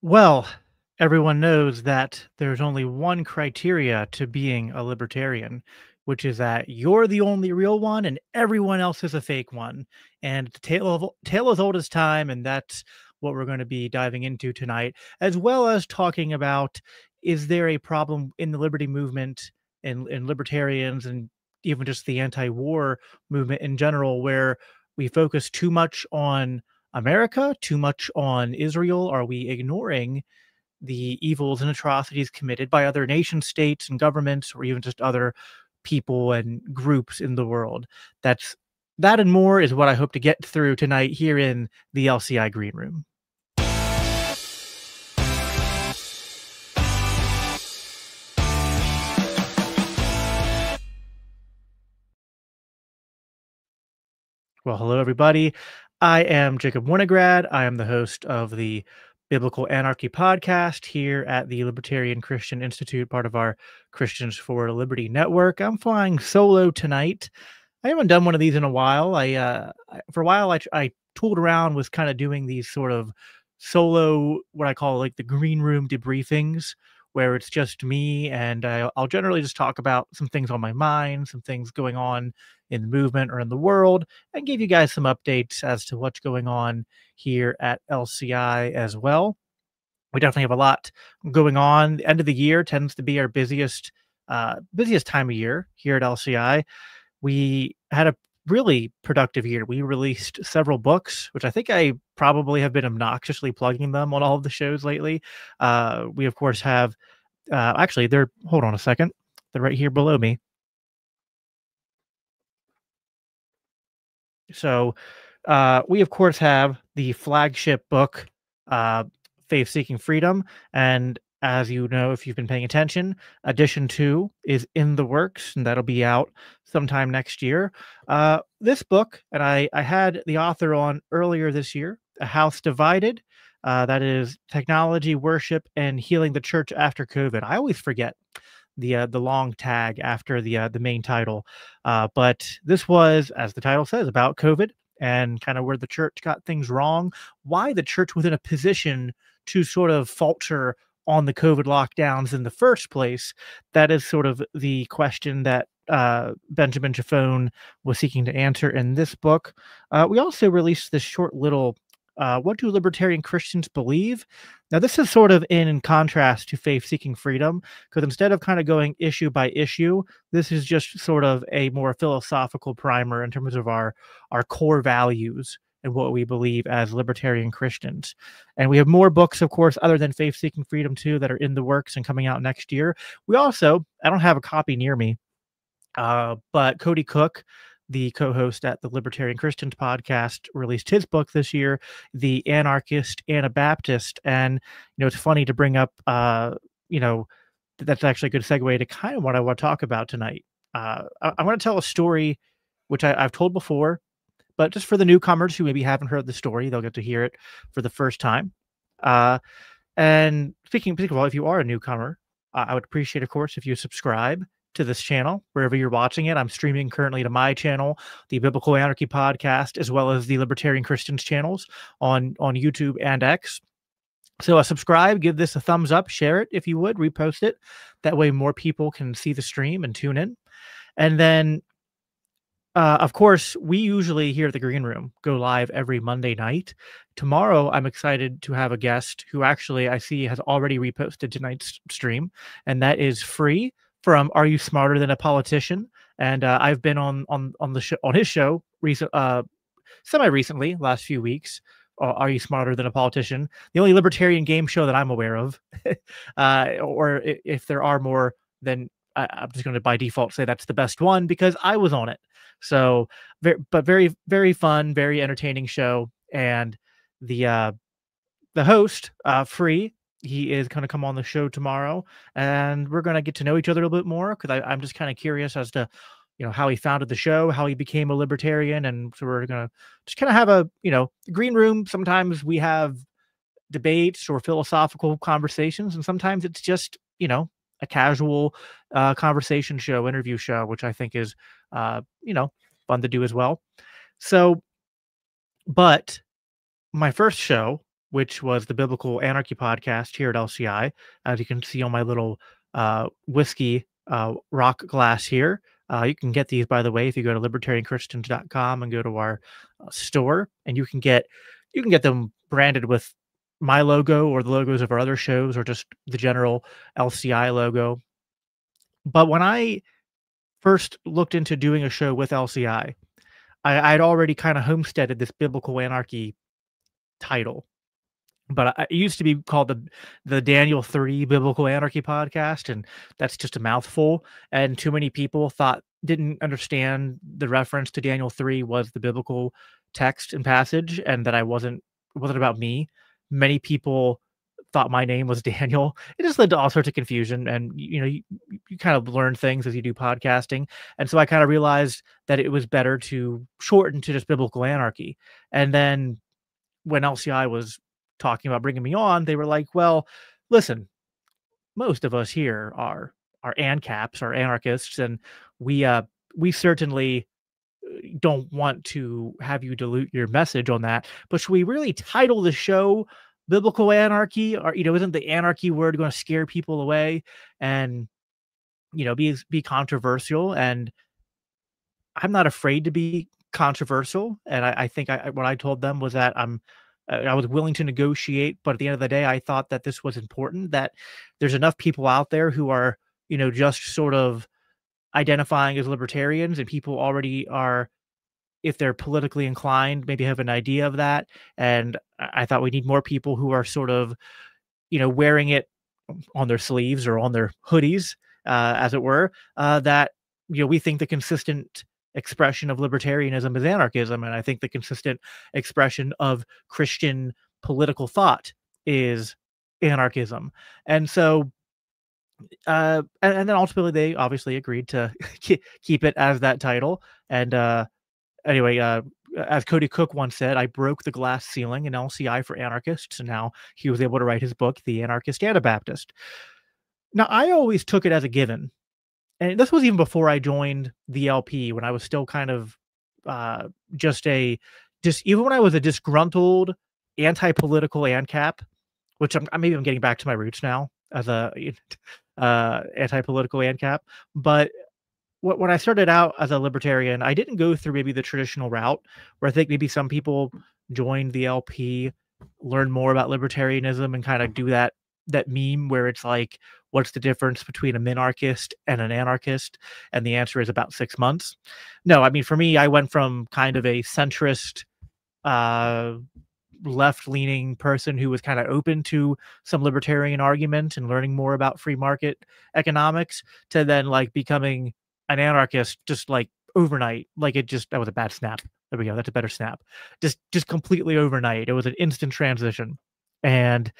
Well, everyone knows that there's only one criteria to being a libertarian, which is that you're the only real one and everyone else is a fake one. And the tale as old as time, and that's what we're going to be diving into tonight, as well as talking about is there a problem in the liberty movement and libertarians and even just the anti-war movement in general, where we focus too much on America, too much on Israel? Are we ignoring the evils and atrocities committed by other nation states and governments, or even just other people and groups in the world? That's that and more is what I hope to get through tonight here in the LCI Green Room. Well, hello, everybody. I am Jacob Winograd. I am the host of the Biblical Anarchy podcast here at the Libertarian Christian Institute, part of our Christians for Liberty network. I'm flying solo tonight. I haven't done one of these in a while. For a while, I tooled around with kind of doing these sort of solo, what I call like the green room debriefings, where it's just me and I'll generally just talk about some things on my mind, some things going on in the movement or in the world, and give you guys some updates as to what's going on here at LCI as well. We definitely have a lot going on. The end of the year tends to be our busiest time of year here at LCI. We had a really productive year. We released several books, which I think I probably have been obnoxiously plugging them on all of the shows lately. We of course have actually they're hold on a second. They're right here below me. So we of course have the flagship book, uh, Faith Seeking Freedom. And as you know, if you've been paying attention, edition two is in the works and that'll be out sometime next year. This book, and I had the author on earlier this year, A House Divided. That is technology, worship, and healing the church after COVID. I always forget the long tag after the main title. But this was, as the title says, about COVID and kind of where the church got things wrong, why the church was in a position to sort of falter on the COVID lockdowns in the first place. That is sort of the question that Benjamin Chaffone was seeking to answer in this book. We also released this short little what do libertarian Christians believe? Now, this is sort of in contrast to faith seeking freedom, because instead of kind of going issue by issue, this is just sort of a more philosophical primer in terms of our core values and what we believe as libertarian Christians. And we have more books, of course, other than Faith Seeking Freedom 2 that are in the works and coming out next year. We also, I don't have a copy near me, but Cody Cook, the co-host at the Libertarian Christians podcast, released his book this year, The Anarchist Anabaptist. And it's funny to bring up, that's actually a good segue to kind of what I want to talk about tonight. I want to tell a story which I've told before, but just for the newcomers who maybe haven't heard the story, they'll get to hear it for the first time. And speaking of all, if you are a newcomer, I would appreciate, of course, if you subscribe to this channel wherever you're watching it. I'm streaming currently to my channel, the Biblical Anarchy podcast, as well as the Libertarian Christians channels on YouTube and X. So subscribe, give this a thumbs up, share it if you would, repost it. That way more people can see the stream and tune in. And then, of course, we usually here at the Green Room go live every Monday night. Tomorrow, I'm excited to have a guest who actually I see has already reposted tonight's stream, and that is Free from Are You Smarter Than a Politician? And I've been on the show, on his show semi recently, last few weeks. Are You Smarter Than a Politician? The only libertarian game show that I'm aware of, or if there are more, then I'm just going to by default say that's the best one because I was on it. So, very, very fun, very entertaining show. And the host, Free, he is going to come on the show tomorrow, and we're going to get to know each other a little bit more because I'm just kind of curious as to how he founded the show, how he became a libertarian, and so we're going to just kind of have a green room. Sometimes we have debates or philosophical conversations, and sometimes it's just a casual conversation show, interview show, which I think is fun to do as well. So, but my first show which was the Biblical Anarchy podcast here at LCI. As you can see on my little whiskey rock glass here. You can get these, by the way, if you go to libertarianchristians.com and go to our store, and you can get them branded with my logo or the logos of our other shows or just the general LCI logo. But when I first looked into doing a show with LCI, I'd already kind of homesteaded this biblical anarchy title. But it used to be called the Daniel 3 Biblical Anarchy Podcast, and that's just a mouthful. And too many people didn't understand the reference to Daniel 3 was the biblical text and passage, and that it wasn't about me. Many people thought my name was Daniel. It just led to all sorts of confusion, and you kind of learn things as you do podcasting. And so I kind of realized that it was better to shorten to just Biblical Anarchy. And then when LCI was talking about bringing me on, they were like, "Well, listen, most of us here are ANCAPs, are anarchists, and we certainly don't want to have you dilute your message on that. But should we really title the show Biblical Anarchy? Or isn't the anarchy word going to scare people away and be controversial?" And I'm not afraid to be controversial. And I think what I told them was that I was willing to negotiate, but at the end of the day, I thought that this was important, that there's enough people out there who are, just sort of identifying as libertarians, and people already are, if they're politically inclined, maybe have an idea of that. And I thought we need more people who are sort of, wearing it on their sleeves or on their hoodies, as it were, that, we think the consistent expression of libertarianism is anarchism. And I think the consistent expression of Christian political thought is anarchism. And so, and then ultimately they obviously agreed to keep it as that title. And anyway, as Cody Cook once said, I broke the glass ceiling in LCI for anarchists, and now he was able to write his book, The Anarchist Anabaptist. Now, I always took it as a given, and this was even before I joined the LP, when I was still kind of just even when I was a disgruntled anti-political ANCAP, which I'm getting back to my roots now as a anti-political ANCAP. But when I started out as a libertarian, I didn't go through maybe the traditional route, where I think maybe some people joined the LP, learn more about libertarianism, and kind of do that meme where it's like, what's the difference between a minarchist and an anarchist? And the answer is about 6 months. No, I mean, for me, I went from kind of a centrist, left-leaning person who was kind of open to some libertarian argument and learning more about free market economics, to then like becoming an anarchist just like overnight. Like that was a bad snap. There we go. That's a better snap. Just completely overnight. It was an instant transition. And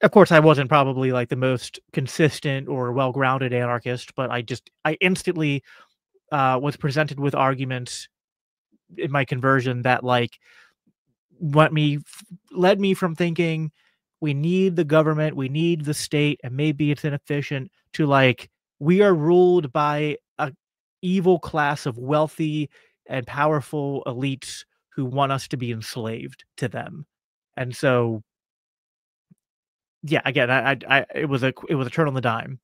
of course, I wasn't probably like the most consistent or well-grounded anarchist, but I instantly was presented with arguments in my conversion that like led me from thinking we need the government, we need the state, and maybe it's inefficient, to like, we are ruled by a evil class of wealthy and powerful elites who want us to be enslaved to them. And so, yeah, again, it was a turn on the dime.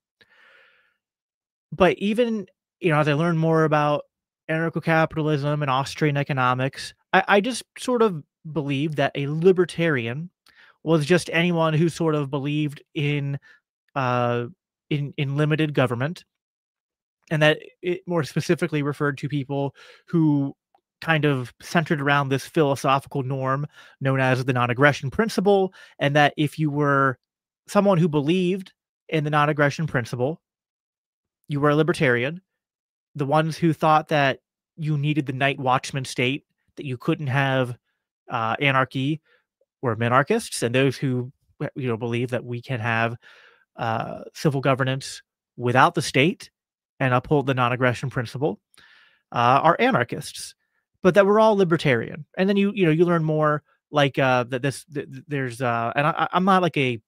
But even, as I learned more about anarcho-capitalism and Austrian economics, I just sort of believed that a libertarian was just anyone who sort of believed in limited government, and that it more specifically referred to people who kind of centered around this philosophical norm known as the non-aggression principle, and that if you were someone who believed in the non-aggression principle, you were a libertarian. The ones who thought that you needed the night watchman state, that you couldn't have anarchy, were minarchists, and those who believe that we can have civil governance without the state and uphold the non-aggression principle are anarchists. But that we're all libertarian. And then you learn more like that there's and I'm not like a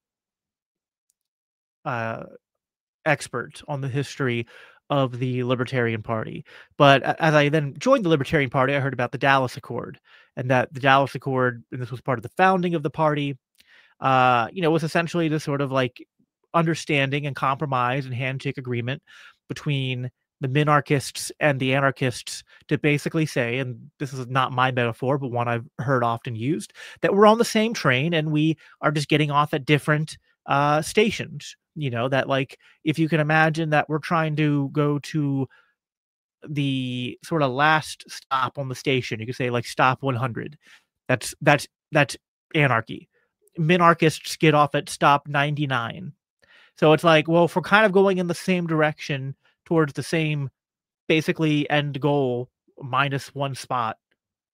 expert on the history of the Libertarian Party, but as I then joined the Libertarian Party, I heard about the Dallas Accord, and that the Dallas Accord, and this was part of the founding of the party, was essentially this sort of like understanding and compromise and handshake agreement between the minarchists and the anarchists to basically say, and this is not my metaphor, but one I've heard often used, that we're on the same train and we are just getting off at different stations. That like if you can imagine that we're trying to go to the sort of last stop on the station, you could say like stop 100. That's anarchy. Minarchists get off at stop 99. So it's like, well, if we're kind of going in the same direction towards the same basically end goal minus one spot,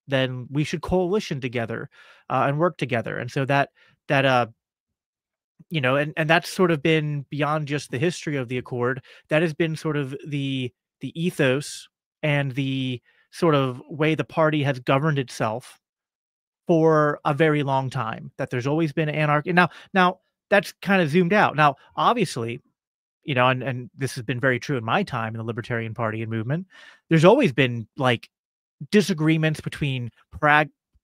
then we should coalition together and work together. And so that and that's sort of been beyond just the history of the Accord. That has been sort of the ethos and the sort of way the party has governed itself for a very long time, that there's always been anarchy. Now that's kind of zoomed out. Now, obviously, and this has been very true in my time in the Libertarian Party and movement, there's always been like disagreements between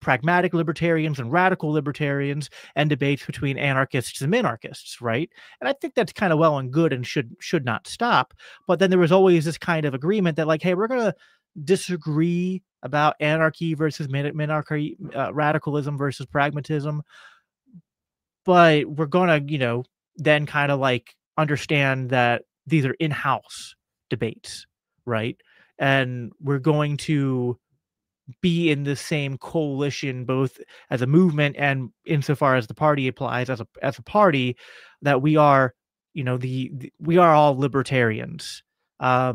pragmatic libertarians and radical libertarians, and debates between anarchists and minarchists, right? And I think that's kind of well and good and should not stop. But then there was always this kind of agreement that like, hey, we're going to disagree about anarchy versus minarchy, radicalism versus pragmatism, but we're going to, then kind of like understand that these are in-house debates, right? And we're going to be in the same coalition, both as a movement and insofar as the party applies as a party, that we are, we are all libertarians. I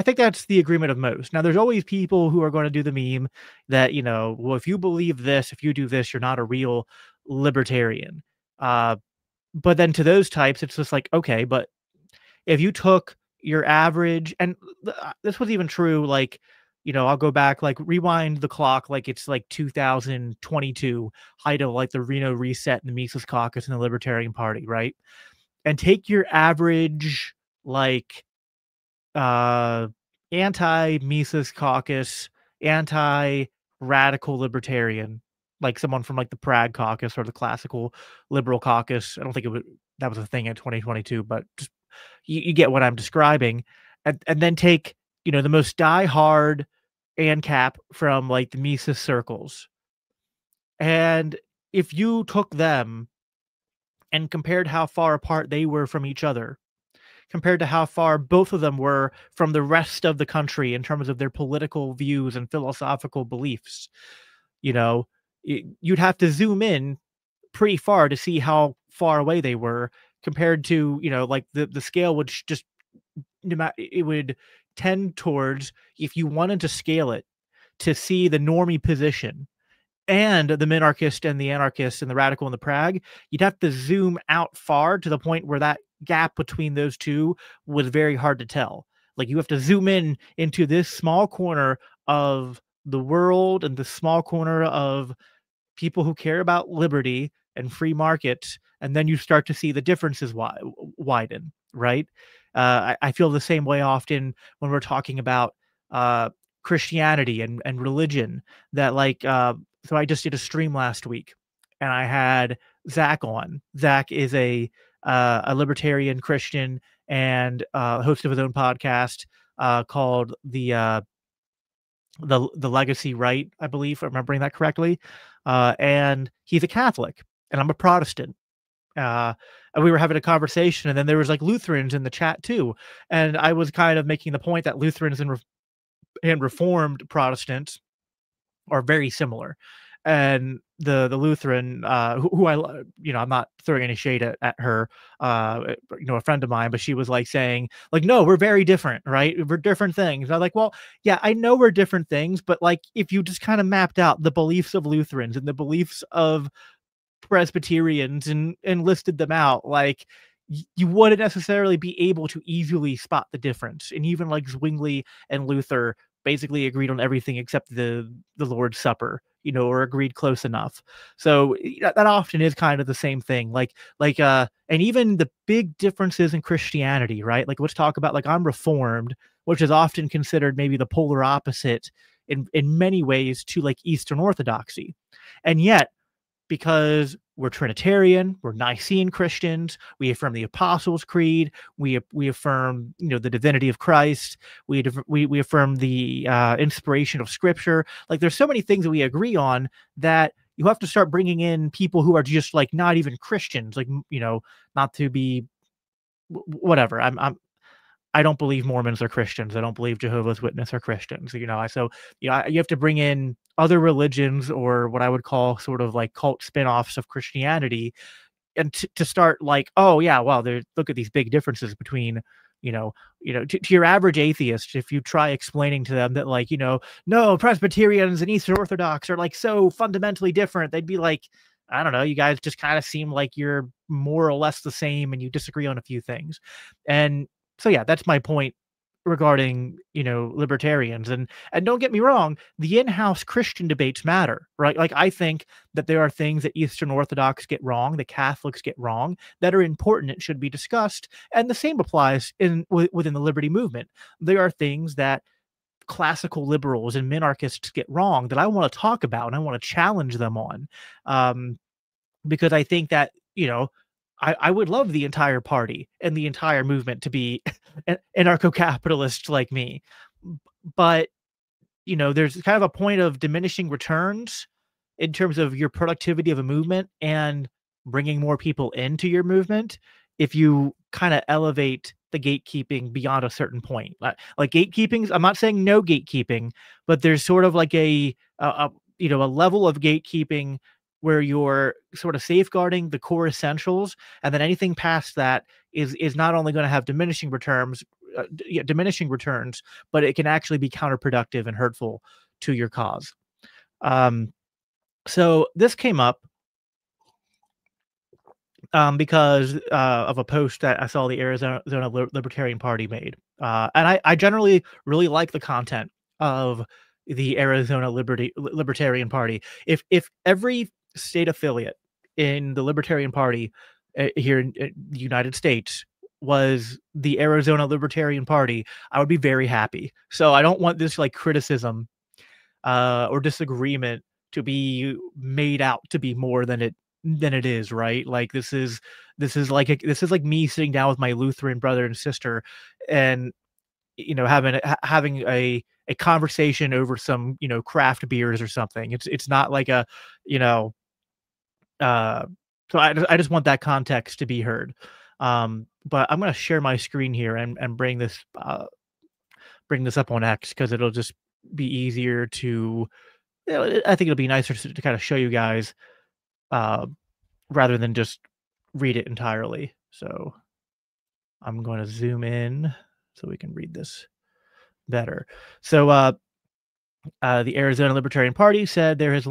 think that's the agreement of most. Now, there's always people who are going to do the meme that, well, if you believe this, if you do this, you're not a real libertarian. But then to those types, it's just like, okay, but if you took your average, and this was even true, like, I'll go back, like rewind the clock, like it's like 2022, height of like the Reno reset and the Mises Caucus and the Libertarian Party, right? And take your average, like, anti-Mises Caucus, anti-radical libertarian, like someone from like the Prague Caucus or the classical liberal caucus. I don't think that was a thing in 2022, but just, you get what I'm describing. And then take, the most diehard ANCAP from like the Mises circles. And if you took them and compared how far apart they were from each other, compared to how far both of them were from the rest of the country in terms of their political views and philosophical beliefs, you'd have to zoom in pretty far to see how far away they were compared to, like the scale would just, it would tend towards, if you wanted to scale it to see the normie position and the minarchist and the anarchist and the radical and the prag, you'd have to zoom out far to the point where that gap between those two was very hard to tell. Like, you have to zoom in into this small corner of the world and the small corner of people who care about liberty and free markets, and then you start to see the differences widen, right? I feel the same way often when we're talking about Christianity and religion, that like, so I just did a stream last week and I had Zach on. Zach is a libertarian Christian and host of his own podcast called the Legacy Right, I believe, if I'm remembering that correctly. And he's a Catholic and I'm a Protestant. And we were having a conversation, and then there was like Lutherans in the chat too. And I was kind of making the point that Lutherans and Reformed Protestants are very similar. And the Lutheran, who I, I'm not throwing any shade at her, a friend of mine, but she was like saying like, no, we're very different, right? We're different things. And I'm like, well, yeah, I know we're different things, but like, if you just kind of mapped out the beliefs of Lutherans and the beliefs of Presbyterians and listed them out, like, you wouldn't necessarily be able to easily spot the difference. And even like Zwingli and Luther basically agreed on everything except the Lord's Supper, or agreed close enough. So that often is kind of the same thing. And even the big differences in Christianity, right? Like, let's talk about, like, I'm Reformed, which is often considered maybe the polar opposite in many ways to like Eastern Orthodoxy. And yet, because we're Trinitarian, we're Nicene Christians, we affirm the Apostles' Creed, we affirm, you know, the divinity of Christ, we affirm the inspiration of Scripture. Like, there's so many things that we agree on that you have to start bringing in people who are just like not even Christians, like, you know, not to be whatever. I don't believe Mormons are Christians. I don't believe Jehovah's Witness are Christians. You know, so you know, you have to bring in other religions or what I would call sort of like cult spin-offs of Christianity, and to start like, oh yeah, well, there, look at these big differences between, to your average atheist, if you try explaining to them that, like, no, Presbyterians and Eastern Orthodox are like so fundamentally different, they'd be like, I don't know, you guys just kind of seem like you're more or less the same and you disagree on a few things. And so yeah, that's my point regarding, libertarians. And don't get me wrong, the in-house Christian debates matter, right? Like, I think that there are things that Eastern Orthodox get wrong, that Catholics get wrong, that are important and should be discussed. And the same applies within the liberty movement. There are things that classical liberals and minarchists get wrong that I want to talk about and I want to challenge them on. Because I think that, I would love the entire party and the entire movement to be anarcho-capitalists like me. But, there's kind of a point of diminishing returns in terms of your productivity of a movement and bringing more people into your movement if you kind of elevate the gatekeeping beyond a certain point. Like gatekeeping, I'm not saying no gatekeeping, but there's sort of like a level of gatekeeping where you're sort of safeguarding the core essentials, and then anything past that is not only going to have diminishing returns, but it can actually be counterproductive and hurtful to your cause. So this came up because of a post that I saw the Arizona Libertarian Party made. And I generally really like the content of the Arizona Libertarian Party. If every state affiliate in the Libertarian Party here in the United States was the Arizona Libertarian Party, I would be very happy. So I don't want this like criticism or disagreement to be made out to be more than it is, right? Like, this is like me sitting down with my Lutheran brother and sister and having a conversation over some craft beers or something. It's not like a uh so I just want that context to be heard. But I'm going to share my screen here and bring this up on X, because it'll just be easier to, I think it'll be nicer to kind of show you guys rather than just read it entirely. So I'm going to zoom in so we can read this better. So the Arizona Libertarian Party said there has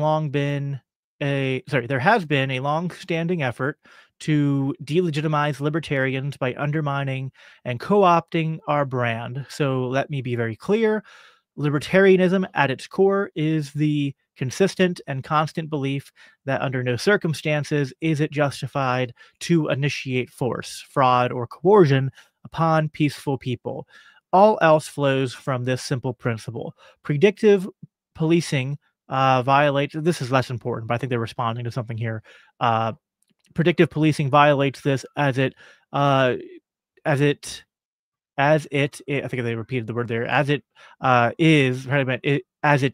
been a long-standing effort to delegitimize libertarians by undermining and co-opting our brand. So let me be very clear. Libertarianism at its core is the consistent and constant belief that under no circumstances is it justified to initiate force, fraud, or coercion upon peaceful people. All else flows from this simple principle. Predictive policing violates, this is less important, but I think they're responding to something here. Predictive policing violates this as it I think they repeated the word there, as it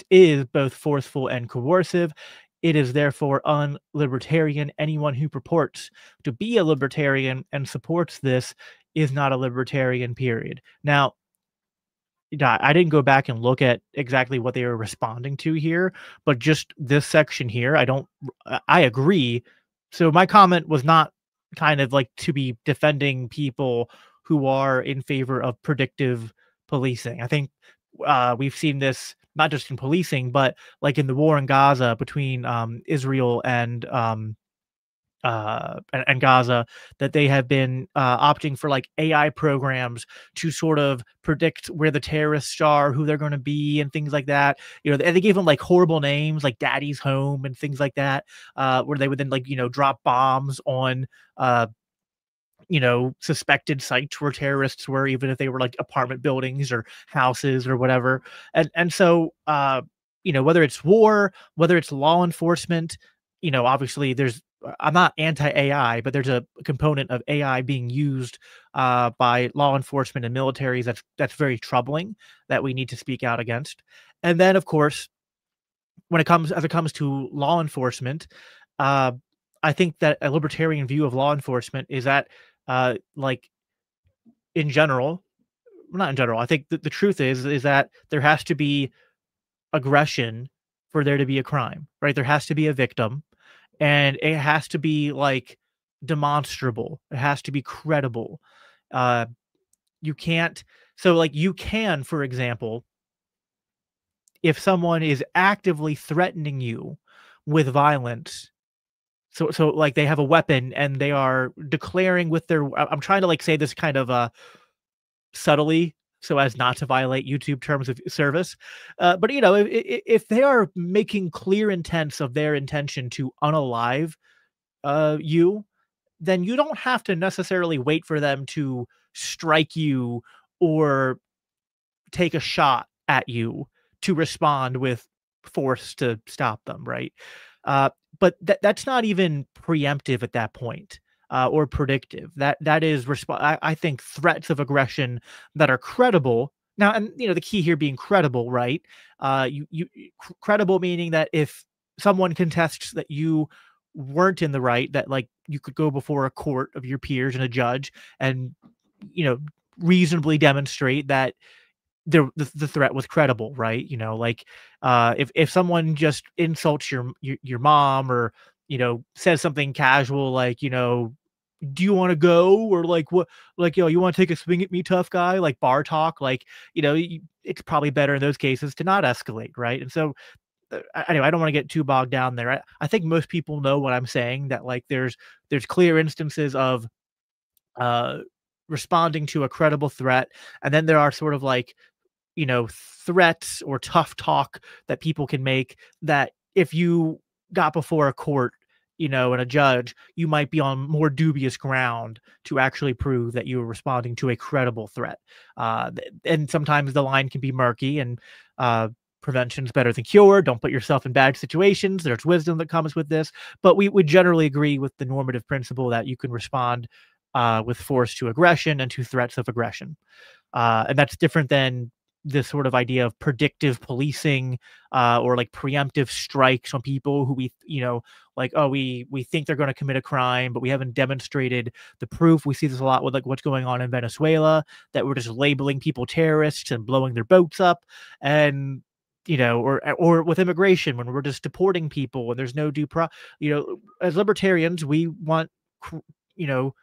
is both forceful and coercive. It is therefore unlibertarian. Anyone who purports to be a libertarian and supports this is not a libertarian, period. Now, I didn't go back and look at exactly what they were responding to here, but just this section here, I agree. So my comment was not kind of like to be defending people who are in favor of predictive policing. I think we've seen this not just in policing, but like in the war in Gaza between Israel and Gaza, that they have been opting for like AI programs to sort of predict where the terrorists are, who they're going to be, and things like that. They gave them like horrible names like Daddy's Home and things like that, where they would then like drop bombs on suspected sites where terrorists were, even if they were like apartment buildings or houses or whatever. And so whether it's war, whether it's law enforcement, obviously I'm not anti-AI, but there's a component of AI being used by law enforcement and militaries that's very troubling that we need to speak out against. And then, of course, as it comes to law enforcement, uh, I think that a libertarian view of law enforcement is that, like in general, not in general. I think the truth is that there has to be aggression for there to be a crime, right? There has to be a victim, and it has to be like demonstrable. It has to be credible. Uh, you can't. So, like, you can, for example, if someone is actively threatening you with violence. So like they have a weapon and they are declaring with their. I'm trying to like say this kind of subtly so as not to violate YouTube terms of service. But if they are making clear intents of their intention to unalive you, then you don't have to necessarily wait for them to strike you or take a shot at you to respond with force to stop them, right? Uh, but that's not even preemptive at that point, or predictive. That is I think threats of aggression that are credible. Now, and the key here being credible, right? Credible meaning that if someone contests that you weren't in the right, that like you could go before a court of your peers and a judge and you know reasonably demonstrate that the threat was credible, right? Like, if someone just insults your mom or, says something casual like, "Do you wanna go?" Or like, "What," like, "Yo, you wanna take a swing at me, tough guy?" Like bar talk, like, it's probably better in those cases to not escalate, right? And so, anyway, I don't wanna get too bogged down there. I think most people know what I'm saying, that, like, there's clear instances of, uh, responding to a credible threat, and then there are sort of like threats or tough talk that people can make that if you got before a court, and a judge, you might be on more dubious ground to actually prove that you were responding to a credible threat. And sometimes the line can be murky, and prevention's better than cure. Don't put yourself in bad situations. There's wisdom that comes with this, but we would generally agree with the normative principle that you can respond with force to aggression and to threats of aggression. And that's different than this sort of idea of predictive policing, or like preemptive strikes on people who like, oh, we think they're going to commit a crime, but we haven't demonstrated the proof. We see this a lot with like what's going on in Venezuela, that we're just labeling people terrorists and blowing their boats up, and or with immigration when we're just deporting people and there's no as libertarians we want you know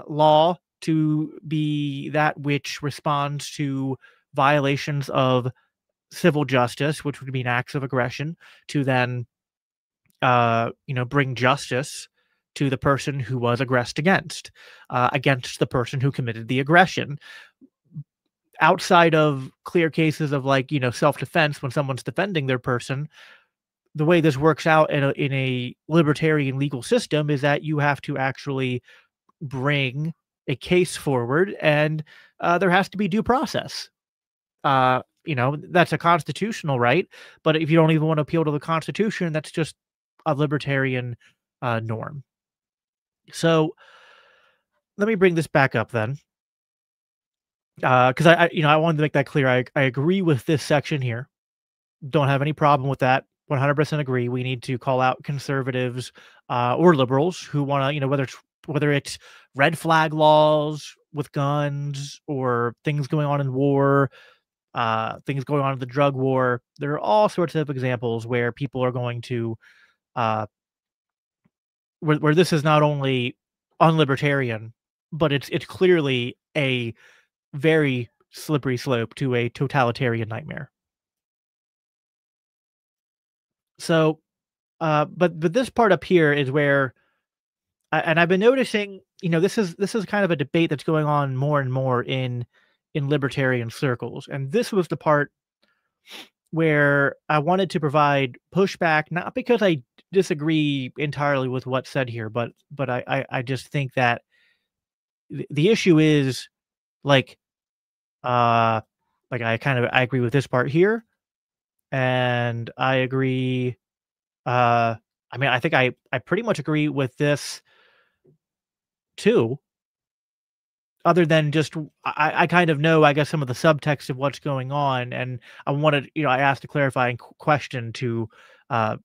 law to be that which responds to violations of civil justice, which would mean acts of aggression, to then bring justice to the person who was aggressed against the person who committed the aggression. Outside of clear cases of like self-defense, when someone's defending their person, the way this works out in a libertarian legal system is that you have to actually bring a case forward, and there has to be due process. That's a constitutional right, but if you don't even want to appeal to the Constitution, that's just a libertarian norm. So let me bring this back up then, because I wanted to make that clear. I agree with this section here. Don't have any problem with that. 100% agree. We need to call out conservatives or liberals who want to, whether it's red flag laws with guns or things going on in war, things going on in the drug war. There are all sorts of examples where people are going to, uh, where this is not only unlibertarian, but it's clearly a very slippery slope to a totalitarian nightmare. So, but this part up here is where, and I've been noticing, this is kind of a debate that's going on more and more in libertarian circles, and this was the part where I wanted to provide pushback, not because I disagree entirely with what's said here, but I just think that the issue is like, uh, like I agree with this part here, and I agree. I mean, I think I pretty much agree with this too. Other than just I kind of know, I guess, some of the subtext of what's going on, and I wanted, I asked a clarifying question to, uh,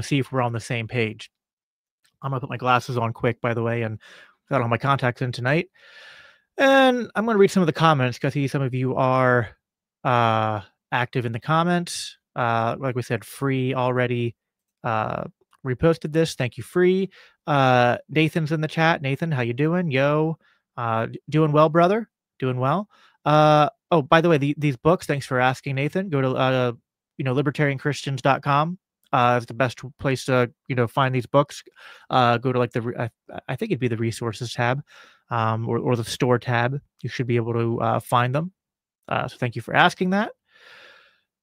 see if we're on the same page. I'm gonna put my glasses on quick, by the way, and got all my contacts in tonight. And I'm gonna read some of the comments because I see some of you are uh, active in the comments. Like we said, Free already uh, reposted this. Thank you, Free. Nathan's in the chat. Nathan, how you doing? Yo, doing well, brother. Doing well. Oh, by the way, these books. Thanks for asking, Nathan. Go to libertarianchristians.com. It's the best place to find these books. Go to like I think it'd be the resources tab, or the store tab. You should be able to find them. So thank you for asking that.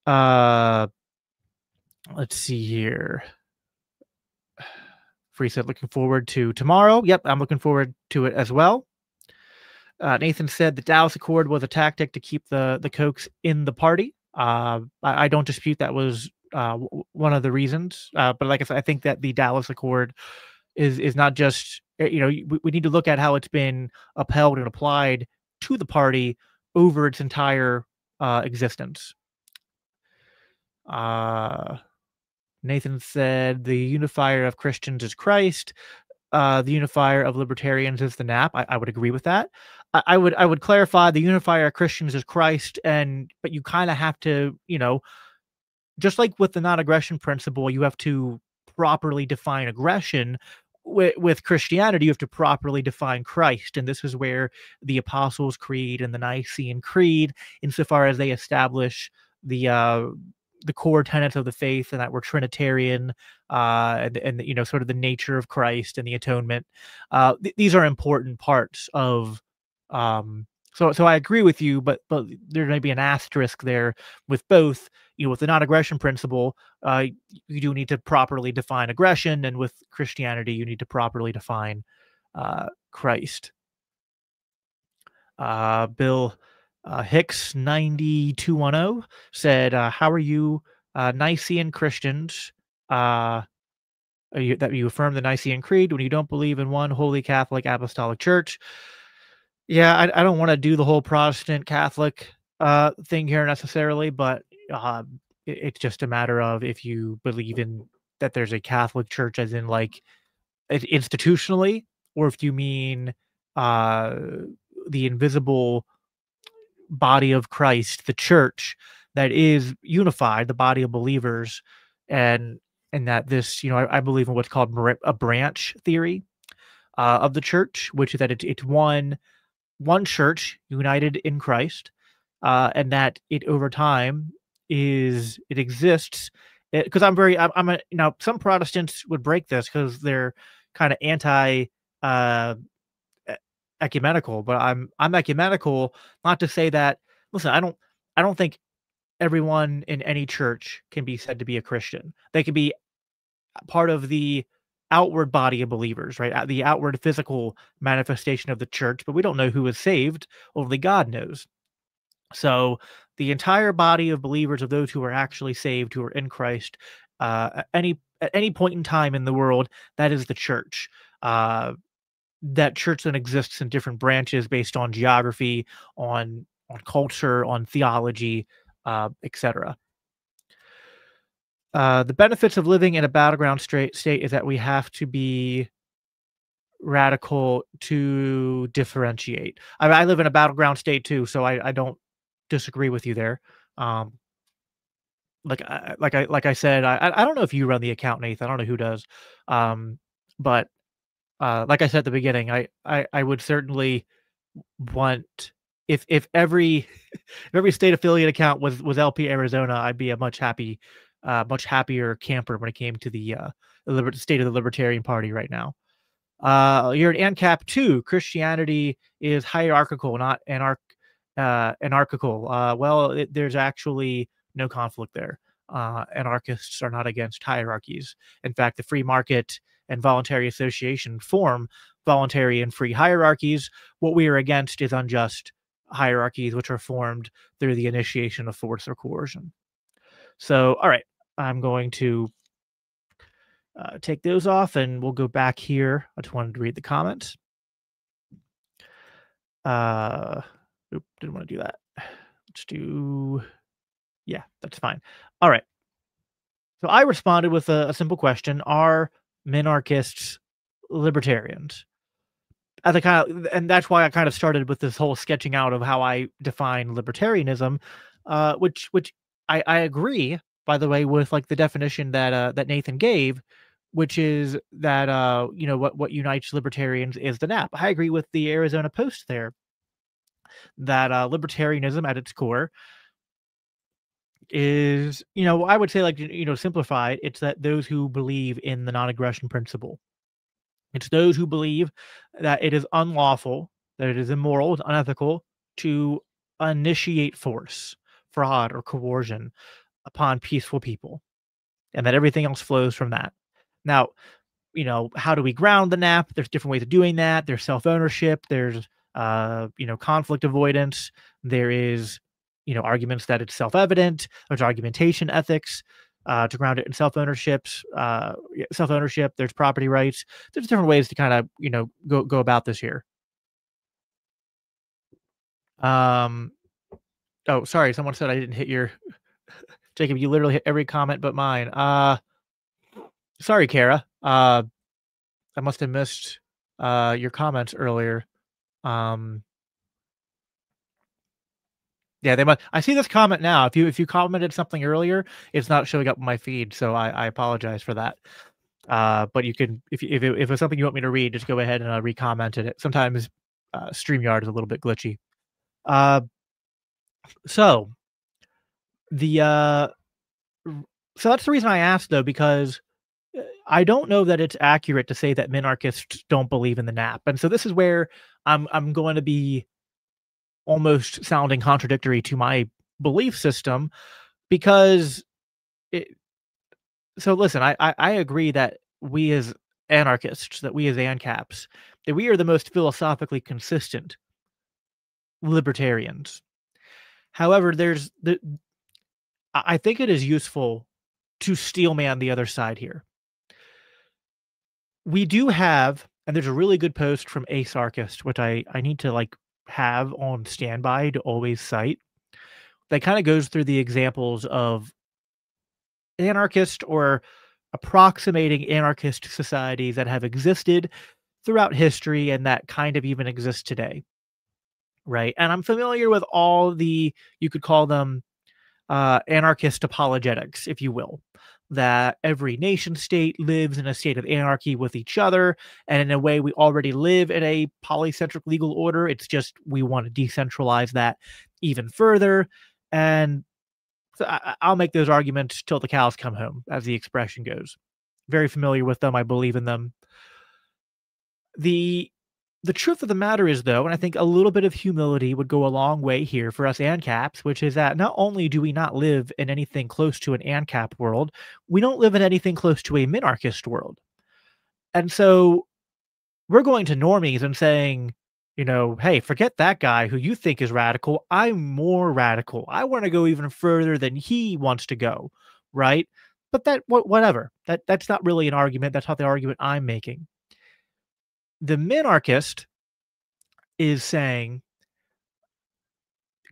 Uh, let's see here. Free said, looking forward to tomorrow. Yep, I'm looking forward to it as well. Nathan said the Dallas Accord was a tactic to keep the Kochs in the party. I don't dispute that was one of the reasons. But like I said, I think that the Dallas Accord is not just, we need to look at how it's been upheld and applied to the party over its entire existence. Nathan said the unifier of Christians is Christ. The unifier of libertarians is the NAP. I would agree with that. I would clarify the unifier of Christians is Christ, but you kind of have to, just like with the non-aggression principle, you have to properly define aggression. With Christianity, you have to properly define Christ, and this is where the Apostles' Creed and the Nicene Creed, insofar as they establish the core tenets of the faith, and that we're Trinitarian, and sort of the nature of Christ and the atonement. These are important parts of. So I agree with you, but there may be an asterisk there with both. With the non-aggression principle, you do need to properly define aggression, and with Christianity, you need to properly define Christ. Bill Hicks 9210 said, "How are you, Nicene Christians? That you affirm the Nicene Creed when you don't believe in one holy Catholic Apostolic Church?" Yeah, I don't want to do the whole Protestant Catholic thing here necessarily, but it's just a matter of if you believe in that there's a Catholic Church, as in like institutionally, or if you mean uh, the invisible body of Christ, the church that is unified, the body of believers, and that this, I believe in what's called a branch theory of the church, which is that it's one church united in Christ, and that it over time it exists. Because I'm a now some Protestants would break this because they're kind of anti uh, ecumenical, but I'm ecumenical, not to say that. Listen, I don't think everyone in any church can be said to be a Christian. They can be part of the outward body of believers, right? The outward physical manifestation of the church, but we don't know who is saved. Only God knows. So the entire body of believers, of those who are actually saved, who are in Christ, at any point in time in the world, that is the church. That church then exists in different branches based on geography, on culture, on theology, etc. The benefits of living in a battleground state is that we have to be radical to differentiate. I live in a battleground state too, so I don't disagree with you there. Like I said, I don't know if you run the account, Nathan. I don't know who does, but like I said at the beginning, I would certainly want, if every if every state affiliate account was LP Arizona, I'd be a much happier camper when it came to the state of the Libertarian Party right now. You're at ANCAP 2. Christianity is hierarchical, not anarchical. Well, there's actually no conflict there. Anarchists are not against hierarchies. In fact, the free market and voluntary association form voluntary and free hierarchies. What we are against is unjust hierarchies, which are formed through the initiation of force or coercion. So, all right, I'm going to take those off, and we'll go back here. I just wanted to read the comments. Didn't want to do that. Let's do, yeah, that's fine. All right. So I responded with a simple question: are minarchists libertarians? As I and that's why I kind of started with this whole sketching out of how I define libertarianism, which I agree, by the way, with like the definition that that Nathan gave, which is that what unites libertarians is the nap. I agree with the Arizona Post there that libertarianism at its core is, I would say, like, simplified, it's that those who believe in the non-aggression principle. It's those who believe that it is unlawful, that it is immoral, it's unethical to initiate force, fraud, or coercion upon peaceful people, and that everything else flows from that. Now, how do we ground the nap? There's different ways of doing that. There's self-ownership, there's conflict avoidance, there is, arguments that it's self-evident, there's argumentation ethics, to ground it in self-ownership, there's property rights. There's different ways to kind of, go about this here. Um, oh, sorry, someone said I didn't hit your Jacob, you literally hit every comment but mine. Sorry, Kara. I must have missed your comments earlier. Yeah, they must. I see this comment now. If you commented something earlier, it's not showing up in my feed, so I apologize for that. But you can, if it's something you want me to read, just go ahead and re-commented it. Sometimes StreamYard is a little bit glitchy. So the so that's the reason I asked, though, because I don't know that it's accurate to say that minarchists don't believe in the nap, and so this is where I'm going to be almost sounding contradictory to my belief system, because it, so listen, I agree that we as anarchists, that we as ANCAPs, that we are the most philosophically consistent libertarians. However, I think it is useful to steelman the other side here. We do have, and there's a really good post from Asarchist, which I need to like have on standby to always cite, that kind of goes through the examples of anarchist or approximating anarchist societies that have existed throughout history and that kind of even exist today. Right. And I'm familiar with all the, you could call them anarchist apologetics, if you will, that every nation state lives in a state of anarchy with each other. And in a way, we already live in a polycentric legal order. It's just we want to decentralize that even further. And so I'll make those arguments till the cows come home, as the expression goes. Very familiar with them. I believe in them. The truth of the matter is, though, and I think a little bit of humility would go a long way here for us ANCAPs, which is that not only do we not live in anything close to an ANCAP world, we don't live in anything close to a minarchist world. And so we're going to normies and saying, hey, forget that guy who you think is radical. I'm more radical. I want to go even further than he wants to go, right? But whatever. That's not really an argument. That's not the argument I'm making. The minarchist is saying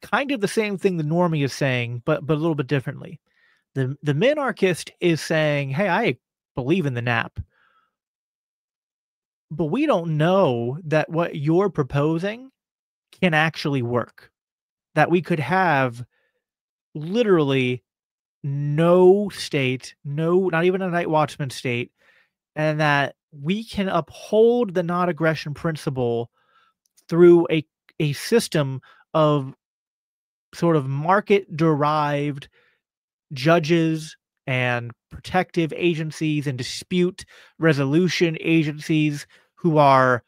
kind of the same thing the normie is saying, but a little bit differently. The minarchist is saying, hey, I believe in the nap, but we don't know that what you're proposing can actually work. That we could have literally no state, no, not even a night watchman state, and that we can uphold the non-aggression principle through a system of sort of market-derived judges and protective agencies and dispute resolution agencies who are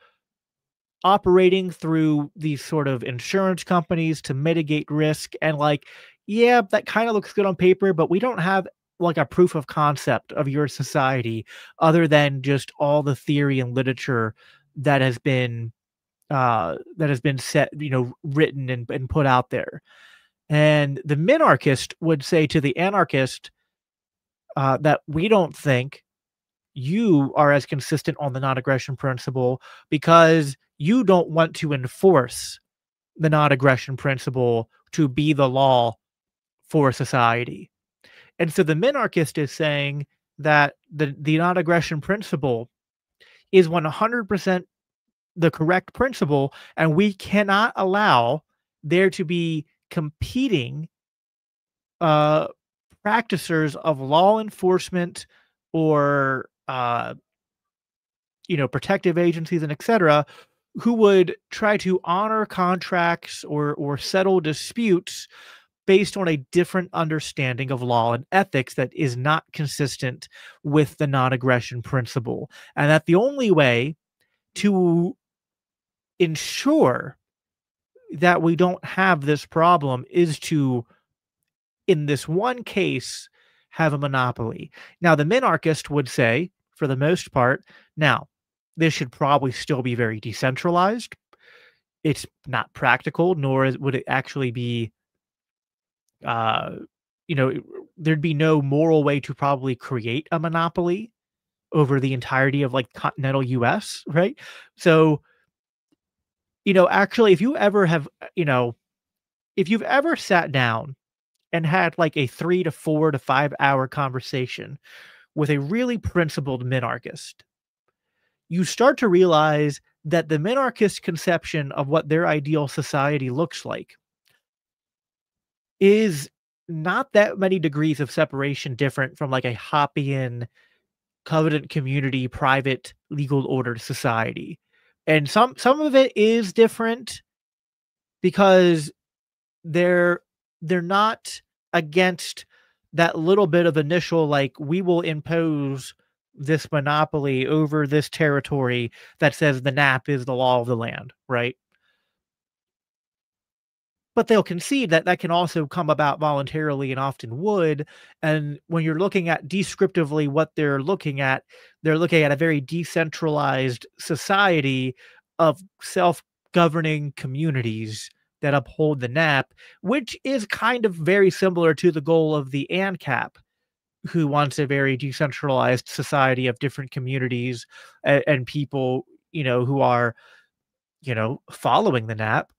operating through these sort of insurance companies to mitigate risk. And like, yeah, that kind of looks good on paper, but we don't have like a proof of concept of your society other than just all the theory and literature that has been set, written and put out there. And the minarchist would say to the anarchist that we don't think you are as consistent on the non-aggression principle because you don't want to enforce the non-aggression principle to be the law for society. And so the minarchist is saying that the non-aggression principle is 100% the correct principle, and we cannot allow there to be competing uh, practitioners of law enforcement or protective agencies and etc., who would try to honor contracts or settle disputes based on a different understanding of law and ethics that is not consistent with the non-aggression principle. And that the only way to ensure that we don't have this problem is to, in this one case, have a monopoly. Now, the minarchist would say, for the most part, now, this should probably still be very decentralized. It's not practical, nor would it actually be, uh, there'd be no moral way to probably create a monopoly over the entirety of like continental US, right? So, actually, if you ever have, if you've ever sat down and had like a 3 to 4 to 5 hour conversation with a really principled minarchist, you start to realize that the minarchist conception of what their ideal society looks like is not that many degrees of separation different from like a Hoppian covenant community private legal order society. And some of it is different because they're they're not against that little bit of initial like we will impose this monopoly over this territory that says the nap is the law of the land, right? But they'll concede that that can also come about voluntarily and often would. And when you're looking at descriptively what they're looking at a very decentralized society of self-governing communities that uphold the NAP, which is kind of very similar to the goal of the ANCAP, who wants a very decentralized society of different communities and people, who are, following the NAP.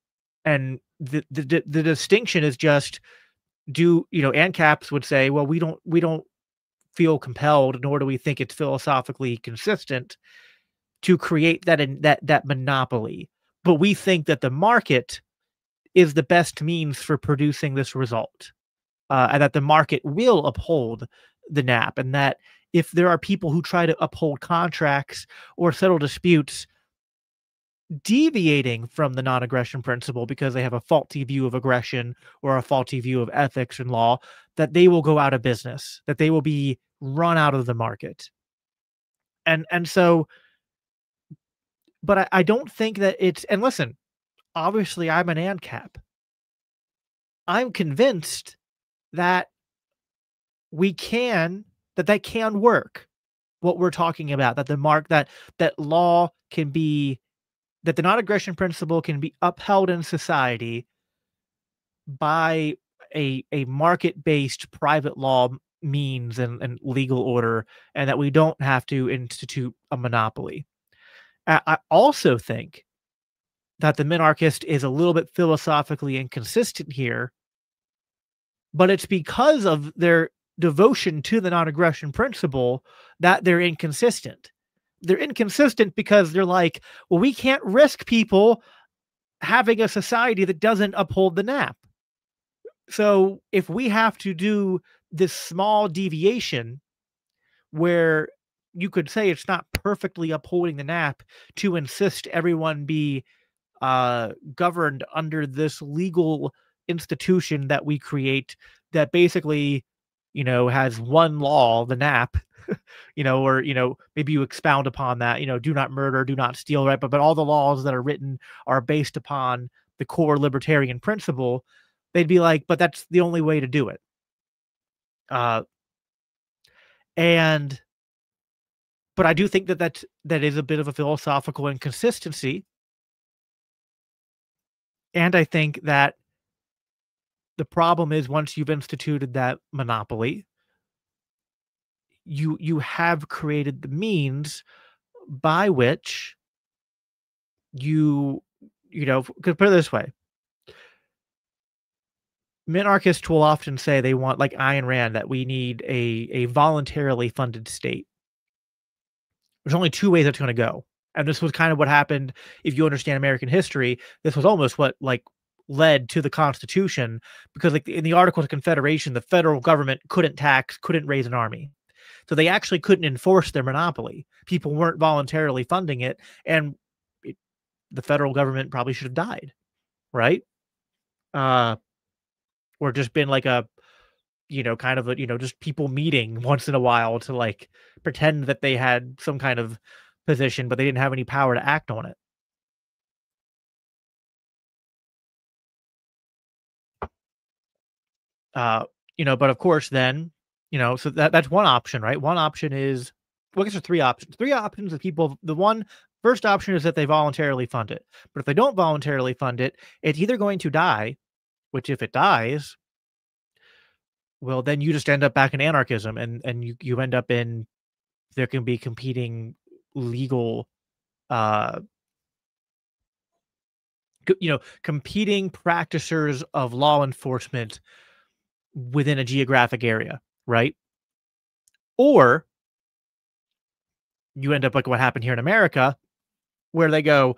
And the distinction is just ANCAPs would say, well, we don't feel compelled, nor do we think it's philosophically consistent to create that monopoly. But we think that the market is the best means for producing this result, and that the market will uphold the NAP, and that if there are people who try to uphold contracts or settle disputes deviating from the non-aggression principle because they have a faulty view of aggression or a faulty view of ethics and law, that they will go out of business, that they will be run out of the market. And so, but I don't think that it's, and listen, obviously I'm an ANCAP. I'm convinced that that can work. What we're talking about, that that law can be, that the non-aggression principle can be upheld in society by a market-based private law means and legal order, and that we don't have to institute a monopoly. I also think that the minarchist is a little bit philosophically inconsistent here, but it's because of their devotion to the non-aggression principle that they're inconsistent. They're inconsistent because they're like, well, we can't risk people having a society that doesn't uphold the NAP. So if we have to do this small deviation where you could say it's not perfectly upholding the NAP to insist everyone be governed under this legal institution that we create that basically, has one law, the NAP, or, maybe you expound upon that, do not murder, do not steal, right? But all the laws that are written are based upon the core libertarian principle. They'd be like, but that's the only way to do it. Uh, and, but I do think that is a bit of a philosophical inconsistency. And I think that The problem is once you've instituted that monopoly, you have created the means by which you you know, could put it this way, minarchists will often say they want, like Ayn Rand, that we need a voluntarily funded state. There's only 2 ways that's gonna go, and this was kind of what happened if you understand American history. This was almost what, like, led to the Constitution because, like, in the Articles of Confederation, the federal government couldn't tax, couldn't raise an army. So they actually couldn't enforce their monopoly. People weren't voluntarily funding it, and it the federal government probably should have died, right? Uh, or just been like a, kind of a, just people meeting once in a while to, like, pretend that they had some kind of position, but they didn't have any power to act on it. Uh, but of course then, so that's one option, right? One option is, well, I guess there's 3 options. 3 options of people. First option is that they voluntarily fund it. But if they don't voluntarily fund it, it's either going to die, which if it dies, well, then you just end up back in anarchism, and you end up in, there can be competing legal, uh competing practitioners of law enforcement within a geographic area, right? Or you end up like what happened here in America, where they go,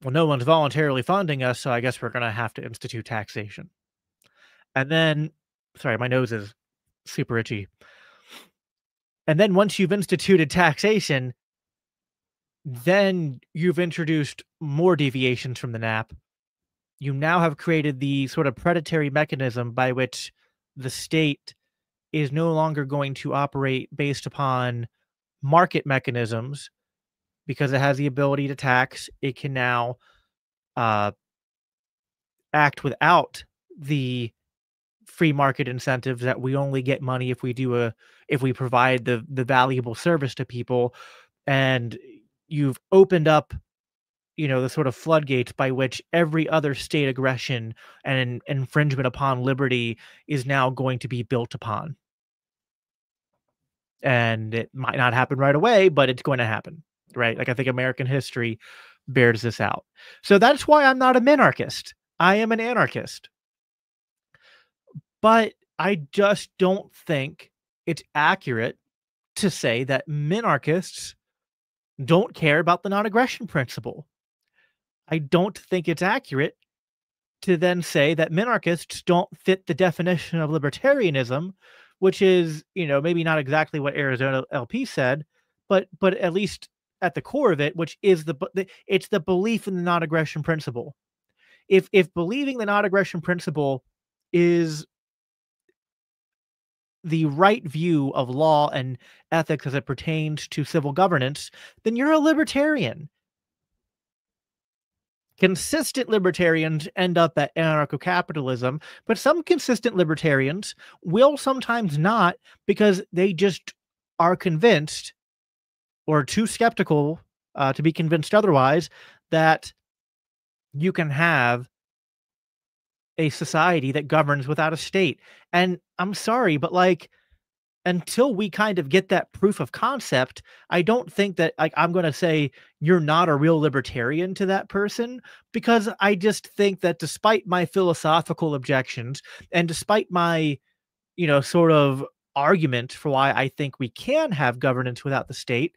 well, no one's voluntarily funding us, so I guess we're going to have to institute taxation. And then, sorry, my nose is super itchy. And then once you've instituted taxation, then you've introduced more deviations from the NAP. You now have created the sort of predatory mechanism by which the state is no longer going to operate based upon market mechanisms because it has the ability to tax. It can now uh, act without the free market incentives that we only get money if we provide the valuable service to people. And you've opened up, the sort of floodgates by which every other state aggression and infringement upon liberty is now going to be built upon. And it might not happen right away, but it's going to happen, right? Like, I think American history bears this out. So that's why I'm not a minarchist. I am an anarchist. But I just don't think it's accurate to say that minarchists don't care about the non-aggression principle. I don't think it's accurate to then say that minarchists don't fit the definition of libertarianism, which is, maybe not exactly what Arizona LP said, but at least at the core of it, which is it's the belief in the non-aggression principle. If believing the non-aggression principle is the right view of law and ethics as it pertains to civil governance, then you're a libertarian. Consistent libertarians end up at anarcho-capitalism, but some consistent libertarians will sometimes not, because they just are convinced or too skeptical to be convinced otherwise that you can have a society that governs without a state. And I'm sorry, but, like, until we kind of get that proof of concept, I don't think that, like, I'm gonna say you're not a real libertarian to that person, because I just think that despite my philosophical objections and despite my, sort of argument for why I think we can have governance without the state,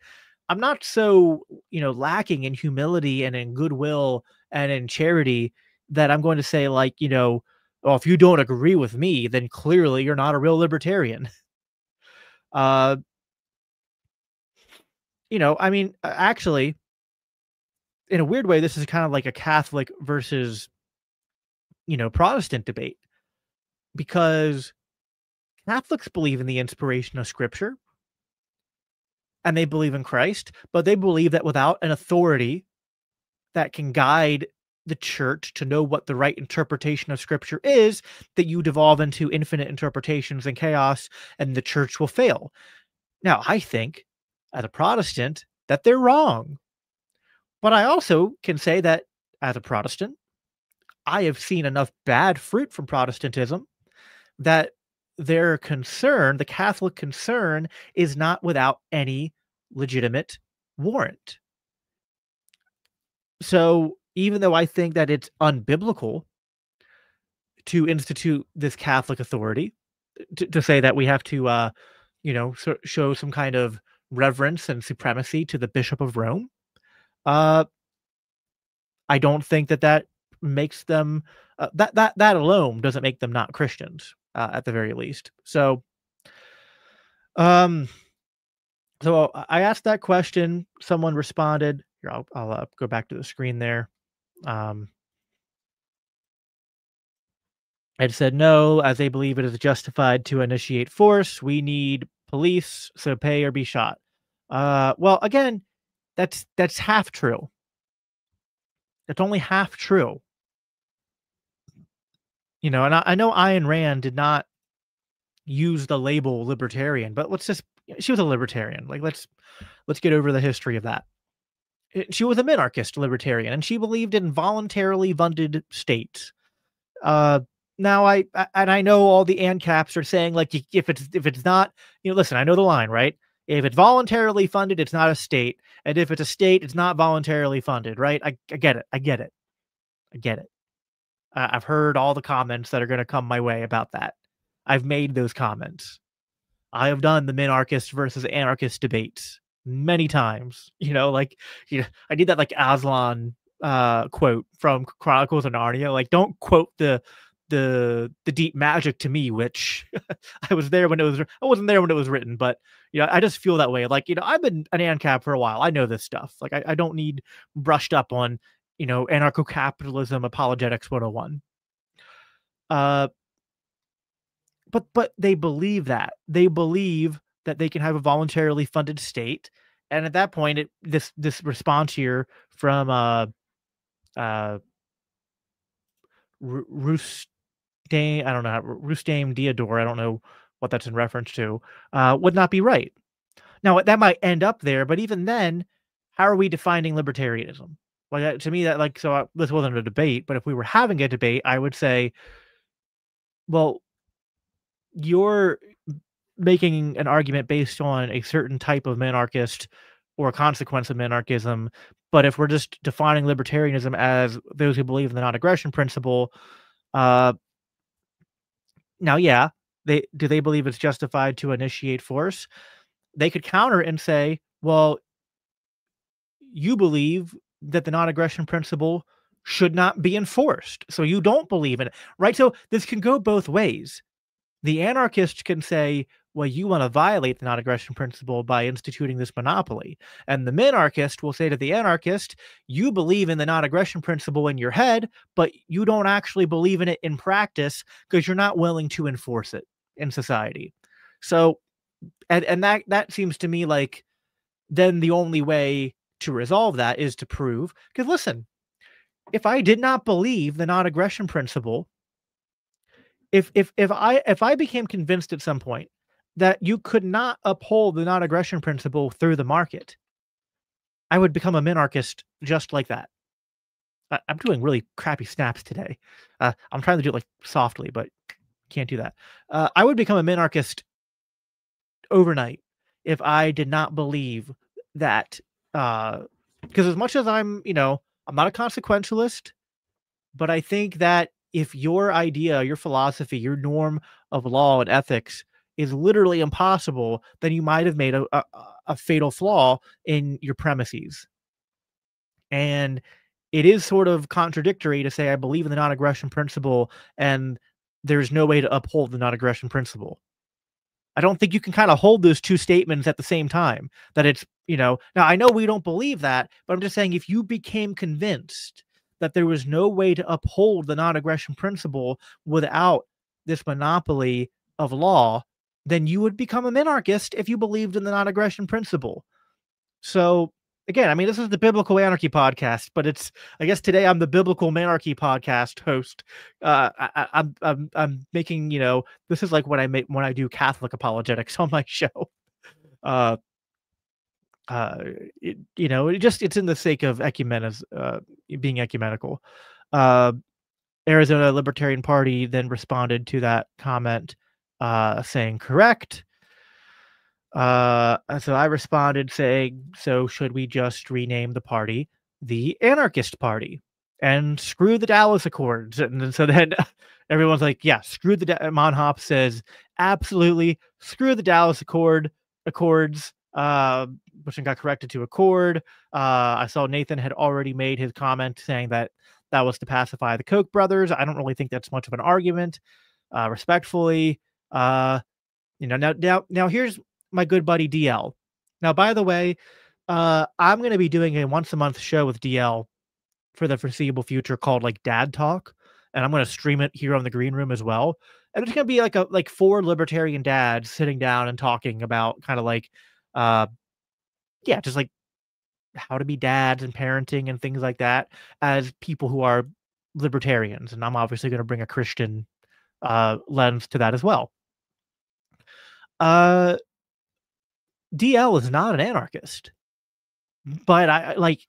I'm not so, lacking in humility and in goodwill and in charity that I'm going to say, like, "Oh, if you don't agree with me, then clearly you're not a real libertarian." Uh, I mean, actually, in a weird way, this is kind of like a Catholic versus, Protestant debate, because Catholics believe in the inspiration of Scripture and they believe in Christ, but they believe that without an authority that can guide the church to know what the right interpretation of Scripture is, that you devolve into infinite interpretations and chaos, and the church will fail. Now, I think, as a Protestant, that they're wrong. But I also can say that, as a Protestant, I have seen enough bad fruit from Protestantism that their concern, the Catholic concern, is not without any legitimate warrant. So even though I think that it's unbiblical to institute this Catholic authority, to say that we have to, show some kind of reverence and supremacy to the Bishop of Rome, uh, I don't think that that makes them that alone doesn't make them not Christians, at the very least. Um, so I asked that question. Someone responded. Here, I'll go back to the screen there. Um, it said no, as they believe it is justified to initiate force. We need police, so pay or be shot. Well, again, that's half true. That's only half true. And I know Ayn Rand did not use the label libertarian, but she was a libertarian. Like let's get over the history of that. She was a minarchist libertarian, and she believed in voluntarily funded states. Uh, Now and I know all the ANCAPs are saying like if it's not, listen, I know the line, right? If it's voluntarily funded, it's not a state, and if it's a state, it's not voluntarily funded, right? I get it. I get it. I get it. I've heard all the comments that are going to come my way about that. I've made those comments. I have done the minarchist versus anarchist debates many times. I did that like Aslan quote from Chronicles of Narnia. Like, don't quote the deep magic to me, which I was there when it was. I wasn't there when it was written, but I just feel that way. Like, I've been an ANCAP for a while. I know this stuff. Like, I don't need brushed up on anarcho-capitalism apologetics 101. But they believe that. They believe that they can have a voluntarily funded state, and at that point, this response here from uh Rustain, I don't know, Rustam Diodor, I don't know what that's in reference to, would not be right. Now that might end up there, but even then, how are we defining libertarianism? Like to me, that like this wasn't a debate, but if we were having a debate, I would say, well, you're making an argument based on a certain type of minarchist or a consequence of minarchism. But if we're just defining libertarianism as those who believe in the non-aggression principle, uh, now, yeah, they believe it's justified to initiate force? They could counter and say, well, you believe that the non-aggression principle should not be enforced, so you don't believe in it, right? So this can go both ways. The anarchist can say, well, you want to violate the non-aggression principle by instituting this monopoly. And the minarchist will say to the anarchist, you believe in the non-aggression principle in your head, but you don't actually believe in it in practice because you're not willing to enforce it in society. So, and that seems to me like then the only way to resolve that is to prove, because listen, if I did not believe the non-aggression principle, if I became convinced at some point that you could not uphold the non-aggression principle through the market, I would become a minarchist just like that. I'm doing really crappy snaps today. I'm trying to do it like softly, but can't do that. I would become a minarchist overnight if I did not believe that. Because as much as I'm not a consequentialist, but I think that if your idea, your philosophy, your norm of law and ethics is literally impossible, then you might have made a fatal flaw in your premises. And it is sort of contradictory to say, I believe in the non aggression principle, and there's no way to uphold the non aggression principle. I don't think you can kind of hold those two statements at the same time. That it's, now I know we don't believe that, but I'm just saying if you became convinced that there was no way to uphold the non-aggression principle without this monopoly of law, then you would become a minarchist if you believed in the non-aggression principle. So again, I mean, this is the Biblical Anarchy podcast, but I guess today I'm the Biblical Monarchy podcast host. I'm making, this is like when I do Catholic apologetics on my show. Uh, it's in the sake of being ecumenical. Arizona Libertarian Party then responded to that comment, saying correct. So I responded saying, so should we just rename the party the Anarchist Party and screw the Dallas Accords? And then, so then everyone's like, yeah, screw the Monhop says absolutely screw the Dallas Accords, which then got corrected to Accord. I saw Nathan had already made his comment saying that that was to pacify the Koch brothers. I don't really think that's much of an argument, respectfully. Now here's my good buddy DL. Now, by the way, I'm going to be doing a once a month show with DL for the foreseeable future called like Dad Talk, and I'm going to stream it here on the Green Room as well. And it's going to be like four libertarian dads sitting down and talking about kind of like, uh, yeah, just like how to be dads and parenting and things like that as people who are libertarians. And I'm obviously going to bring a Christian lens to that as well. Uh, DL is not an anarchist, but I like,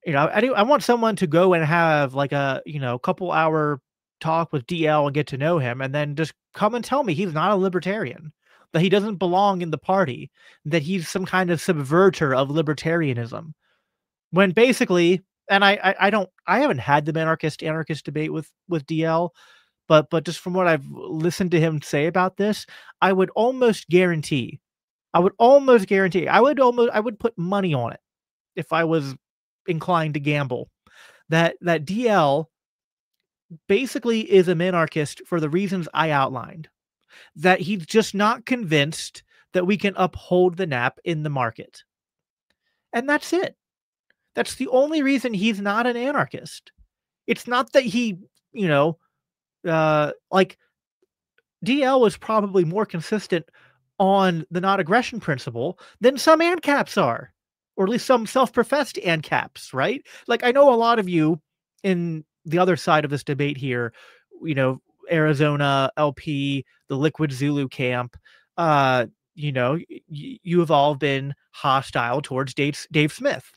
I want someone to go and have like a, couple hour talk with DL and get to know him and then just come and tell me he's not a libertarian, that he doesn't belong in the party, that he's some kind of subverter of libertarianism. When basically, and I haven't had the anarchist debate with DL, but just from what I've listened to him say about this, I would almost guarantee I would put money on it if I was inclined to gamble that DL basically is a minarchist for the reasons I outlined. That he's just not convinced that we can uphold the NAP in the market. And that's it. That's the only reason he's not an anarchist. It's not that he, you know, like DL was probably more consistent on the non-aggression principle than some ANCAPs are, or at least some self-professed ANCAPs, right? Like I know a lot of you in the other side of this debate here, you know, Arizona LP, the Liquid Zulu camp, uh, you have all been hostile towards Dave Smith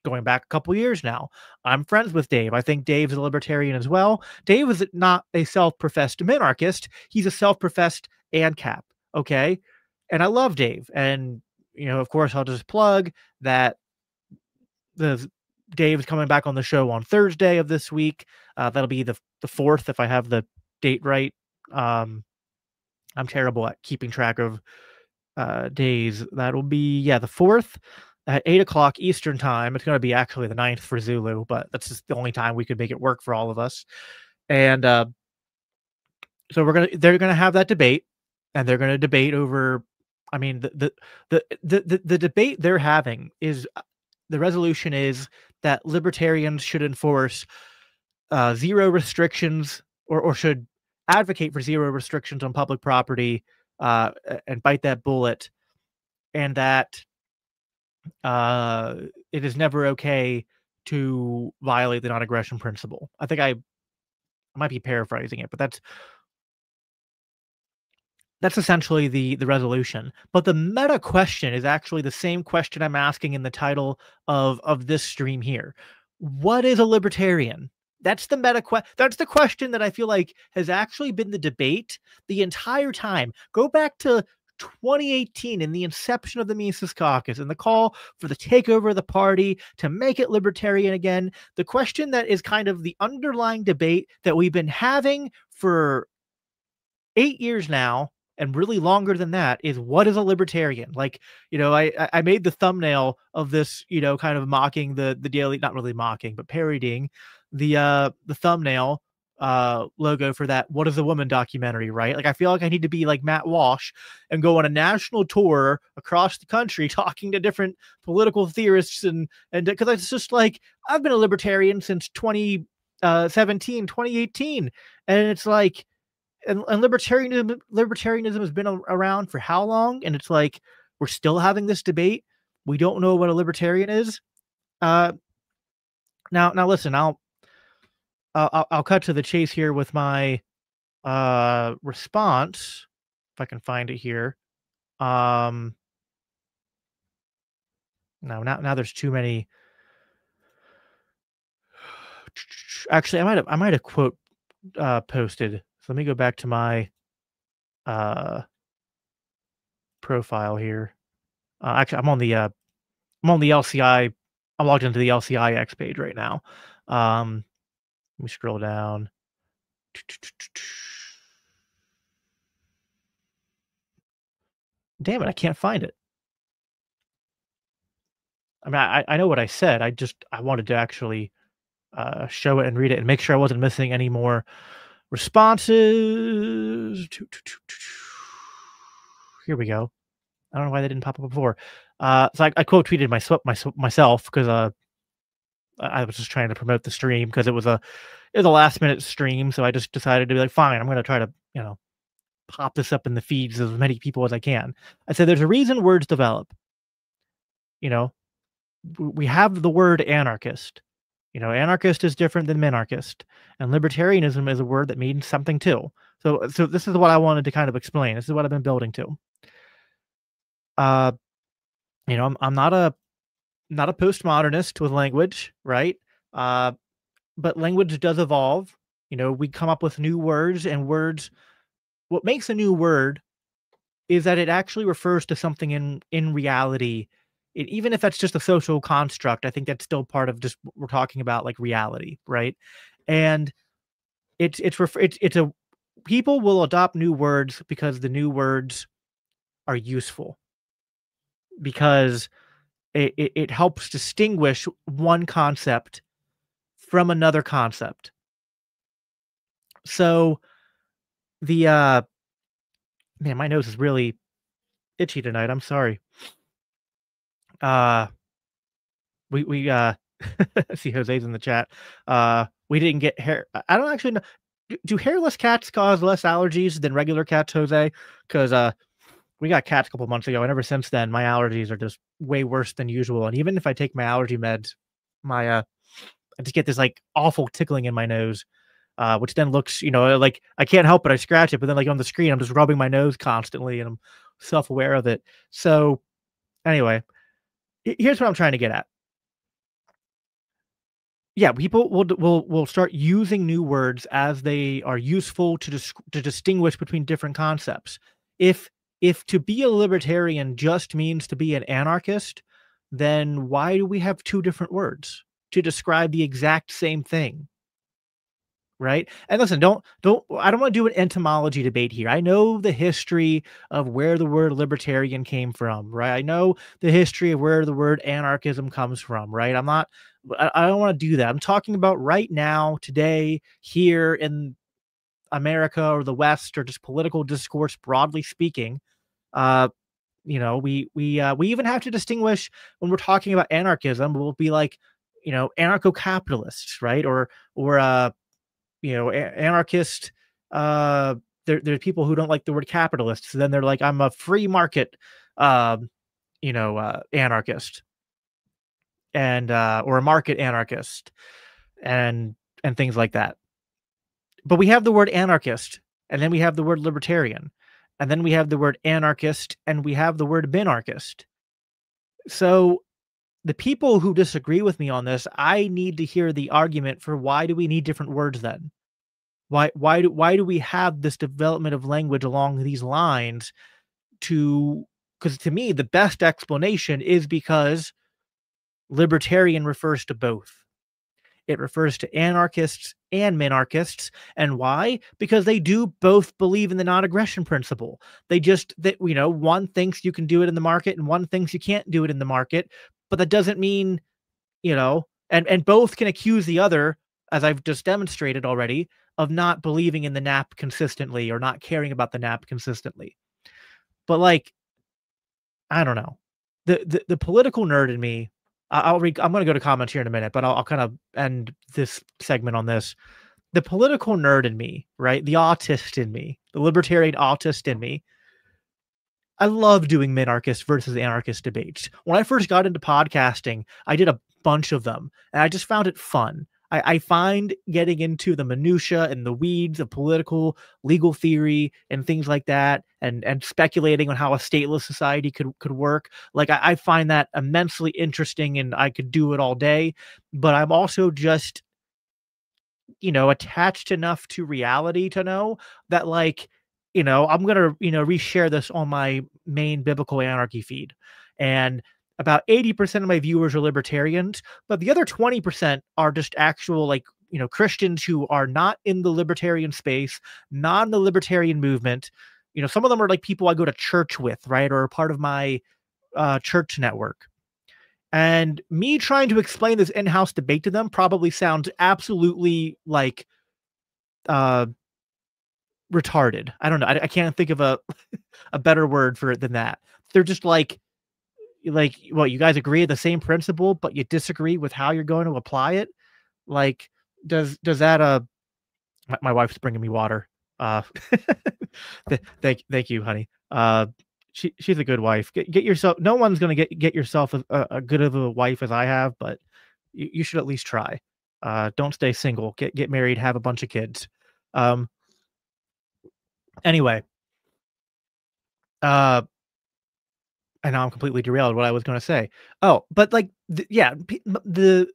going back a couple years now. I'm friends with Dave. I think Dave's a libertarian as well. Dave is not a self-professed minarchist. He's a self-professed ANCAP. Okay. And I love Dave. And, of course, I'll just plug that the Dave's coming back on the show on Thursday of this week. That'll be the 4th, if I have the date right. I'm terrible at keeping track of days. That'll be, the 4th at 8 o'clock Eastern time. It's going to be actually the 9th for Zulu, but that's just the only time we could make it work for all of us. And so they're gonna have that debate, and they're gonna debate over. I mean, the debate they're having is the resolution is that libertarians should enforce zero restrictions, or should advocate for zero restrictions on public property, and bite that bullet, and that it is never okay to violate the non-aggression principle. I think I might be paraphrasing it, but that's essentially the resolution. But the meta question is actually the same question I'm asking in the title of this stream here. What is a libertarian? That's the that's the question that I feel like has actually been the debate the entire time. Go back to 2018 in the inception of the Mises Caucus and the call for the takeover of the party to make it libertarian again. The question that is kind of the underlying debate that we've been having for 8 years now, and really longer than that, is what is a libertarian? Like, I made the thumbnail of this, kind of mocking the daily, not really mocking, but parodying the thumbnail logo for that What is a Woman documentary, right? Like I feel like I need to be like Matt Walsh and go on a national tour across the country talking to different political theorists, and because it's just like I've been a libertarian since 2017, 2018, and it's like, and libertarianism has been around for how long? And it's like we're still having this debate. We don't know what a libertarian is. Uh, now listen, I'll cut to the chase here with my response if I can find it here. Now there's too many. Actually, I might have quote posted. So let me go back to my uh profile here. Actually, I'm on the LCI. I'm logged into the LCIX page right now. Let me scroll down. Damn it, I can't find it. I mean, I know what I said. I wanted to actually show it and read it and make sure I wasn't missing any more responses. Here we go. I don't know why they didn't pop up before. So I quote tweeted myself because I was just trying to promote the stream because it was a last minute stream. So I just decided to be like, fine, I'm going to try to pop this up in the feeds of as many people as I can. I said, there's a reason words develop. You know, we have the word anarchist. Anarchist is different than minarchist, and libertarianism is a word that means something too. So this is what I wanted to kind of explain. This is what I've been building to. Uh, I'm not a postmodernist with language, right? But language does evolve. We come up with new words, and words. What makes a new word is that it actually refers to something in reality. Even if that's just a social construct, I think that's still part of just what we're talking about, like reality, right? And it's a people will adopt new words because the new words are useful because it helps distinguish one concept from another concept. So the man, my nose is really itchy tonight. I'm sorry. Uh we see Jose's in the chat. We didn't get hair. I don't actually know. Do hairless cats cause less allergies than regular cats, Jose? Because we got cats a couple months ago, and ever since then, my allergies are just way worse than usual. And even if I take my allergy meds, my I just get this like awful tickling in my nose, which then looks, like I can't help but I scratch it, but then like on the screen, I'm just rubbing my nose constantly, and I'm self-aware of it. So anyway, here's what I'm trying to get at. Yeah, people will start using new words as they are useful to distinguish between different concepts. If to be a libertarian just means to be an anarchist, then why do we have two different words to describe the exact same thing? Right? And listen, I don't want to do an entomology debate here. I know the history of where the word libertarian came from, right? I know the history of where the word anarchism comes from, right? I don't want to do that. I'm talking about right now, today, here in America or the West, or just political discourse broadly speaking. Uh, we even have to distinguish when we're talking about anarchism. We'll be like, anarcho-capitalists, right? Or anarchist. There's people who don't like the word capitalist. So then they're like, I'm a free market, anarchist, and or a market anarchist, and things like that. But we have the word anarchist, and then we have the word libertarian, and then we have the word anarchist, and we have the word minarchist. So the people who disagree with me on this, I need to hear the argument for why do we need different words then? Why do we have this development of language along these lines? Because to me, the best explanation is because libertarian refers to both. It refers to anarchists and minarchists. And why? Because they do both believe in the non-aggression principle. One thinks you can do it in the market and one thinks you can't do it in the market. But that doesn't mean, and both can accuse the other, as I've just demonstrated already, of not believing in the NAP consistently or not caring about the NAP consistently. But like, I don't know. The political nerd in me, I'm going to go to comments here in a minute, but I'll kind of end this segment on this. The political nerd in me, right? The autist in me, the libertarian autist in me. I love doing minarchist versus anarchist debates. When I first got into podcasting, I did a bunch of them, and I just found it fun. I find getting into the minutia and the weeds of political legal theory and things like that, and speculating on how a stateless society could work. Like I find that immensely interesting, and I could do it all day. But I'm also just attached enough to reality to know that, like, I'm gonna, reshare this on my main biblical anarchy feed. And about 80% of my viewers are libertarians, but the other 20% are just actual, like, Christians who are not in the libertarian space, not in the libertarian movement. Some of them are like people I go to church with, right? Or are part of my church network. And me trying to explain this in-house debate to them probably sounds absolutely like uh retarded. I don't know. I can't think of a a better word for it than that. They're just like, what, you guys agree the same principle, but you disagree with how you're going to apply it? Like, does that my wife's bringing me water. Uh thank you, honey. She's a good wife. Get yourself, no one's gonna get yourself a good of a wife as I have, but you should at least try. Don't stay single. Get married, have a bunch of kids. Um anyway, uh and now I'm completely derailed what I was gonna say. Oh, but like yeah, the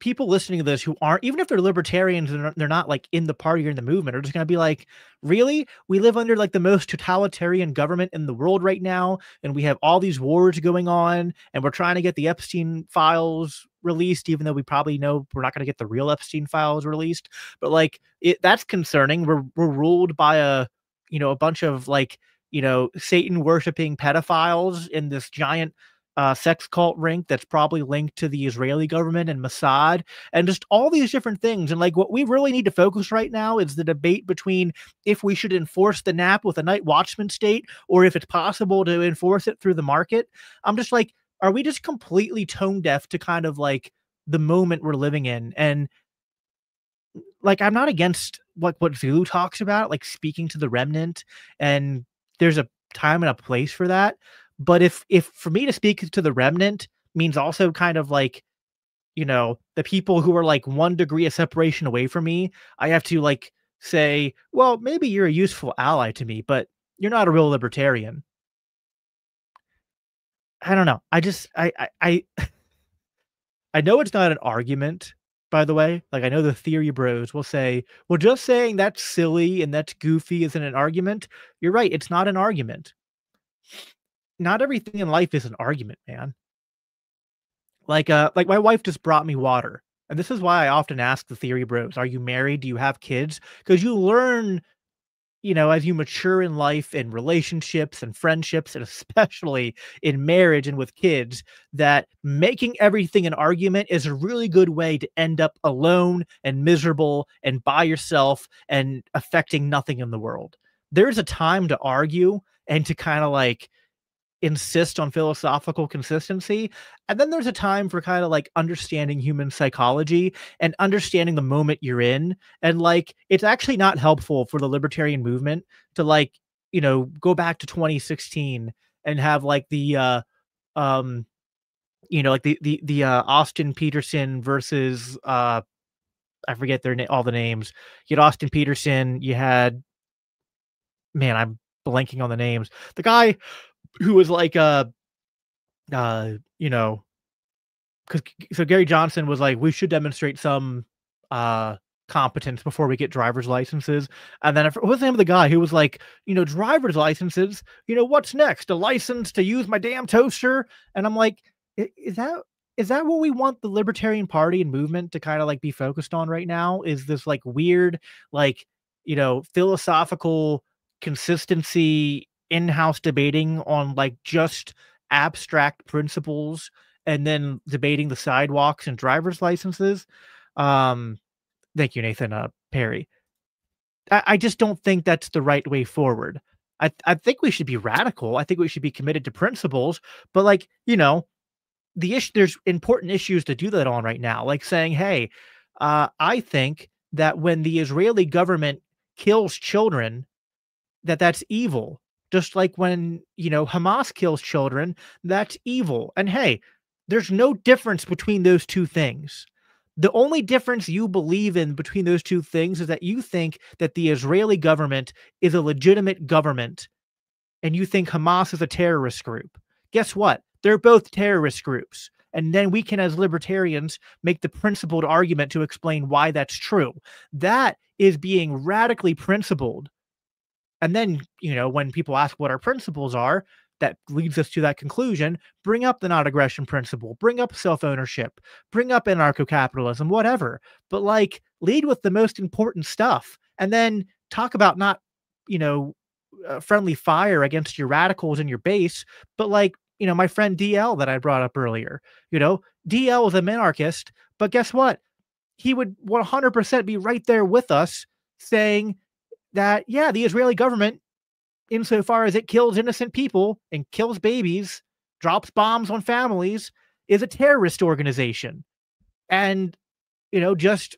people listening to this who aren't, even if they're libertarians and they're not like in the party or in the movement, are just going to be like, really, we live under like the most totalitarian government in the world right now, and we have all these wars going on, and we're trying to get the Epstein files released, even though we probably know we're not going to get the real Epstein files released. But like, that's concerning. We're ruled by a bunch of like, Satan worshiping pedophiles in this giant sex cult ring that's probably linked to the Israeli government and Mossad, and just all these different things. And like, what we really need to focus right now is the debate between if we should enforce the NAP with a night watchman state, or if it's possible to enforce it through the market. I'm just like, are we just completely tone deaf to kind of like the moment we're living in? And like, I'm not against what Zulu talks about, like speaking to the remnant, and there's a time and a place for that. But if for me to speak to the remnant means also kind of like, the people who are like 1 degree of separation away from me, I have to like say, well, maybe you're a useful ally to me, but you're not a real libertarian. I don't know. I just I know it's not an argument, by the way. Like, I know the theory bros will say, well, just saying that's silly and that's goofy isn't an argument. You're right, it's not an argument. Not everything in life is an argument, man. Like my wife just brought me water. And this is why I often ask the theory bros, are you married? Do you have kids? Because you learn, as you mature in life and relationships and friendships, and especially in marriage and with kids, that making everything an argument is a really good way to end up alone and miserable and by yourself and affecting nothing in the world. There's a time to argue and to kind of like insist on philosophical consistency. And then there's a time for kind of like understanding human psychology and understanding the moment you're in. And like, it's actually not helpful for the libertarian movement to like, go back to 2016 and have like um, like the Austin Peterson versus, I forget all the names. You had Austin Peterson, you had, man, I'm blanking on the names. The guy who was like, uh, you know, because so Gary Johnson was like, we should demonstrate some uh competence before we get driver's licenses. And then what was the name of the guy who was like, driver's licenses, what's next? A license to use my damn toaster? And I'm like, is that what we want the Libertarian Party and movement to kind of like be focused on right now? Is this like weird, like, philosophical consistency in-house debating on like just abstract principles and then debating the sidewalks and driver's licenses? Um, Thank you, Nathan Perry. I just don't think that's the right way forward. I think we should be radical. I think we should be committed to principles, but like, the issue, there's important issues to do that on right now. Like saying, hey, I think that when the Israeli government kills children, that's evil. Just like when, Hamas kills children, that's evil. And hey, there's no difference between those two things. The only difference you believe in between those two things is that you think that the Israeli government is a legitimate government and you think Hamas is a terrorist group. Guess what? They're both terrorist groups. and then we can, as libertarians, make the principled argument to explain why that's true. That is being radically principled. And then, when people ask what our principles are, that leads us to that conclusion. Bring up the non-aggression principle, bring up self-ownership, bring up anarcho-capitalism, whatever. But like, lead with the most important stuff, and then talk about not, you know, friendly fire against your radicals and your base, but like, my friend DL that I brought up earlier. DL is a minarchist, but guess what? He would 100% be right there with us, saying that, yeah, the Israeli government, insofar as it kills innocent people and kills babies, drops bombs on families, is a terrorist organization. And, just,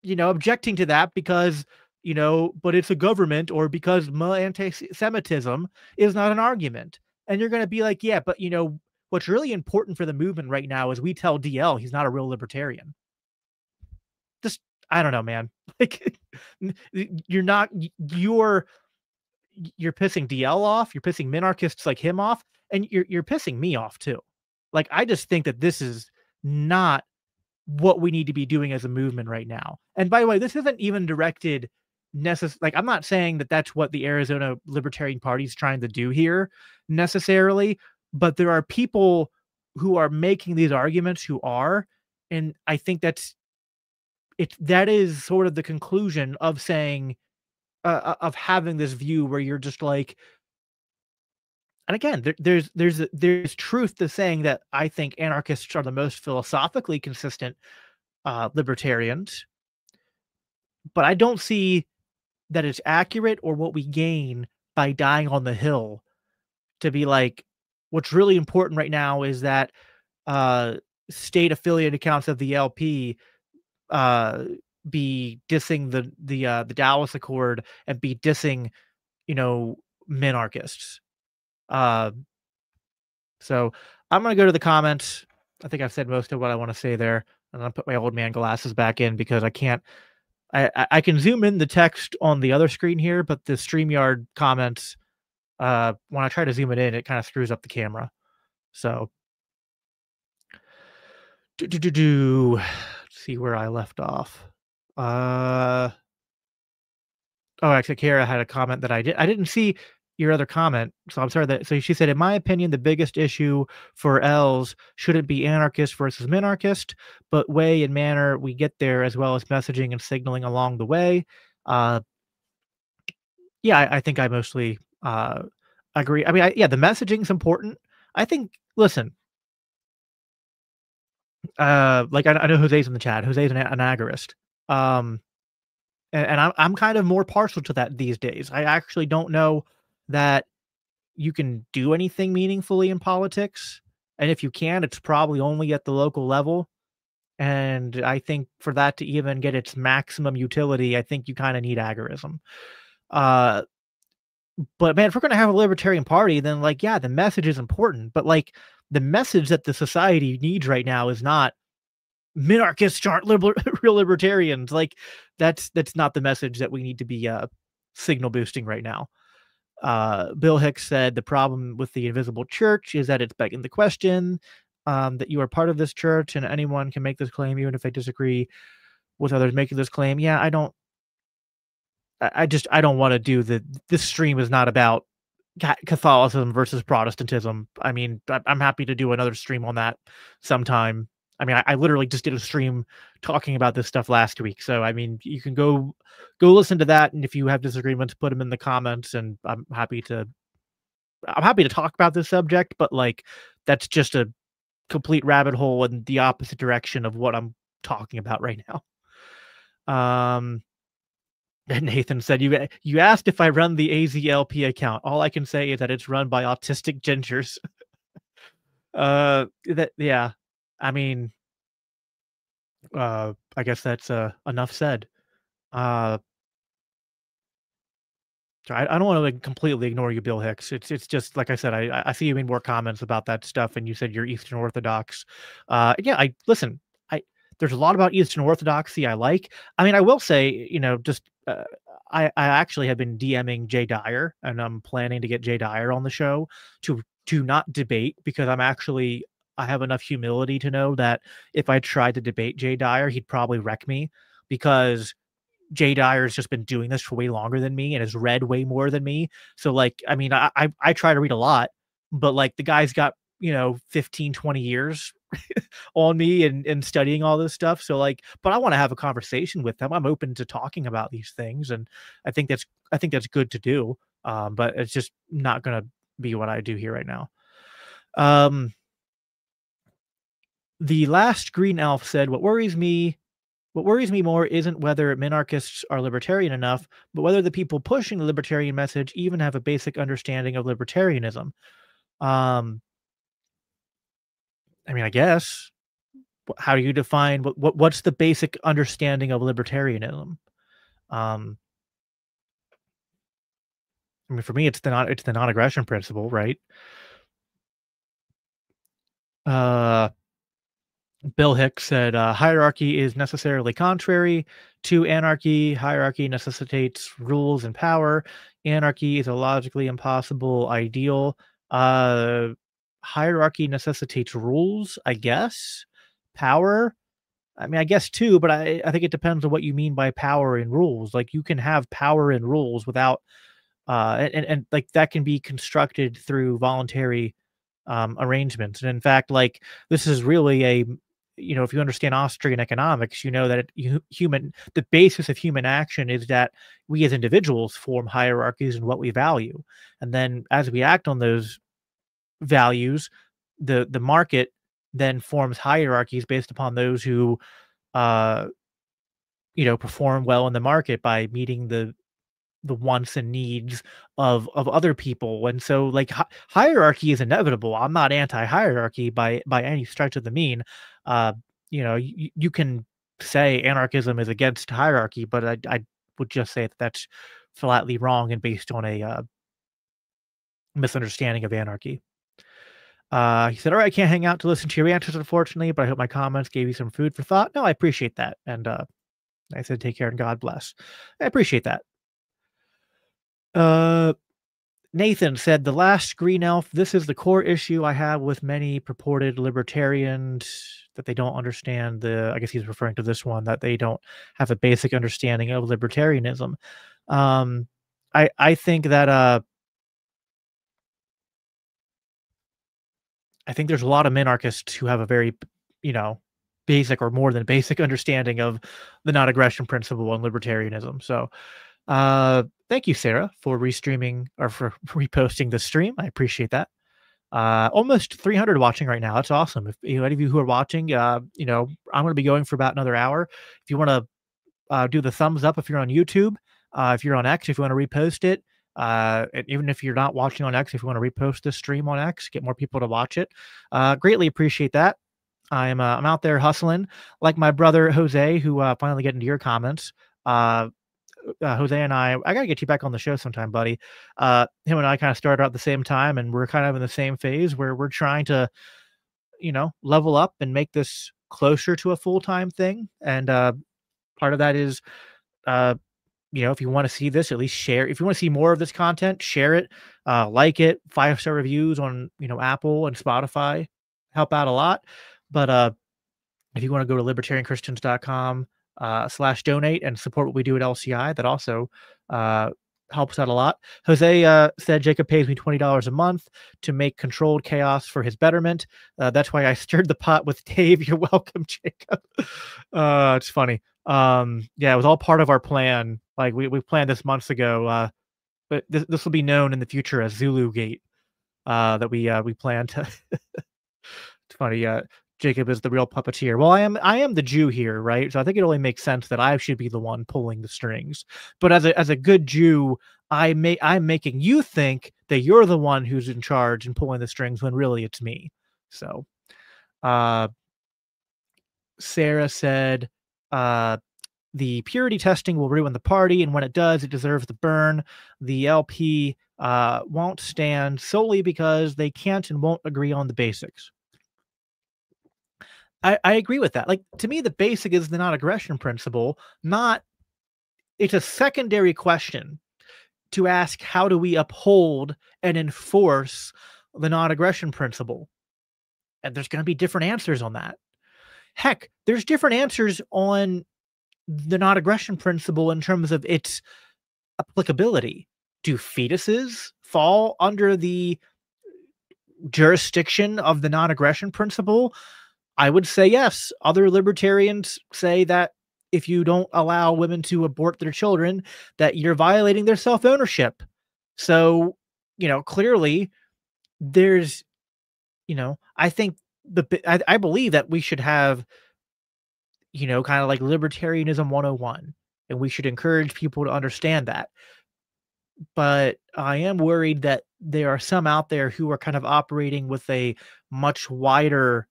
objecting to that because, but it's a government, or because anti-Semitism is not an argument. And you're going to be like, yeah, but, what's really important for the movement right now is we tell DL he's not a real libertarian. Just, I don't know, man. Like, you're not, you're pissing DL off, you're pissing minarchists like him off, and you're pissing me off too. Like, I just think that this is not what we need to be doing as a movement right now. And by the way, this isn't even directed like, I'm not saying that that's what the Arizona Libertarian Party is trying to do here necessarily, but there are people who are making these arguments who are, and I think that is sort of the conclusion of saying, of having this view where you're just like, and again, there's truth to saying that I think anarchists are the most philosophically consistent libertarians, but I don't see that it's accurate or what we gain by dying on the hill to be like, what's really important right now is that state affiliate accounts of the LP be dissing the Dallas Accord and be dissing, minarchists. So I'm gonna go to the comments. I think I've said most of what I want to say there. I'm gonna put my old man glasses back in because I can't. I can zoom in the text on the other screen here, but the StreamYard comments, when I try to zoom it in, it kind of screws up the camera. So, let's see where I left off. Oh, actually, Kara had a comment that I didn't see your other comment, so I'm sorry that. So she said, in my opinion, the biggest issue for L's shouldn't be anarchist versus minarchist, but way and manner we get there, as well as messaging and signaling along the way. Yeah, I think I mostly agree. I mean, yeah, the messaging's important. I think. Listen, like I know Jose's in the chat. Jose's an agorist. And I'm kind of more partial to that these days. I actually don't know that you can do anything meaningfully in politics, and if you can, it's probably only at the local level. And I think for that to even get its maximum utility, I think you kind of need agorism. But man, if we're gonna have a libertarian party, then like, yeah, the message is important. But like, the message that the society needs right now is not minarchists aren't real libertarians. Like, that's not the message that we need to be signal boosting right now. Bill Hicks said the problem with the invisible church is that it's begging the question that you are part of this church and anyone can make this claim even if they disagree with others making this claim. Yeah, I don't want to do this stream is not about Catholicism versus Protestantism. I mean, I'm happy to do another stream on that sometime. I mean, I literally just did a stream talking about this stuff last week. So, I mean, you can go listen to that. And if you have disagreements, put them in the comments, and I'm happy to talk about this subject, but like, that's just a complete rabbit hole in the opposite direction of what I'm talking about right now. And Nathan said, you asked if I run the AZLP account. All I can say is that it's run by autistic gingers. Yeah. I mean, I guess that's enough said. I don't want to like completely ignore you, Bill Hicks. It's just like I said, I see you made more comments about that stuff, and you said you're Eastern Orthodox. Yeah, there's a lot about Eastern Orthodoxy I like. I mean, I will say, just I actually have been DMing Jay Dyer, and I'm planning to get Jay Dyer on the show to not debate, because I'm actually I have enough humility to know that if I tried to debate Jay Dyer, he'd probably wreck me because Jay Dyer's just been doing this for way longer than me and has read way more than me. So like, I mean, I try to read a lot, but like the guy's got, 15, 20 years on me and studying all this stuff. So like, but I want to have a conversation with them. I'm open to talking about these things. And I think that's good to do. But it's just not gonna be what I do here right now. Um, the last green elf said, what worries me more isn't whether minarchists are libertarian enough, but whether the people pushing the libertarian message even have a basic understanding of libertarianism. Um, I mean, I guess. How do you define what's the basic understanding of libertarianism? Um, I mean, for me, it's the non-aggression principle, right? Uh, Bill Hicks said, hierarchy is necessarily contrary to anarchy. Hierarchy necessitates rules and power. Anarchy is a logically impossible ideal. Uh, Hierarchy necessitates rules, I guess. Power. I mean, I guess too, but I think it depends on what you mean by power and rules. Like you can have power and rules without, and like that can be constructed through voluntary arrangements. And in fact, like this is really if you understand Austrian economics, you know that the basis of human action is that we as individuals form hierarchies and what we value. And then as we act on those values, the market then forms hierarchies based upon those who, uh, perform well in the market by meeting the wants and needs of other people. And so like hierarchy is inevitable. I'm not anti-hierarchy by any stretch of the mean. uh you can say anarchism is against hierarchy, but I would just say that that's flatly wrong and based on a misunderstanding of anarchy. He said, all right, I can't hang out to listen to your answers, unfortunately, but I hope my comments gave you some food for thought. No, I appreciate that. And I said take care and God bless. I appreciate that. uh Nathan said, "The last green elf, this is the core issue I have with many purported libertarians, that they don't understand I guess he's referring to this one, that they don't have a basic understanding of libertarianism." Um, I think that, I think there's a lot of minarchists who have a very, you know, basic or more than basic understanding of the non-aggression principle and libertarianism. So, thank you, Sarah, for restreaming or for reposting the stream. I appreciate that. Almost 300 watching right now. That's awesome. If any of you who are watching, I'm going to be going for about another hour. If you want to do the thumbs up if you're on YouTube, if you're on X, if you want to repost it, and even if you're not watching on X, if you want to repost this stream on X, get more people to watch it. Greatly appreciate that. I'm out there hustling like my brother Jose, who finally get into your comments. Jose and I gotta get you back on the show sometime, buddy. Him and I kind of started out at the same time, and we're kind of in the same phase where we're trying to, level up and make this closer to a full-time thing. And part of that is, uh, if you want to see this, at least share. If you want to see more of this content, share it, like it, 5-star reviews on, Apple and Spotify help out a lot. But if you want to go to libertarianchristians.com /donate and support what we do at LCI, that also helps out a lot. Jose said Jacob pays me $20 a month to make controlled chaos for his betterment. That's why I stirred the pot with Dave. You're welcome, Jacob. It's funny. Yeah, it was all part of our plan. Like we planned this months ago. But this will be known in the future as Zulu Gate. That we plan to. It's funny. Jacob is the real puppeteer. Well, I am the Jew here, right? So I think it only makes sense that I should be the one pulling the strings. But as a good Jew, I'm making you think that you're the one who's in charge and pulling the strings when really it's me. So, Sarah said, the purity testing will ruin the party, and when it does, it deserves the burn. The LP won't stand solely because they can't and won't agree on the basics. I agree with that. Like, to me, the basic is the non-aggression principle. It's a secondary question to ask, how do we uphold and enforce the non-aggression principle? and there's going to be different answers on that. Heck, there's different answers on the non-aggression principle in terms of its applicability. Do fetuses fall under the jurisdiction of the non-aggression principle? I would say yes. Other libertarians say that if you don't allow women to abort their children, that you're violating their self-ownership. So, clearly there's, I think I believe that we should have, kind of like libertarianism 101, and we should encourage people to understand that. But I am worried that there are some out there who are kind of operating with a much wider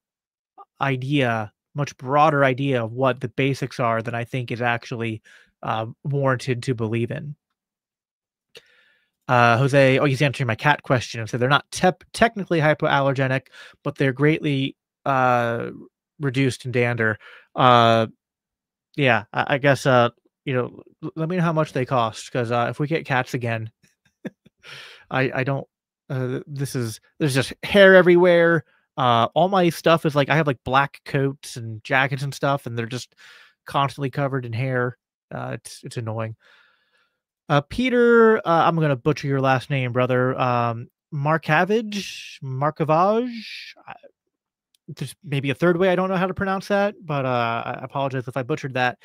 idea, much broader idea of what the basics are than I think is actually warranted to believe in. Jose, he's answering my cat question and said they're not technically hypoallergenic, but they're greatly reduced in dander. Yeah, I guess let me know how much they cost, because if we get cats again, I don't. There's just hair everywhere. All my stuff is like, I have like black coats and jackets and stuff, and they're just constantly covered in hair. It's annoying. Peter, I'm gonna butcher your last name, brother. Markavage. There's maybe a third way I don't know how to pronounce that, but I apologize if I butchered that.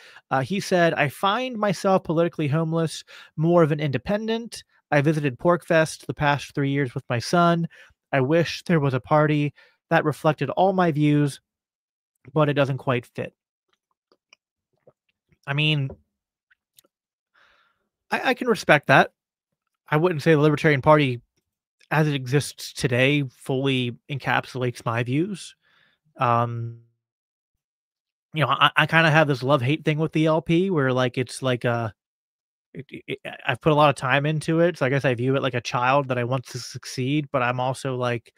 He said, I find myself politically homeless, more of an independent. I visited Porkfest the past 3 years with my son. I wish there was a party that reflected all my views, but it doesn't quite fit. I mean, I can respect that. I wouldn't say the Libertarian Party, as it exists today, fully encapsulates my views. I kind of have this love-hate thing with the LP, where like it's like I've put a lot of time into it, so I guess I view it like a child that I want to succeed, but I'm also like,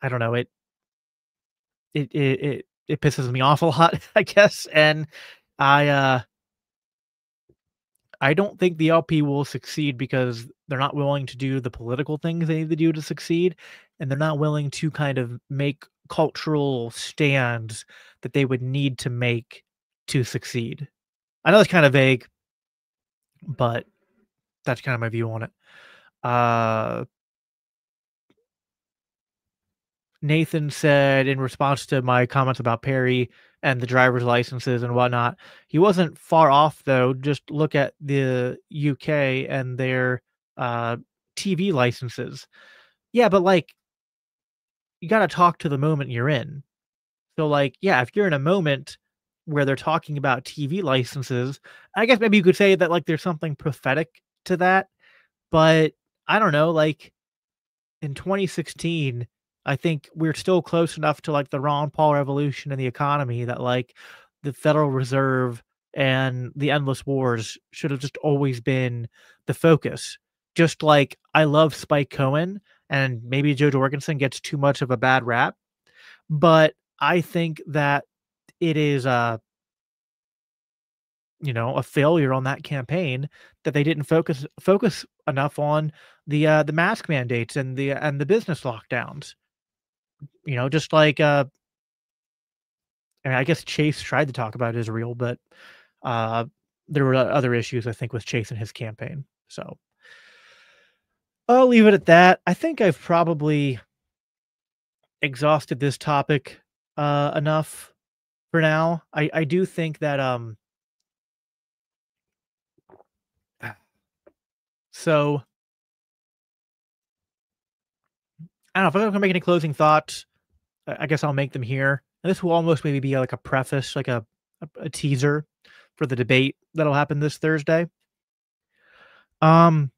I don't know, it pisses me off a lot, I guess, and I I don't think the LP will succeed because they're not willing to do the political things they need to do to succeed, and they're not willing to kind of make cultural stands that they would need to make to succeed. I know it's kind of vague, but that's kind of my view on it. Uh, Nathan said in response to my comments about Perry and the driver's licenses and whatnot, he wasn't far off though. Just look at the UK and their uh, TV licenses. Yeah, but like, you got to talk to the moment you're in. So like, yeah, if you're in a moment where they're talking about TV licenses, I guess maybe you could say that like there's something prophetic to that. But I don't know, like in 2016, I think we're still close enough to like the Ron Paul revolution in the economy that like the Federal Reserve and the endless wars should have just always been the focus. Just like I love Spike Cohen, and maybe Joe Jorgensen gets too much of a bad rap, but I think that it is a failure on that campaign that they didn't focus enough on the mask mandates and the business lockdowns. Just like I mean, I guess Chase tried to talk about Israel, but uh, there were other issues I think with Chase and his campaign. So I'll leave it at that. I think I've probably exhausted this topic enough for now. I do think that so I don't know if I'm gonna make any closing thoughts. I guess I'll make them here. And this will almost maybe be like a preface, like a teaser for the debate that'll happen this Thursday. Um,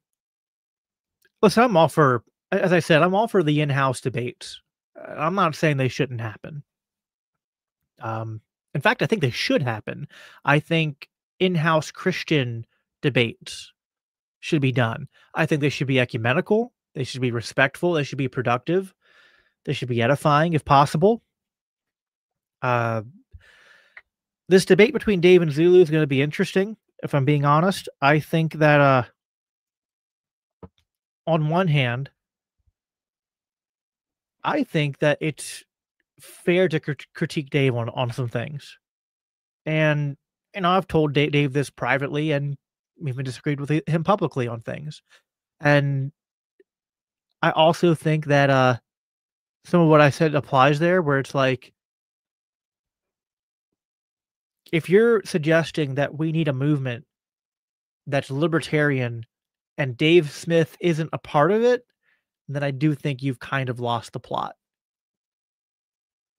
Listen, I'm all for, as I said, I'm all for the in-house debates. I'm not saying they shouldn't happen. In fact, I think they should happen. I think in-house Christian debates should be done. I think they should be ecumenical. They should be respectful. They should be productive. They should be edifying if possible. Uh, this debate between Dave and Zulu is going to be interesting. If I'm being honest, I think that on one hand, I think that it's fair to critique Dave on some things. And, I've told Dave this privately and even disagreed with him publicly on things. And I also think that some of what I said applies there, where it's like, if you're suggesting that we need a movement that's libertarian and Dave Smith isn't a part of it, then I do think you've kind of lost the plot.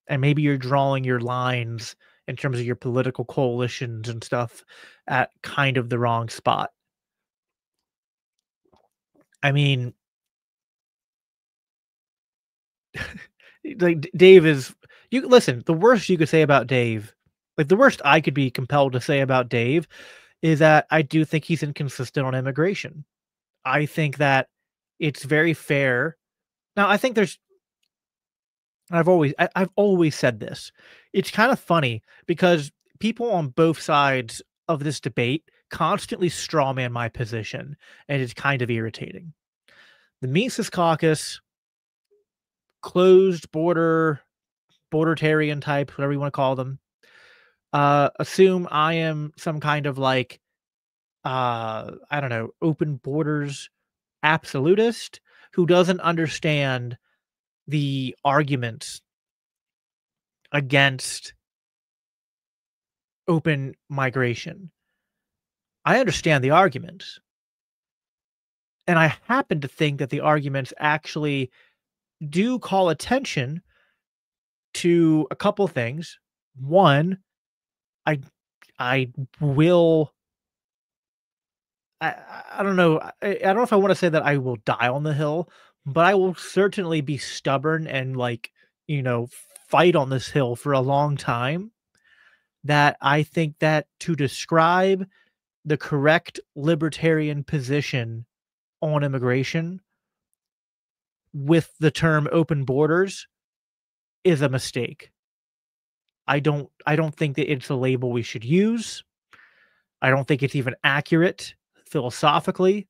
And maybe you're drawing your lines in terms of your political coalitions and stuff at kind of the wrong spot. I mean, like Dave is you listen, the worst you could say about Dave, like the worst I could be compelled to say about Dave is that I do think he's inconsistent on immigration. I think that it's very fair. Now, I think there's I've always said this. It's kind of funny because people on both sides of this debate constantly strawman my position, and it's kind of irritating. The Mises Caucus, closed bordertarian type, whatever you want to call them, assume I am some kind of like I don't know, open borders absolutist who doesn't understand the arguments against open migration. I understand the arguments. And I happen to think that the arguments actually do call attention to a couple things. One, I I will I don't know. I don't know if I want to say that I will die on the hill, but I will certainly be stubborn and like, fight on this hill for a long time. That I think that to describe the correct libertarian position on immigration with the term open borders is a mistake. I don't think that it's a label we should use. I don't think it's even accurate philosophically.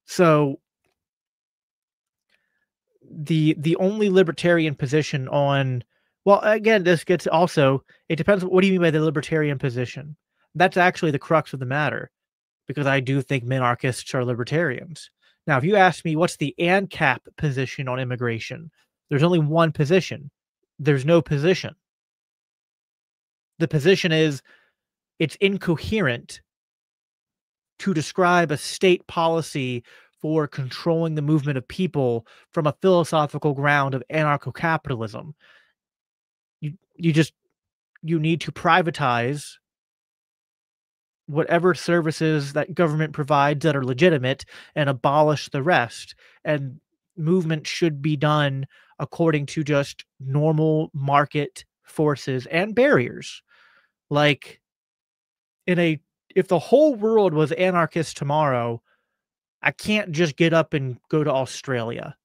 So the only libertarian position on well, again, this gets also it depends what do you mean by the libertarian position? That's actually the crux of the matter, because I do think minarchists are libertarians. Now, if you ask me what's the ANCAP position on immigration, there's only one position. There's no position. The position is it's incoherent to describe a state policy for controlling the movement of people from a philosophical ground of anarcho-capitalism. You just you need to privatize whatever services that government provides that are legitimate and abolish the rest. And movement should be done according to just normal market forces and barriers. Like in a if the whole world was anarchist tomorrow, I can't just get up and go to Australia,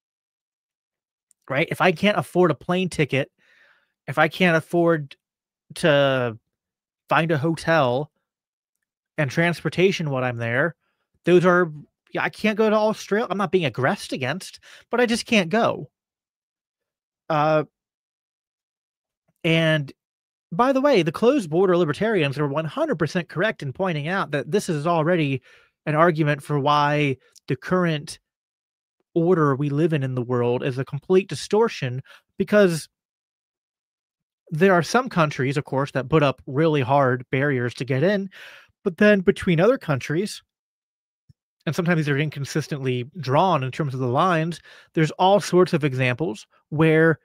right? If I can't afford a plane ticket, if I can't afford to find a hotel and transportation when I'm there, those are yeah, I can't go to Australia. I'm not being aggressed against, but I just can't go. Uh, and by the way, the closed border libertarians are 100% correct in pointing out that this is already an argument for why the current order we live in the world is a complete distortion, because there are some countries, of course, that put up really hard barriers to get in, but then between other countries, and sometimes they're inconsistently drawn in terms of the lines, there's all sorts of examples where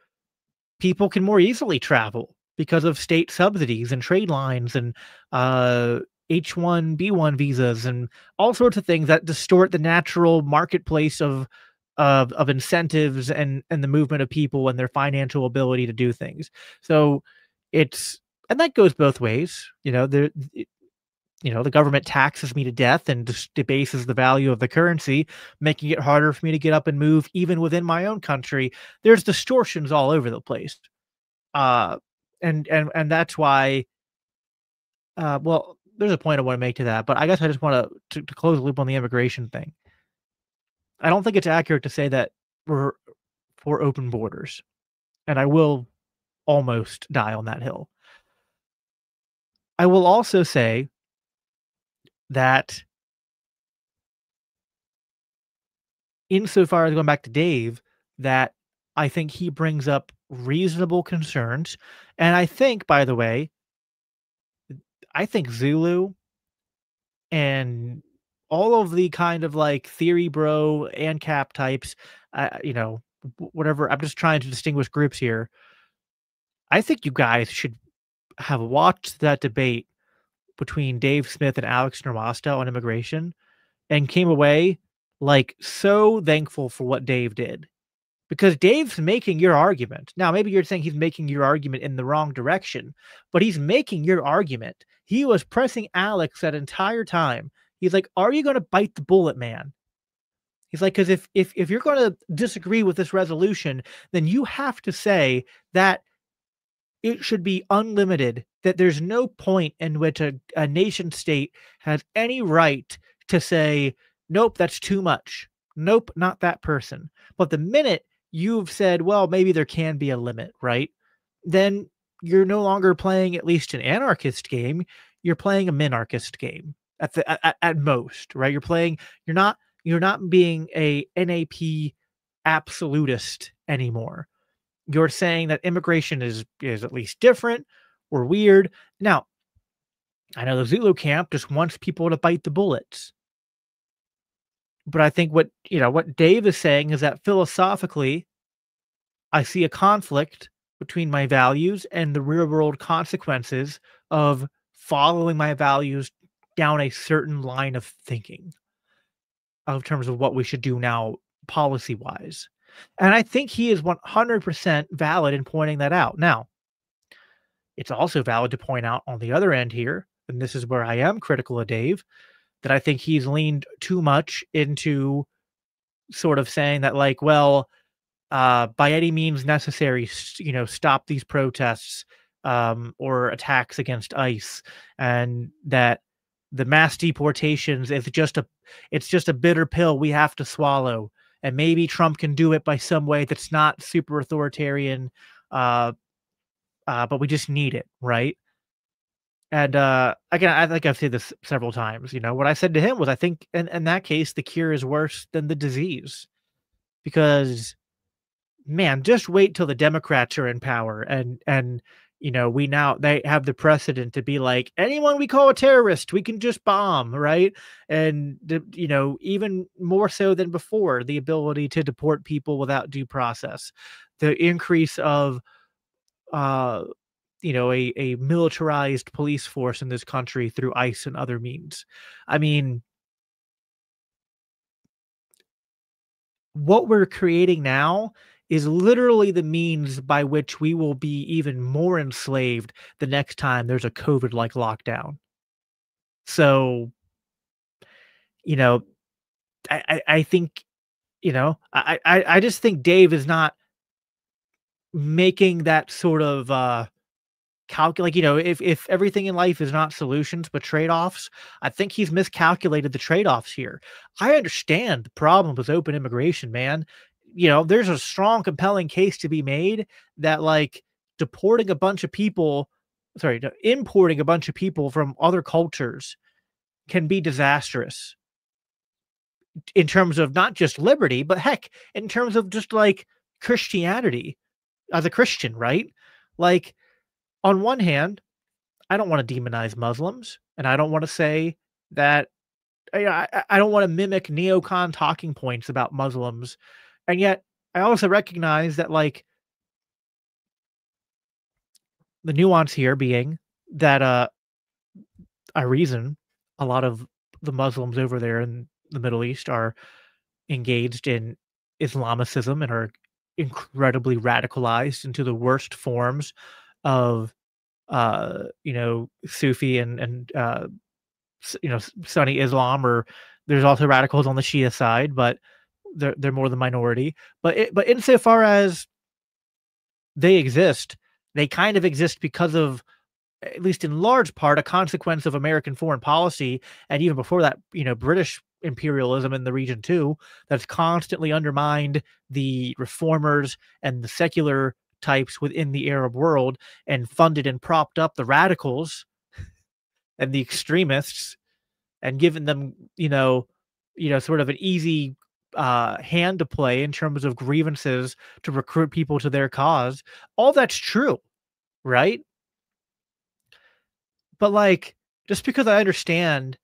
people can more easily travel because of state subsidies and trade lines and H-1B1 visas and all sorts of things that distort the natural marketplace of incentives and the movement of people and their financial ability to do things. So it's and that goes both ways. The government taxes me to death and debases the value of the currency, making it harder for me to get up and move even within my own country. There's distortions all over the place. Uh, and that's why, well, there's a point I want to make to that, but I guess I just want to close the loop on the immigration thing. I don't think it's accurate to say that we're for open borders, and I will almost die on that hill. I will also say that insofar as going back to Dave, that I think he brings up reasonable concerns. And I think, by the way, I think Zulu and all of the kind of like theory bro and cap types, whatever. I'm just trying to distinguish groups here. I think you guys should have watched that debate between Dave Smith and Alex Nowasta on immigration and came away like so thankful for what Dave did. Because Dave's making your argument. Now, maybe you're saying he's making your argument in the wrong direction, but he's making your argument. He was pressing Alex that entire time. He's like, "Are you going to bite the bullet, man?" He's like, "Because if you're going to disagree with this resolution, then you have to say that it should be unlimited, that there's no point in which a nation state has any right to say, nope, that's too much. Nope, not that person." But the minute you've said, well, maybe there can be a limit, right? Then you're no longer playing at least an anarchist game. You're playing a minarchist game at most, right? You're not being a NAP absolutist anymore. You're saying that immigration is at least different or weird. Now, I know the Zulu camp just wants people to bite the bullets. But I think what Dave is saying is that philosophically, I see a conflict between my values and the real world consequences of following my values down a certain line of thinking of terms of what we should do now policy wise. And I think he is 100% valid in pointing that out. Now, it's also valid to point out on the other end here, and this is where I am critical of Dave, that I think he's leaned too much into sort of saying that, like, well, by any means necessary, stop these protests or attacks against ICE, and that the mass deportations is just a bitter pill we have to swallow, and maybe Trump can do it by some way that's not super authoritarian, but we just need it, right? And again, I think I've said this several times. What I said to him was, I think in that case, the cure is worse than the disease, because man, just wait till the Democrats are in power, and they have the precedent to be like, anyone we call a terrorist, we can just bomb, right? And even more so than before, the ability to deport people without due process, the increase of uh a militarized police force in this country through ICE and other means. I mean, what we're creating now is literally the means by which we will be even more enslaved the next time there's a COVID-like lockdown. So, you know, I think, I just think Dave is not making that sort of calculate, if everything in life is not solutions but trade-offs, I think he's miscalculated the trade-offs here. I understand the problem with open immigration, man. There's a strong, compelling case to be made that, like, deporting a bunch of people, importing a bunch of people from other cultures can be disastrous in terms of not just liberty, but heck, in terms of just like Christianity as a Christian, right? Like, on one hand, I don't want to demonize Muslims, and I don't want to say that I don't want to mimic neocon talking points about Muslims, and yet I also recognize that, like, the nuance here being that a reason a lot of the Muslims over there in the Middle East are engaged in Islamicism and are incredibly radicalized into the worst forms of Sufi and Sunni Islam, or there's also radicals on the Shia side, but they're more the minority. But insofar as they exist, they kind of exist because of, at least in large part, a consequence of American foreign policy, and even before that, British imperialism in the region too, that's constantly undermined the reformers and the secular types within the Arab world and funded and propped up the radicals and the extremists and given them, sort of an easy hand to play in terms of grievances to recruit people to their cause. All that's true, right? But like, just because I understand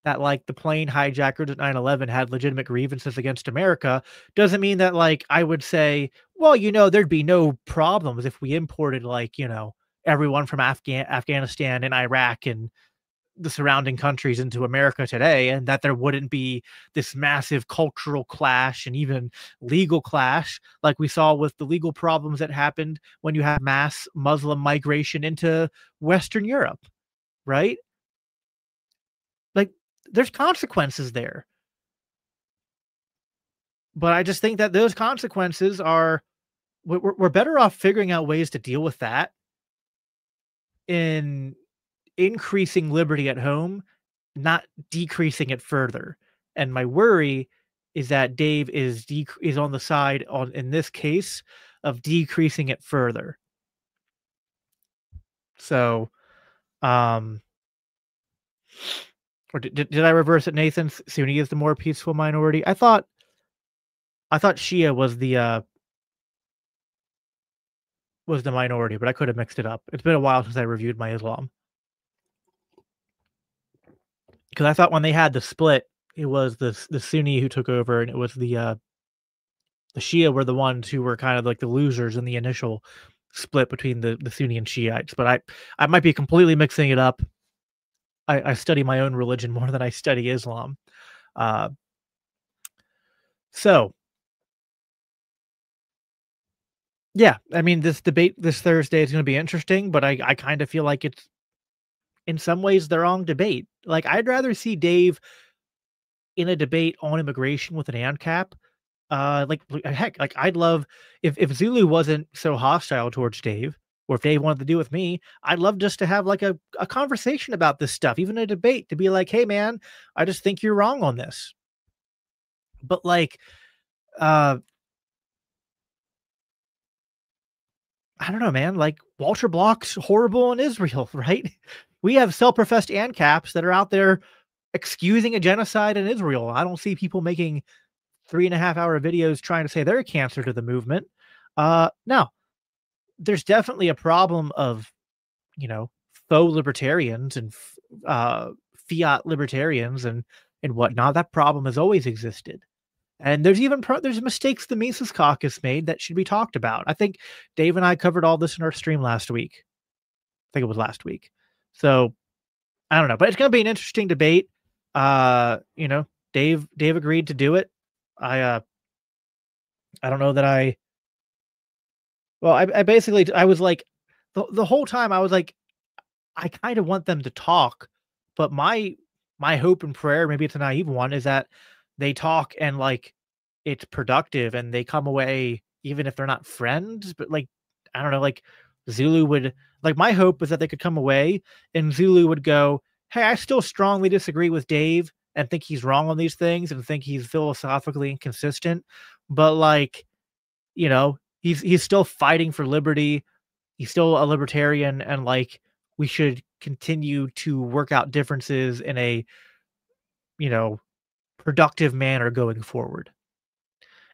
that like the plane hijackers at 9/11 had legitimate grievances against America doesn't mean that like I would say, well, there'd be no problems if we imported like, everyone from Afghanistan and Iraq and the surrounding countries into America today, and that there wouldn't be this massive cultural clash and even legal clash like we saw with the legal problems that happened when you have mass Muslim migration into Western Europe, right? Like, there's consequences there. But I just think that those consequences are we're better off figuring out ways to deal with that in increasing liberty at home, not decreasing it further. And my worry is that Dave is on the side on in this case of decreasing it further. So, um, or did I reverse it, Nathan? Sunni is the more peaceful minority. I thought Shia was the minority, but I could have mixed it up. It's been a while since I reviewed my Islam. Because I thought when they had the split, it was the Sunni who took over, and it was the Shia were the ones who were kind of like the losers in the initial split between the Sunni and Shiites. But I might be completely mixing it up. I study my own religion more than I study Islam. Uh, so yeah, I mean, this debate this Thursday is going to be interesting, but I kind of feel like it's in some ways the wrong debate. Like, I'd rather see Dave in a debate on immigration with an ANCAP. Heck, like I'd love if Zulu wasn't so hostile towards Dave, or if Dave wanted to do with me, I'd love just to have like a conversation about this stuff, even a debate to be like, hey man, I just think you're wrong on this. But like, uh, I don't know, man. Like Walter Block's horrible in Israel, right? We have self-professed ANCAPs that are out there excusing a genocide in Israel. I don't see people making 3.5-hour videos trying to say they're a cancer to the movement. No, there's definitely a problem of, faux libertarians and fiat libertarians and whatnot. That problem has always existed. And there's even there's mistakes the Mises Caucus made that should be talked about. I think Dave and I covered all this in our stream last week. I think it was last week. So I don't know, but it's going to be an interesting debate. Dave agreed to do it. I don't know that I basically I was like the whole time I was like I kind of want them to talk, but my hope and prayer, maybe it's a naive one, is that they talk and like it's productive and they come away even if they're not friends, but like I don't know, like Zulu would like my hope is that they could come away and Zulu would go, "Hey, I still strongly disagree with Dave and think he's wrong on these things and think he's philosophically inconsistent, but like, he's still fighting for liberty. He's still a libertarian and like we should continue to work out differences in a, you know, productive manner going forward."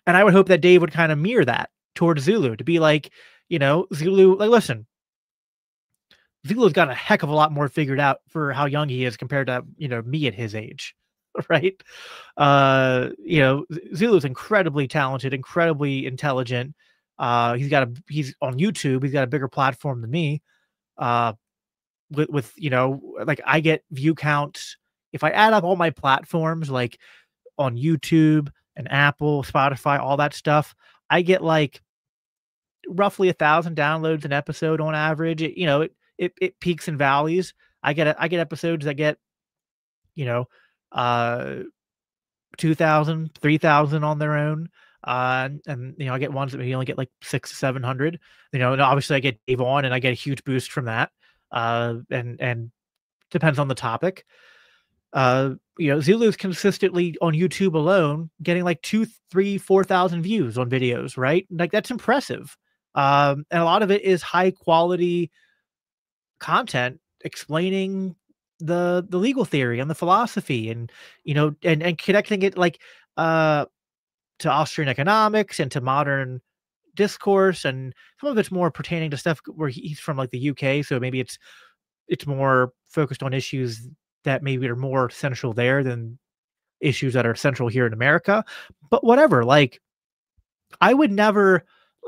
And I would hope that Dave would kind of mirror that towards Zulu to be like, Zulu, like, listen, Zulu's got a heck of a lot more figured out for how young he is compared to, me at his age. Right. Zulu's incredibly talented, incredibly intelligent. He's on YouTube. He's got a bigger platform than me. With like I get view counts. If I add up all my platforms, like on YouTube and Apple, Spotify, all that stuff, I get like roughly 1,000 downloads an episode on average. It peaks and valleys. I get episodes that get, uh 2,000, 3,000 on their own. And I get ones that maybe only get like 600-700. And obviously I get Dave on and I get a huge boost from that. And depends on the topic. Zulu's consistently on YouTube alone getting like 2, 3, 4,000 views on videos, right? Like that's impressive. And a lot of it is high quality content explaining the legal theory and the philosophy, and and connecting it like uh to Austrian economics and to modern discourse, and some of it's more pertaining to stuff where he's from like the UK, so maybe it's more focused on issues that maybe are more central there than issues that are central here in America. But whatever, like I would never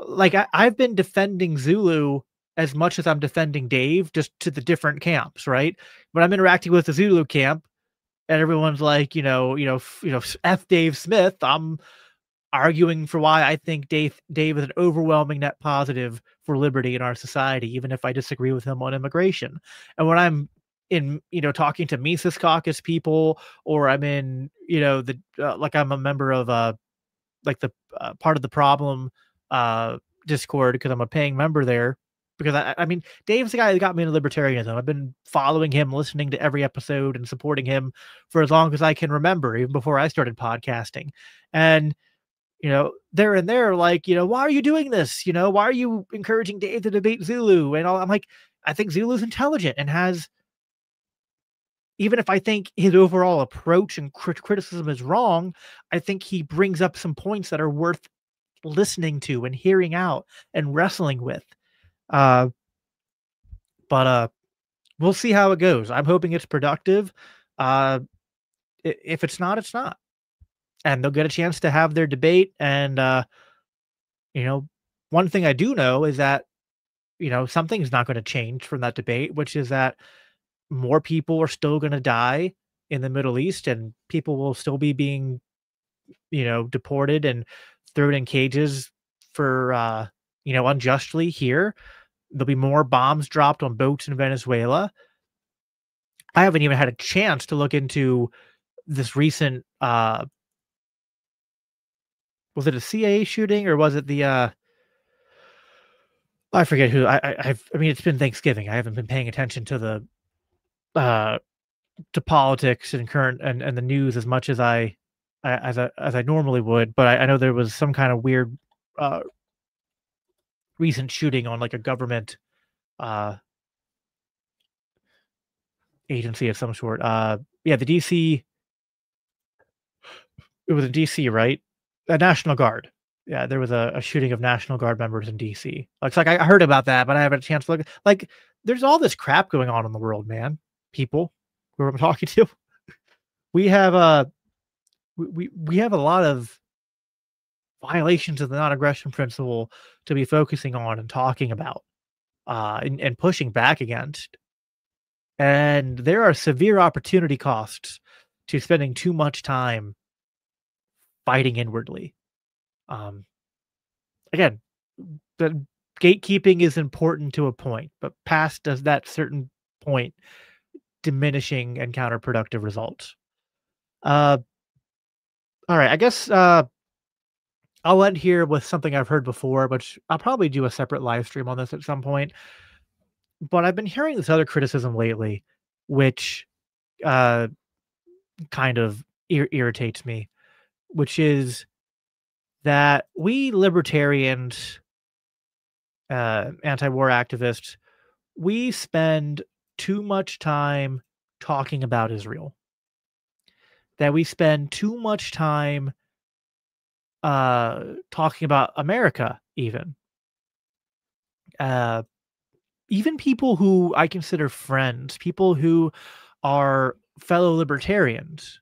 like I've been defending Zulu as much as I'm defending Dave, just to the different camps, right? When I'm interacting with the Zulu camp and everyone's like, F Dave Smith, I'm arguing for why I think Dave is an overwhelming net positive for liberty in our society, even if I disagree with him on immigration. And when I'm in, talking to Mises Caucus people, or I'm in, the like I'm a member of like the part of the problem uh Discord, because I'm a paying member there. Because I mean, Dave's the guy that got me into libertarianism. I've been following him, listening to every episode, and supporting him for as long as I can remember, even before I started podcasting. And there and there, like, why are you doing this? Why are you encouraging Dave to debate Zulu? And all, I'm like, I think Zulu's intelligent and has, even if I think his overall approach and criticism is wrong, I think he brings up some points that are worth listening to and hearing out and wrestling with. Uh, but we'll see how it goes. I'm hoping it's productive. Uh, if it's not, it's not. And they'll get a chance to have their debate. And, one thing I do know is that, something's not going to change from that debate, which is that more people are still going to die in the Middle East, and people will still be being, deported and thrown in cages for, unjustly here. There'll be more bombs dropped on boats in Venezuela. I haven't even had a chance to look into this recent, was it a CIA shooting, or was it the, I forget who. I mean, it's been Thanksgiving. I haven't been paying attention to the uh to politics and current and the news as much as as I normally would. But I know there was some kind of weird uh recent shooting on like a government uh agency of some sort. Yeah, the DC. It was in DC, right? A National Guard. Yeah, there was a shooting of National Guard members in DC. It's like I heard about that, but I haven't had a chance to look. Like, there's all this crap going on in the world, man. People who I'm talking to, we have we have a lot of violations of the non-aggression principle to be focusing on and talking about, and pushing back against. And there are severe opportunity costs to spending too much time fighting inwardly. Um, Again, the gatekeeping is important to a point, but past does that certain point, diminishing and counterproductive results. Uh, all right, I guess I'll end here with something I've heard before, which I'll probably do a separate live stream on this at some point. But I've been hearing this other criticism lately, which uh, kind of irritates me, which is that we libertarians, anti-war activists, we spend too much time talking about Israel. That we spend too much time talking about America, even. Uh, Even people who I consider friends, people who are fellow libertarians,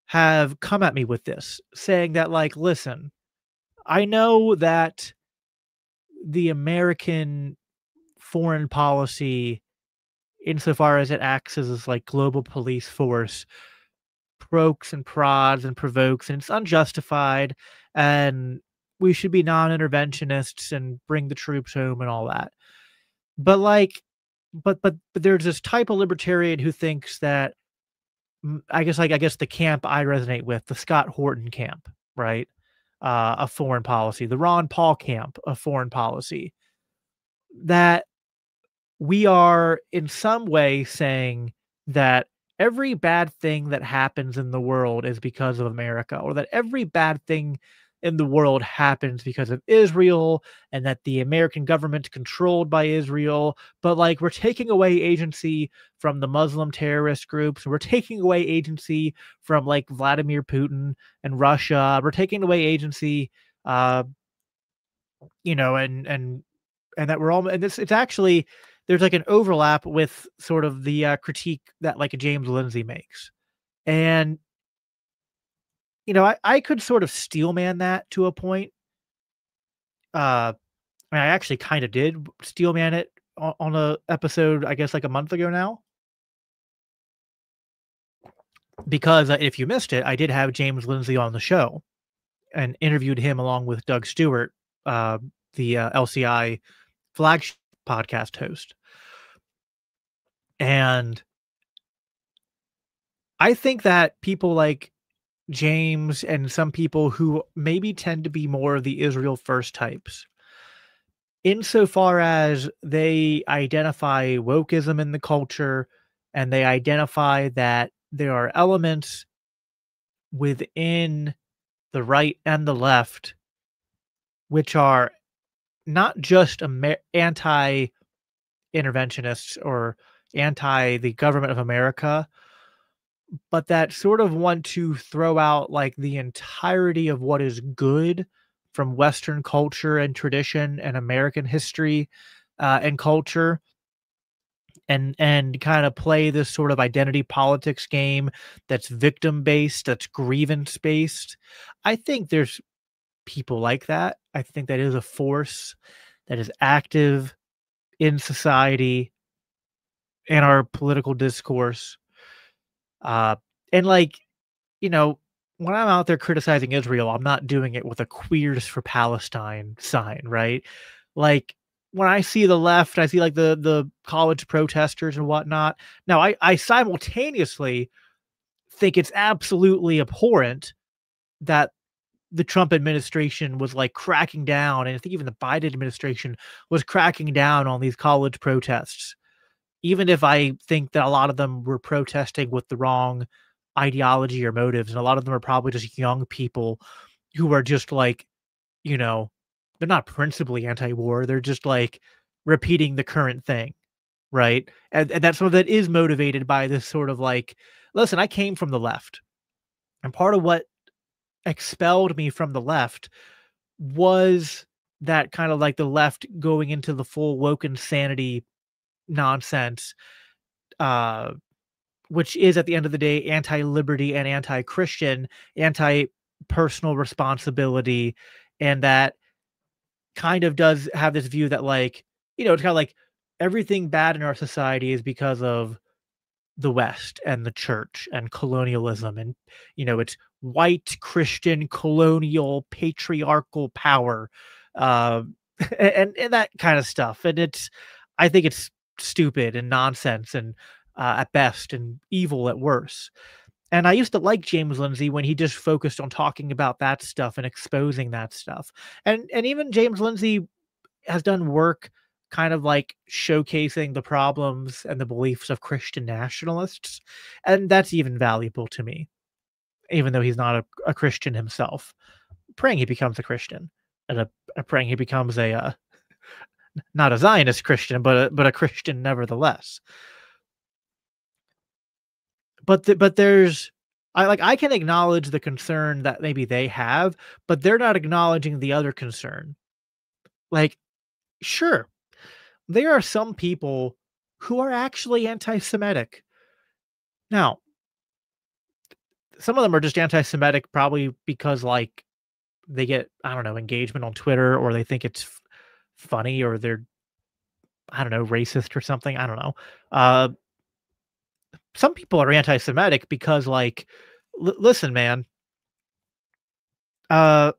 have come at me with this, saying that, like, listen, I know that the American foreign policy, insofar as it acts as this like global police force, pokes and prods and provokes, and it's unjustified, and we should be non-interventionists and bring the troops home and all that. But like, but there's this type of libertarian who thinks that, I guess the camp I resonate with, the Scott Horton camp, right? Of foreign policy, the Ron Paul camp of foreign policy, that we are in some way saying that every bad thing that happens in the world is because of America, or that every bad thing in the world happens because of Israel and that the American government's controlled by Israel. But like we're taking away agency from the Muslim terrorist groups. We're taking away agency from like Vladimir Putin and Russia. We're taking away agency, uh, you know, and that we're all and it's actually there's like an overlap with sort of the critique that like a James Lindsay makes. And I could sort of steelman that to a point. Uh, I actually kind of did steelman it on a episode, I guess, like a month ago now, because if you missed it, I did have James Lindsay on the show and interviewed him along with Doug Stewart, uh, the LCI flagship podcast host. And I think that people like James and some people who maybe tend to be more of the Israel first types, insofar as they identify wokeism in the culture and they identify that there are elements within the right and the left which are not just anti interventionists or anti the government of America, but that sort of want to throw out like the entirety of what is good from Western culture and tradition and American history and culture, and kind of play this sort of identity politics game that's victim based, that's grievance based. I think there's people like that. I think that is a force that is active in society, in our political discourse. Uh, and like, you know, when I'm out there criticizing Israel, I'm not doing it with a queers for Palestine sign, right? Like when I see the left, I see like the college protesters and whatnot. Now I simultaneously think it's absolutely abhorrent that the Trump administration was like cracking down, and I think even the Biden administration was cracking down on these college protests. Even if I think that a lot of them were protesting with the wrong ideology or motives, and a lot of them are probably just young people who are just like, you know, they're not principally anti-war, they're just like repeating the current thing, right? And that some of that is motivated by this sort of like, listen, I came from the left, and part of what expelled me from the left was that kind of like the left going into the full woke insanity nonsense, uh, which is at the end of the day anti-liberty and anti-Christian, anti-personal responsibility, and that kind of does have this view that like, it's kind of like everything bad in our society is because of the West and the church and colonialism, and it's white Christian colonial patriarchal power, uh, and that kind of stuff. And I think it's stupid and nonsense, and at best, and evil at worst. And I used to like James Lindsay when he just focused on talking about that stuff and exposing that stuff. And even James Lindsay has done work kind of like showcasing the problems and the beliefs of Christian nationalists. And that's even valuable to me, even though he's not a Christian himself. Praying he becomes a Christian, and a praying he becomes not a Zionist Christian, but a Christian nevertheless. But there's I can acknowledge the concern that maybe they have, but they're not acknowledging the other concern. Like, sure, there are some people who are actually anti-Semitic. Now, some of them are just anti-Semitic probably because like they get, I don't know, engagement on Twitter, or they think it's funny, or they're, I don't know, racist or something. I don't know. Uh, some people are anti-Semitic because like, listen, man, uh,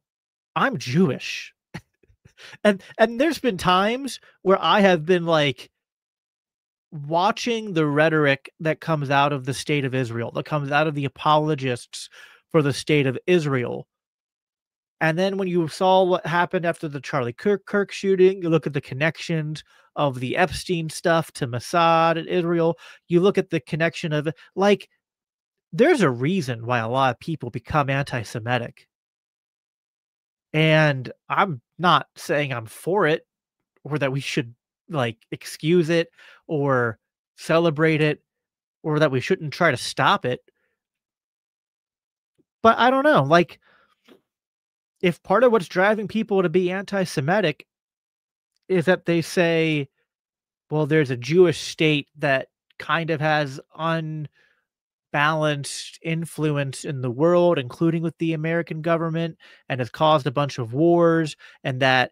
I'm Jewish. And there's been times where I have been like watching the rhetoric that comes out of the state of Israel, that comes out of the apologists for the state of Israel. And then when you saw what happened after the Charlie Kirk shooting, you look at the connections of the Epstein stuff to Mossad and Israel. You look at the connection of like, there's a reason why a lot of people become anti-Semitic. And I'm not saying I'm for it or that we should like excuse it or celebrate it or that we shouldn't try to stop it. But I don't know, like if part of what's driving people to be anti-Semitic is that they say, well, there's a Jewish state that kind of has unbalanced influence in the world, including with the American government, and has caused a bunch of wars, and that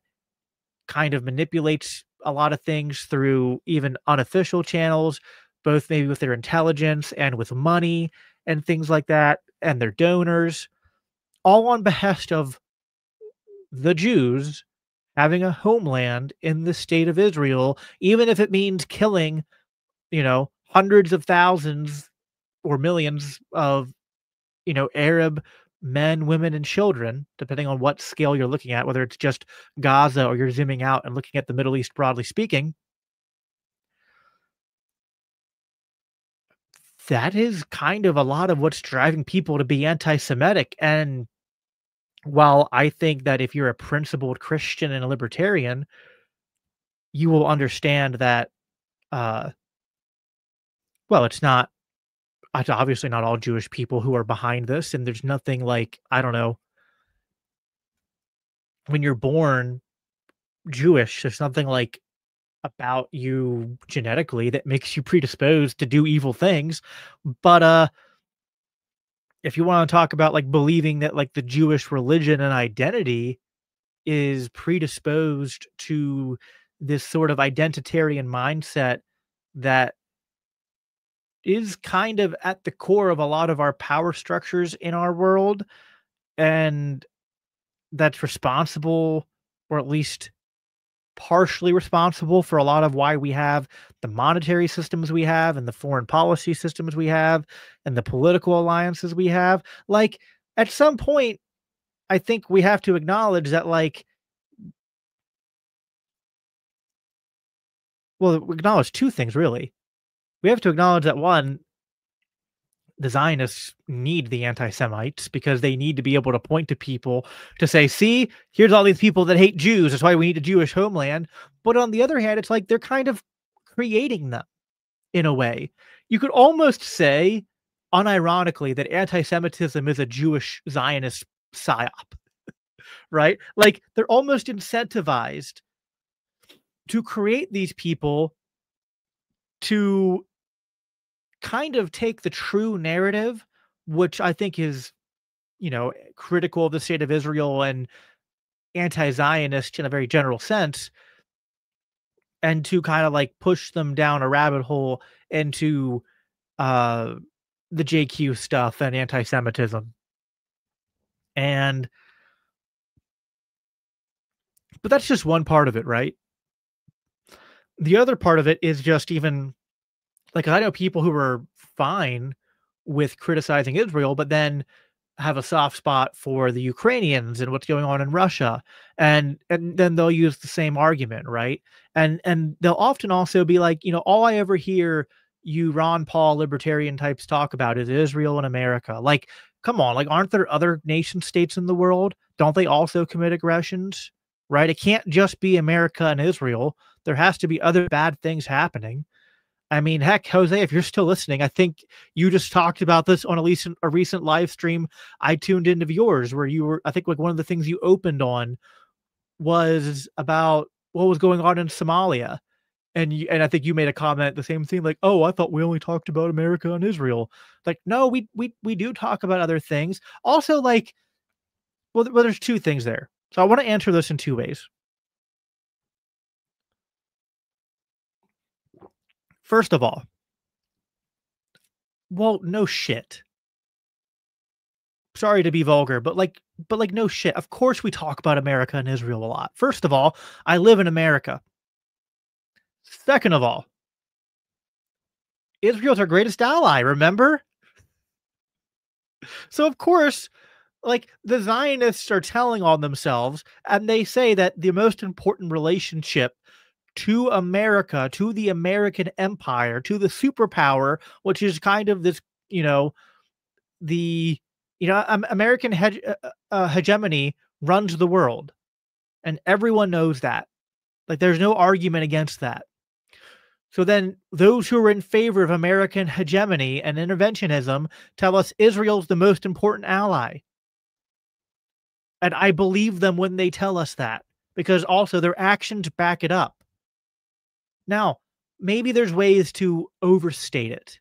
kind of manipulates a lot of things through even unofficial channels, both maybe with their intelligence and with money and things like that, and their donors, all on behest of the Jews having a homeland in the state of Israel, even if it means killing, hundreds of thousands or millions of, Arab men, women, and children, depending on what scale you're looking at, whether it's just Gaza or you're zooming out and looking at the Middle East broadly speaking. That is kind of a lot of what's driving people to be anti-Semitic. And while I think that if you're a principled Christian and a libertarian, you will understand that, uh, well, it's obviously not all Jewish people who are behind this. And there's nothing like, I don't know, when you're born Jewish, there's nothing like about you genetically that makes you predisposed to do evil things. But if you want to talk about like believing that like the Jewish religion and identity is predisposed to this sort of identitarian mindset that is kind of at the core of a lot of our power structures in our world, and that's responsible, or at least partially responsible, for a lot of why we have the monetary systems we have and the foreign policy systems we have and the political alliances we have. Like, at some point, I think we have to acknowledge that, like, well, we acknowledge two things really. We have to acknowledge that one, the Zionists need the anti-Semites because they need to be able to point to people to say, see, here's all these people that hate Jews. That's why we need a Jewish homeland. But on the other hand, it's like they're kind of creating them in a way. You could almost say, unironically, that anti-Semitism is a Jewish Zionist psyop, right? Like they're almost incentivized to create these people to kind of take the true narrative, which I think is, critical of the state of Israel and anti-Zionist in a very general sense, and to kind of like push them down a rabbit hole into uh, the JQ stuff and anti-Semitism. And, but that's just one part of it, right? The other part of it is just even like, I know people who are fine with criticizing Israel, but then have a soft spot for the Ukrainians and what's going on in Russia. And then they'll use the same argument, right? And they'll often also be like, all I ever hear you Ron Paul libertarian types talk about is Israel and America. Like, come on, like aren't there other nation states in the world? Don't they also commit aggressions? Right? It can't just be America and Israel. There has to be other bad things happening. I mean, heck, Jose, if you're still listening, I think you just talked about this on a recent live stream I tuned into of yours, where you were, I think, like one of the things you opened on was about what was going on in Somalia. And I think you made a comment the same thing, like, oh, I thought we only talked about America and Israel. Like, no, we do talk about other things. Also, like, well, there's two things there. So I want to answer this in two ways. First of all, well, no shit. Sorry to be vulgar, but no shit. Of course we talk about America and Israel a lot. First of all, I live in America. Second of all, Israel's our greatest ally, remember? So of course, like the Zionists are telling on themselves, and they say that the most important relationship to America, to the American empire, to the superpower, which is kind of this, the American hegemony runs the world, and everyone knows that. Like, there's no argument against that. So then those who are in favor of American hegemony and interventionism tell us Israel's the most important ally. And I believe them when they tell us that, because also their actions back it up. Now, maybe there's ways to overstate it,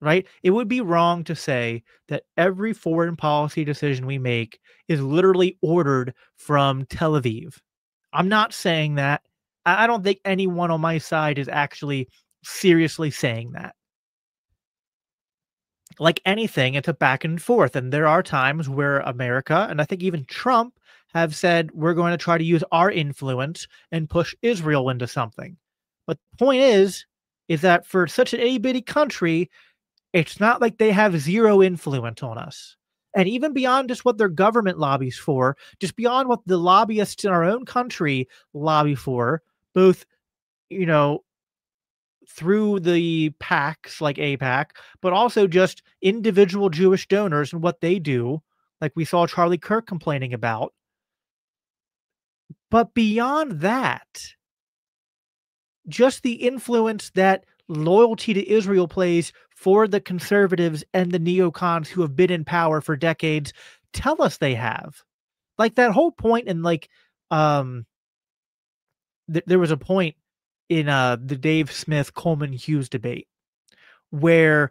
right? It would be wrong to say that every foreign policy decision we make is literally ordered from Tel Aviv. I'm not saying that. I don't think anyone on my side is actually seriously saying that. Like anything, it's a back and forth. And there are times where America, and I think even Trump, have said, we're going to try to use our influence and push Israel into something. But the point is that for such an itty bitty country, it's not like they have zero influence on us. And even beyond just what their government lobbies for, just beyond what the lobbyists in our own country lobby for, both, you know, through the PACs like APAC, but also just individual Jewish donors and what they do, like we saw Charlie Kirk complaining about. But beyond that, just the influence that loyalty to Israel plays for the conservatives and the neocons who have been in power for decades tell us they have. Like that whole point in there was a point in the Dave Smith Coleman Hughes debate where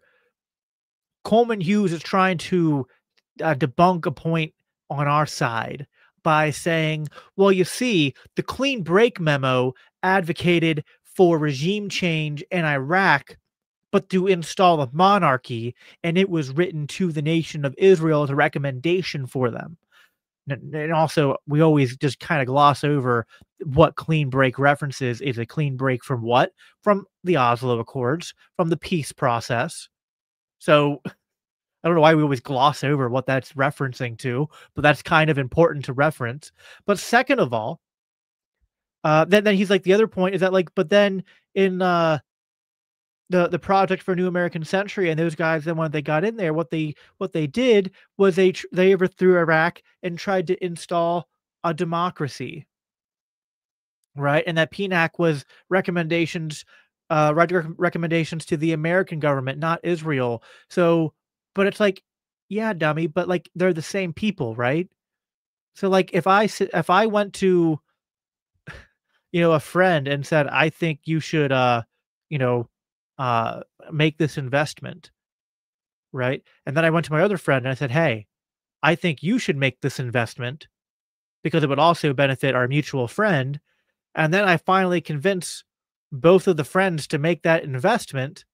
Coleman Hughes is trying to debunk a point on our side by saying, well, you see, the clean break memo advocated for regime change in Iraq, but to install a monarchy, and it was written to the nation of Israel as a recommendation for them. And also, we always just kind of gloss over what clean break references. Is a clean break from what? From the Oslo Accords, from the peace process. So I don't know why we always gloss over what that's referencing to, but that's kind of important to reference. But second of all, then he's like, the other point is that, like, but then in the Project for New American Century and those guys, then when they got in there, what they did was they overthrew Iraq and tried to install a democracy, right? And that PNAC was recommendations to the American government, not Israel. So, but it's like, yeah, dummy, but like they're the same people, right? So like if I went to a friend and said, I think you should you know uh make this investment, right? And then I went to my other friend and I said, hey, I think you should make this investment because it would also benefit our mutual friend. And then I finally convince both of the friends to make that investment.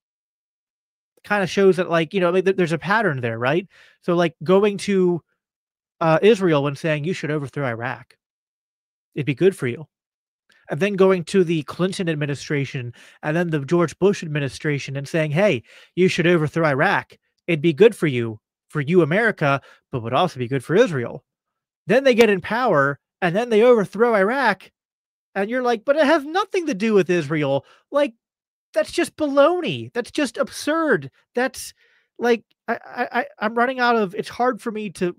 Kind of shows that, like, like, there's a pattern there, right? So like going to Israel and saying you should overthrow Iraq, it'd be good for you. And then going to the Clinton administration and then the George Bush administration and saying, hey, you should overthrow Iraq. It'd be good for you, America, but would also be good for Israel. Then they get in power and then they overthrow Iraq. And you're like, but it has nothing to do with Israel. Like, that's just baloney. That's just absurd. That's like, I'm running out of, it's hard for me to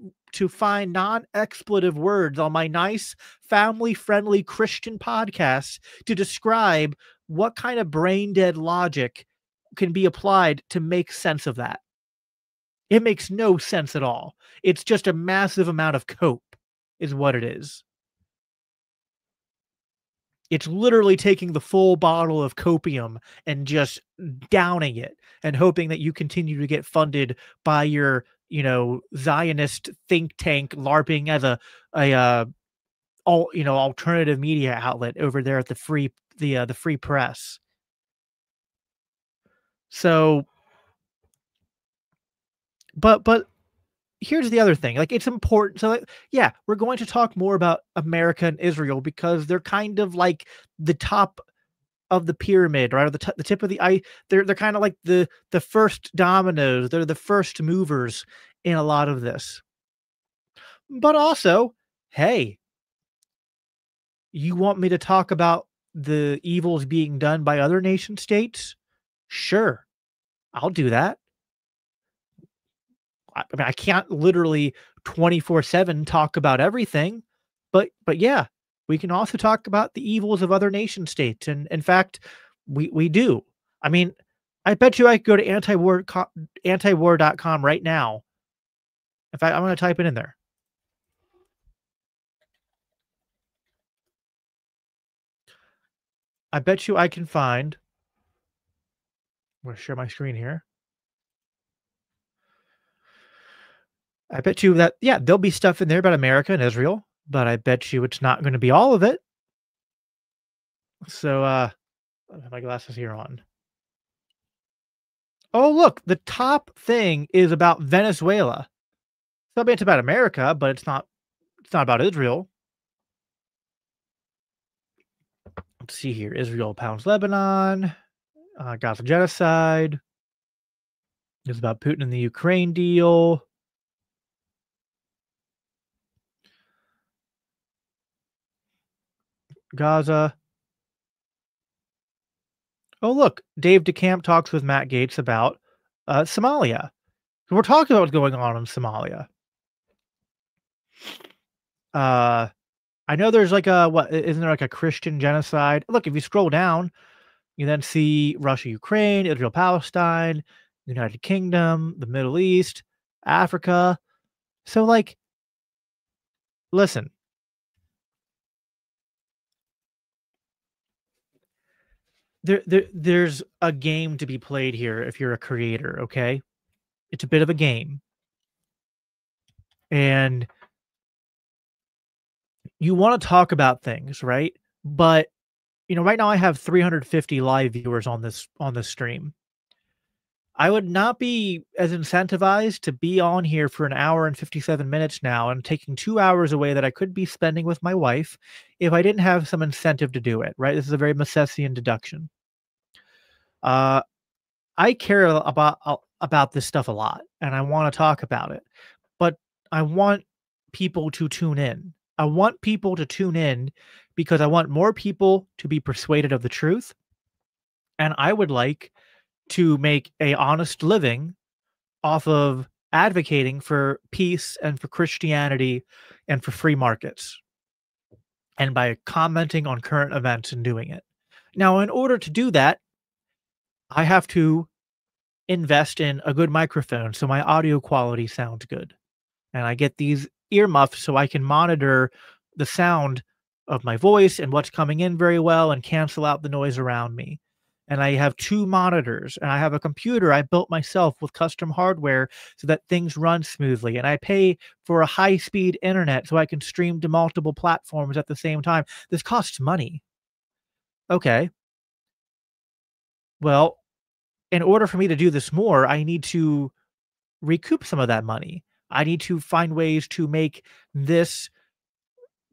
find non-expletive words on my nice family-friendly Christian podcast to describe what kind of brain-dead logic can be applied to make sense of that. It makes no sense at all. It's just a massive amount of cope is what it is. It's literally taking the full bottle of copium and just downing it and hoping that you continue to get funded by your, Zionist think tank LARPing as a alternative media outlet over there at the free press. So, but here's the other thing. Like, it's important. So, like, yeah, we're going to talk more about America and Israel because they're kind of like the top of the pyramid, right? Or the tip of the eye. They're kind of like the first dominoes. They're the first movers in a lot of this. But also, hey, you want me to talk about the evils being done by other nation states? Sure, I'll do that. I mean, I can't literally 24/7 talk about everything, But yeah, we can also talk about the evils of other nation states, and in fact, we do. I mean, I bet you I could go to antiwar.com right now. In fact, I'm gonna type it in there. I bet you I can find I'm gonna share my screen here. I bet you that yeah, there'll be stuff in there about America and Israel, but I bet you it's not gonna be all of it. So, I have my glasses here on. Oh, look, the top thing is about Venezuela. So, I mean, it's about America, but it's not about Israel. Let's see here. Israel pounds Lebanon, Gaza genocide. It's about Putin and the Ukraine deal. Gaza. Oh, look, Dave DeCamp talks with Matt Gaetz about Somalia. So we're talking about what's going on in Somalia. Uh, I know there's like a what? Isn't there like a Christian genocide? Look, if you scroll down, you then see Russia, Ukraine, Israel, Palestine, United Kingdom, the Middle East, Africa. So, like, listen, there's a game to be played here if you're a creator, okay? It's a bit of a game. And you want to talk about things, right? But right now I have 350 live viewers on this stream. I would not be as incentivized to be on here for an hour and 57 minutes now and taking 2 hours away that I could be spending with my wife if I didn't have some incentive to do it, right? This is a very Misesian deduction. Uh, I care about this stuff a lot, and I wanna talk about it, but I want people to tune in. I want people to tune in because I want more people to be persuaded of the truth, and I would like to make a honest living off of advocating for peace and for Christianity and for free markets, and by commenting on current events and doing it. Now, in order to do that, I have to invest in a good microphone so my audio quality sounds good. And I get these earmuffs so I can monitor the sound of my voice and what's coming in very well and cancel out the noise around me. And I have 2 monitors and I have a computer I built myself with custom hardware so that things run smoothly. And I pay for a high-speed internet so I can stream to multiple platforms at the same time. This costs money. Okay. Well, in order for me to do this more, I need to recoup some of that money. I need to find ways to make this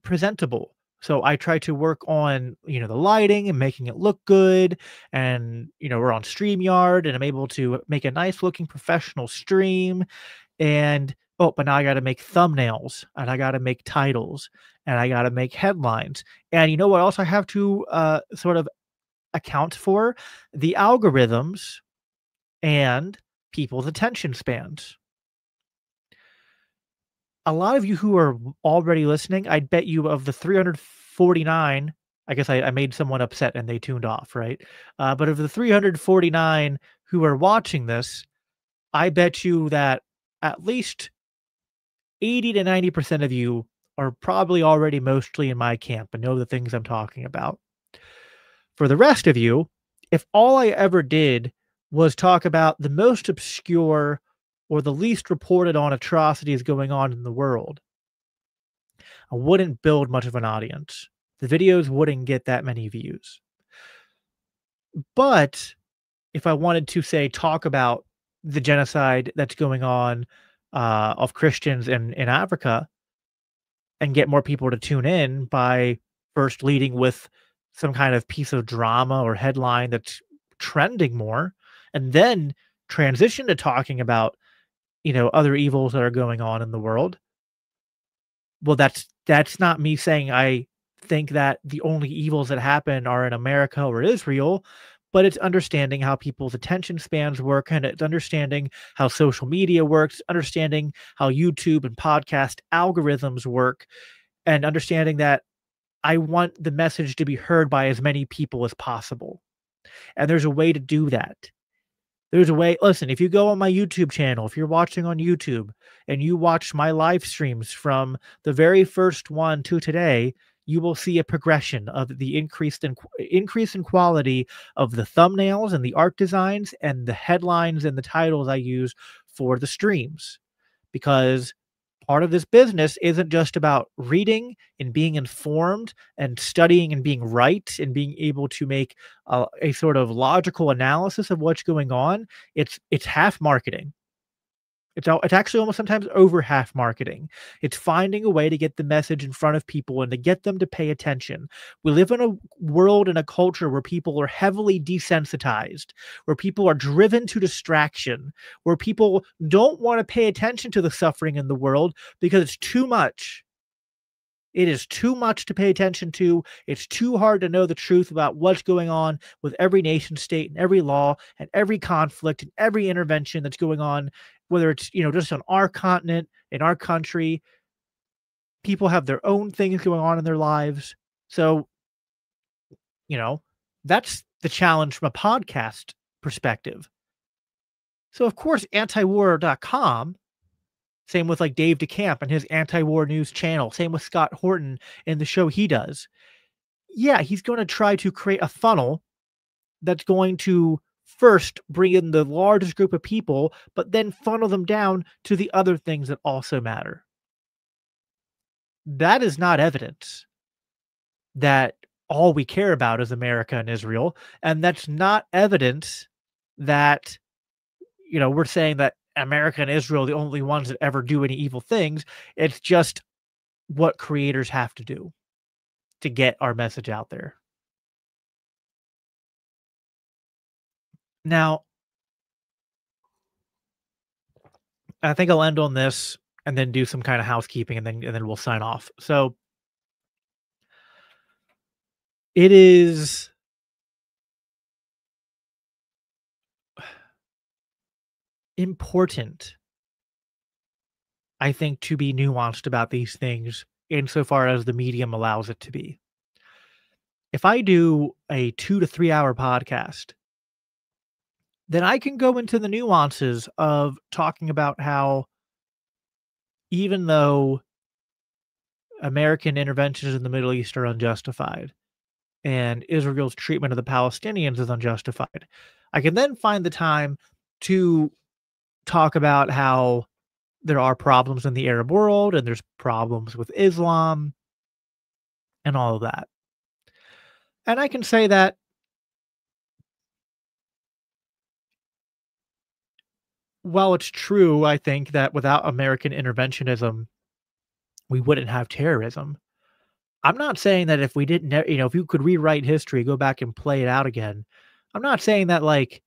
presentable. So I try to work on, the lighting and making it look good. And, we're on StreamYard and I'm able to make a nice looking professional stream. And, oh, but now I got to make thumbnails and I got to make titles and I got to make headlines. And you know what else I have to sort of account for? The algorithms and people's attention spans. A lot of you who are already listening, I'd bet you of the 349, I guess I made someone upset and they tuned off, right? But of the 349 who are watching this, I bet you that at least 80 to 90% of you are probably already mostly in my camp and know the things I'm talking about. For the rest of you, if all I ever did was talk about the most obscure or the least reported on atrocities going on in the world, I wouldn't build much of an audience. The videos wouldn't get that many views. But if I wanted to, say, talk about the genocide that's going on of Christians in Africa and get more people to tune in by first leading with some kind of piece of drama or headline that's trending more, and then transition to talking about other evils that are going on in the world. Well, that's not me saying I think that the only evils that happen are in America or Israel, but it's understanding how people's attention spans work, and it's understanding how social media works, understanding how YouTube and podcast algorithms work, and understanding that I want the message to be heard by as many people as possible. And there's a way to do that. There's a way. Listen, if you go on my YouTube channel, if you're watching on YouTube and you watch my live streams from the very first one to today, you will see a progression of the increase in quality of the thumbnails and the art designs and the headlines and the titles I use for the streams. Because part of this business isn't just about reading and being informed and studying and being right and being able to make a sort of logical analysis of what's going on. It's half marketing. It's actually almost sometimes over half marketing. It's finding a way to get the message in front of people and to get them to pay attention. We live in a world and a culture where people are heavily desensitized, where people are driven to distraction, where people don't want to pay attention to the suffering in the world because it's too much. It is too much to pay attention to. It's too hard to know the truth about what's going on with every nation state and every law and every conflict and every intervention that's going on, whether it's, just on our continent, in our country. People have their own things going on in their lives. So, you know, that's the challenge from a podcast perspective. So, of course, antiwar.com. Same with like Dave DeCamp and his anti-war news channel. Same with Scott Horton and the show he does. Yeah, he's going to try to create a funnel that's going to first bring in the largest group of people, but then funnel them down to the other things that also matter. That is not evidence that all we care about is America and Israel. And that's not evidence that, we're saying that America and Israel are the only ones that ever do any evil things. It's just what creators have to do to get our message out there. Now, I think I'll end on this and then do some kind of housekeeping and then we'll sign off. So it is important, I think, to be nuanced about these things insofar as the medium allows it to be. If I do a 2 to 3 hour podcast, then I can go into the nuances of talking about how even though American interventions in the Middle East are unjustified and Israel's treatment of the Palestinians is unjustified, I can then find the time to talk about how there are problems in the Arab world and there's problems with Islam and all of that. And I can say that while it's true, I think that without American interventionism, we wouldn't have terrorism. I'm not saying that if we didn't, if you could rewrite history, go back and play it out again. I'm not saying that like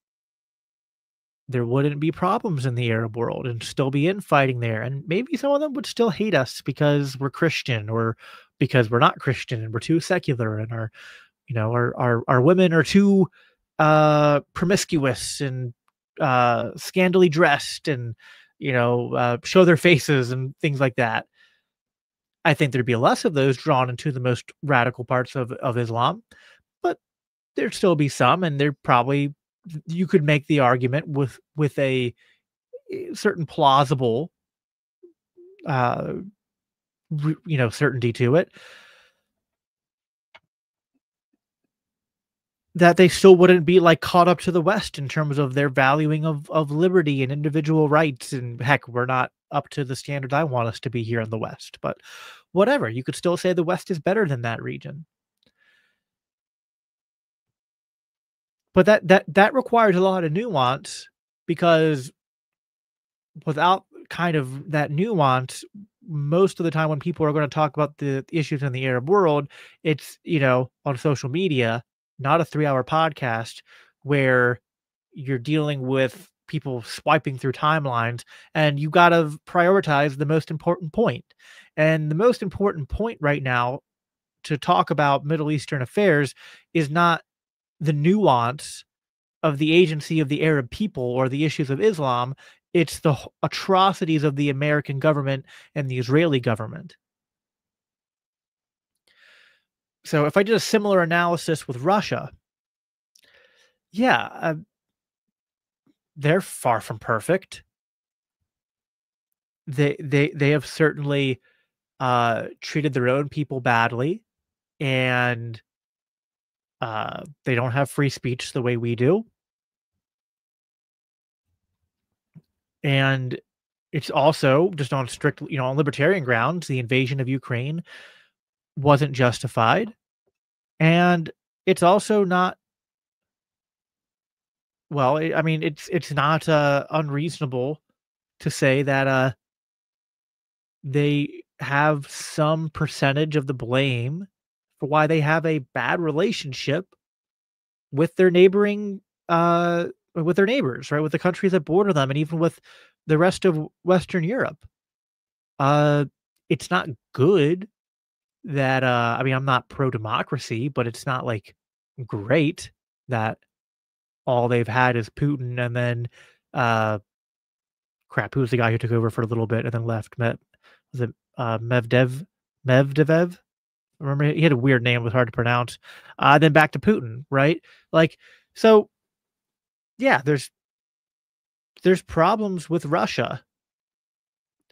there wouldn't be problems in the Arab world and still be infighting there. And maybe some of them would still hate us because we're Christian or because we're not Christian and we're too secular and our women are too promiscuous and scantily dressed and show their faces and things like that. I think there'd be less of those drawn into the most radical parts of Islam, but there'd still be some, and there probably you could make the argument with a certain plausible certainty to it that they still wouldn't be like caught up to the West in terms of their valuing of liberty and individual rights. And heck, we're not up to the standard I want us to be here in the West, but whatever, you could still say the West is better than that region. But that requires a lot of nuance, because without kind of that nuance, most of the time when people are going to talk about the issues in the Arab world, it's, on social media, not a 3-hour podcast where you're dealing with people swiping through timelines, and you got to prioritize the most important point. And the most important point right now to talk about Middle Eastern affairs is not the nuance of the agency of the Arab people or the issues of Islam. It's the atrocities of the American government and the Israeli government. So if I did a similar analysis with Russia, yeah, they're far from perfect. They have certainly treated their own people badly, and they don't have free speech the way we do. And it's also just on strict, on libertarian grounds, the invasion of Ukraine wasn't justified. And it's also not, well, I mean, it's not unreasonable to say that they have some percentage of the blame for why they have a bad relationship with their neighboring with their neighbors, right? With the countries that border them and even with the rest of Western Europe. Uh it's not good that I mean, I'm not pro democracy, but it's not like great that all they've had is Putin and then uh crap, who was the guy who took over for a little bit and then left? Was it Medvedev? Remember, he had a weird name, it was hard to pronounce. Then back to Putin, right? Like, so yeah, there's problems with Russia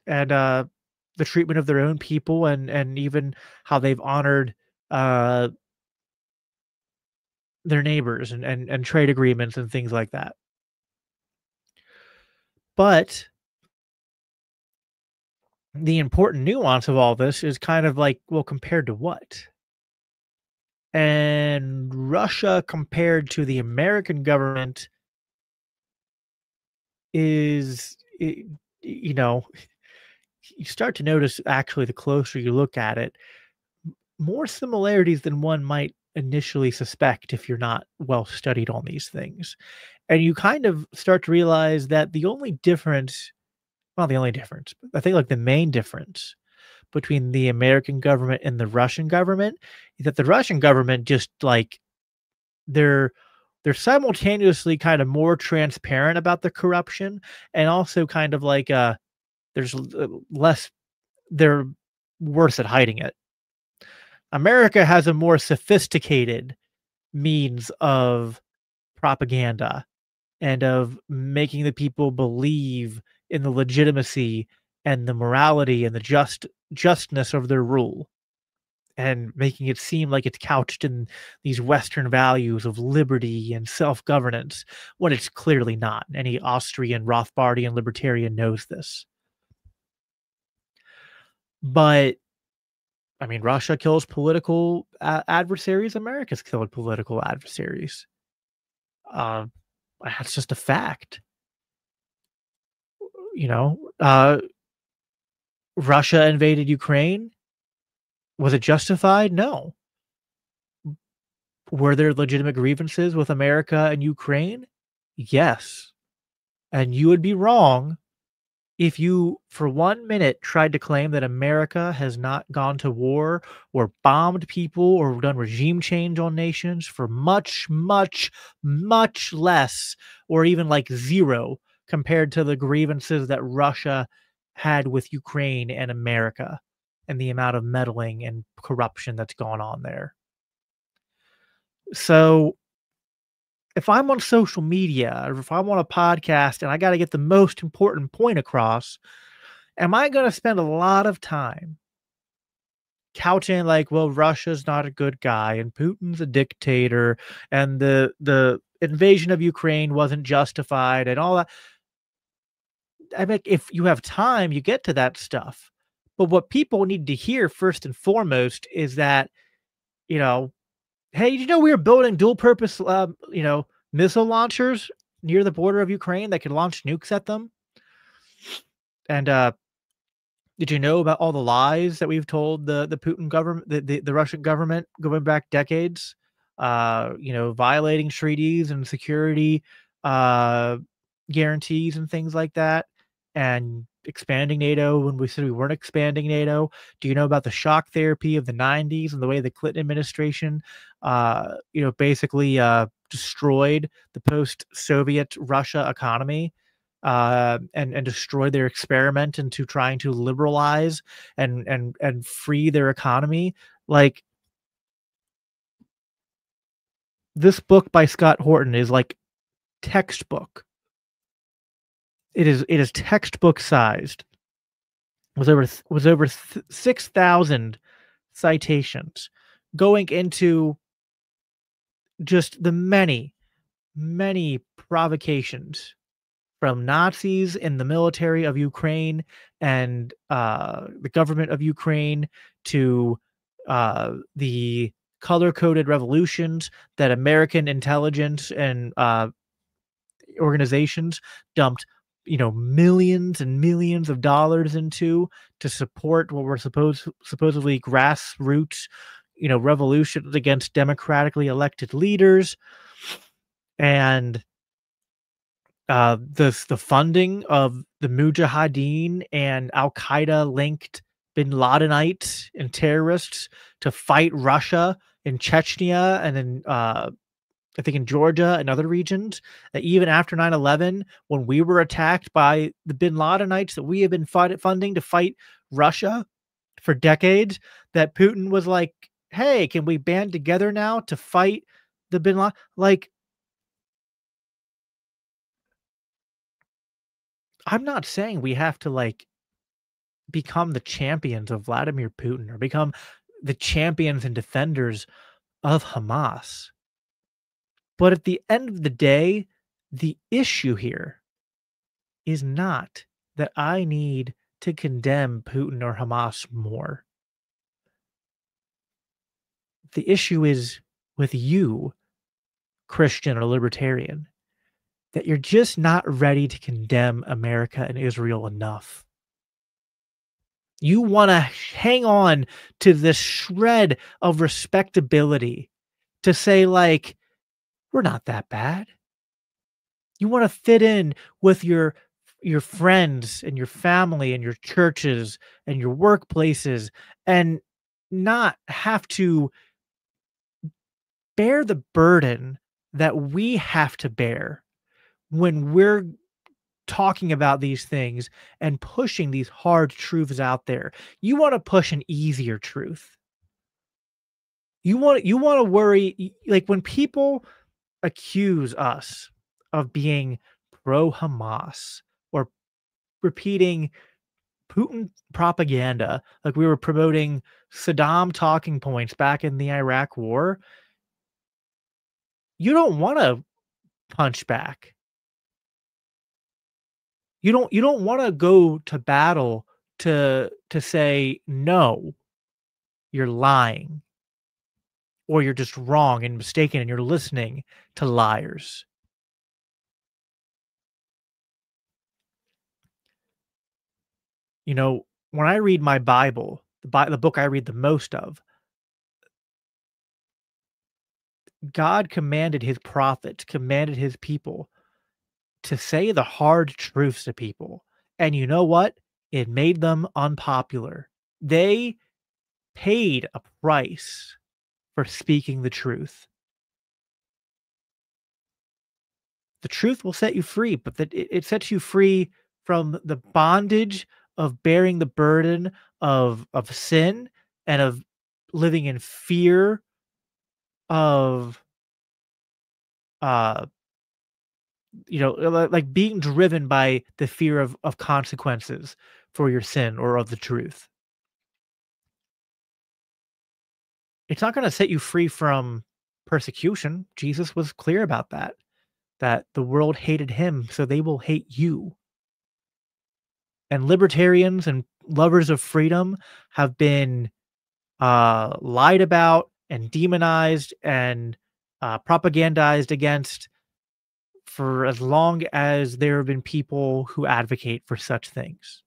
and the treatment of their own people and even how they've honored uh their neighbors and trade agreements and things like that. But the important nuance of all this is kind of like, well, compared to what? And Russia compared to the American government is, you know, you start to notice actually the closer you look at it, more similarities than one might initially suspect if you're not well studied on these things. And you kind of start to realize that the only difference, well, the only difference, I think like the main difference between the American government and the Russian government is that the Russian government just like they're they're simultaneously kind of more transparent about the corruption and also kind of like there's less they're worse at hiding it. America has a more sophisticated means of propaganda and of making the people believe in the legitimacy and the morality and the justness of their rule and making it seem like it's couched in these Western values of liberty and self-governance when it's clearly not. Any Austrian, Rothbardian libertarian knows this. But I mean, Russia kills political adversaries. America's killed political adversaries. Uh, that's just a fact. You know, Russia invaded Ukraine. Was it justified? No. Were there legitimate grievances with America and Ukraine? Yes. And you would be wrong if you, for 1 minute, tried to claim that America has not gone to war or bombed people or done regime change on nations for much, much, much less, or even like zero compared to the grievances that Russia had with Ukraine and America and the amount of meddling and corruption that's gone on there. So if I'm on social media or if I'm on a podcast and I got to get the most important point across, am I going to spend a lot of time couching like, well, Russia's not a good guy and Putin's a dictator and the invasion of Ukraine wasn't justified and all that? I mean, if you have time, you get to that stuff. But what people need to hear first and foremost is that, you know, hey, did you know we were building dual purpose, missile launchers near the border of Ukraine that could launch nukes at them? And did you know about all the lies that we've told the Putin government, the Russian government going back decades? Violating treaties and security uh, guarantees and things like that, and expanding NATO when we said we weren't expanding NATO. Do you know about the shock therapy of the '90s and the way the Clinton administration, basically destroyed the post-Soviet Russia economy? And destroy their experiment into trying to liberalize and free their economy. Like This book by Scott Horton is like textbook. It is textbook sized. Was over 6,000 citations going into just the many provocations from Nazis in the military of Ukraine and the government of Ukraine to the color coded revolutions that American intelligence and organizations dumped, millions and millions of dollars into to support what were supposedly grassroots, revolutions against democratically elected leaders, and the funding of the Mujahideen and Al Qaeda linked Bin Ladenites and terrorists to fight Russia in Chechnya and in I think in Georgia and other regions, that even after 9/11, when we were attacked by the Bin Ladenites that we have been funding to fight Russia for decades, that Putin was like, "Hey, can we band together now to fight the Bin Laden?" Like, I'm not saying we have to like become the champions of Vladimir Putin or become the champions and defenders of Hamas. But at the end of the day, the issue here is not that I need to condemn Putin or Hamas more. The issue is with you, Christian or libertarian, that you're just not ready to condemn America and Israel enough. You want to hang on to this shred of respectability to say, like, we're not that bad. You want to fit in with your friends and your family and your churches and your workplaces and not have to bear the burden that we have to bear when we're talking about these things and pushing these hard truths out there. You want to push an easier truth. You want to worry, like when people accuse us of being pro Hamas or repeating Putin propaganda, like we were promoting Saddam talking points back in the Iraq war. You don't want to punch back. You don't want to go to battle to say no, you're lying or you're just wrong and mistaken and you're listening to liars. When I read my Bible, the book I read the most of, God commanded his prophets, commanded his people to say the hard truths to people. And you know what? It made them unpopular. They paid a price for speaking the truth. The truth will set you free, but it sets you free from the bondage of bearing the burden of sin and of living in fear of uh like being driven by the fear of consequences for your sin or of the truth. It's not going to set you free from persecution. Jesus was clear about that the world hated him, so they will hate you. And libertarians and lovers of freedom have been lied about and demonized and propagandized against for as long as there have been people who advocate for such things.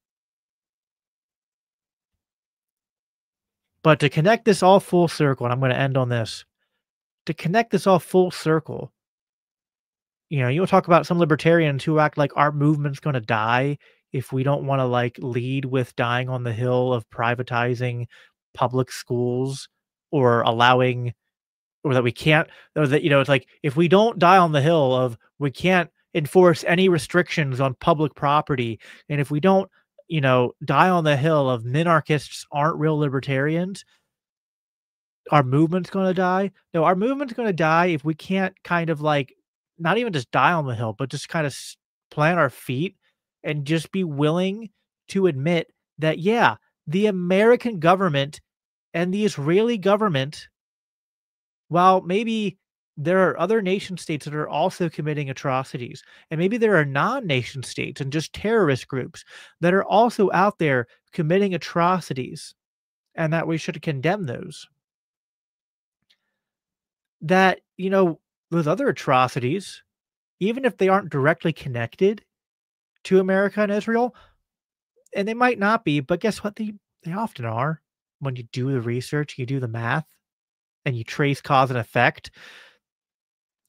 But to connect this all full circle, and I'm going to end on this, to connect this all full circle, you'll talk about some libertarians who act like our movement's going to die if we don't want to like lead with dying on the hill of privatizing public schools or allowing, or that we can't, or that, it's like if we don't die on the hill of we can't enforce any restrictions on public property, and if we don't, die on the hill of minarchists aren't real libertarians, our movement's gonna die. No, our movement's gonna die if we can't kind of like not even just die on the hill, but just kind of plant our feet and just be willing to admit that, yeah, the American government and the Israeli government, while maybe there are other nation states that are also committing atrocities, and maybe there are non-nation states and just terrorist groups that are also out there committing atrocities, and that we should condemn those. That, those other atrocities, even if they aren't directly connected to America and Israel, and they might not be, but guess what? They often are. When you do the research, you do the math, and you trace cause and effect.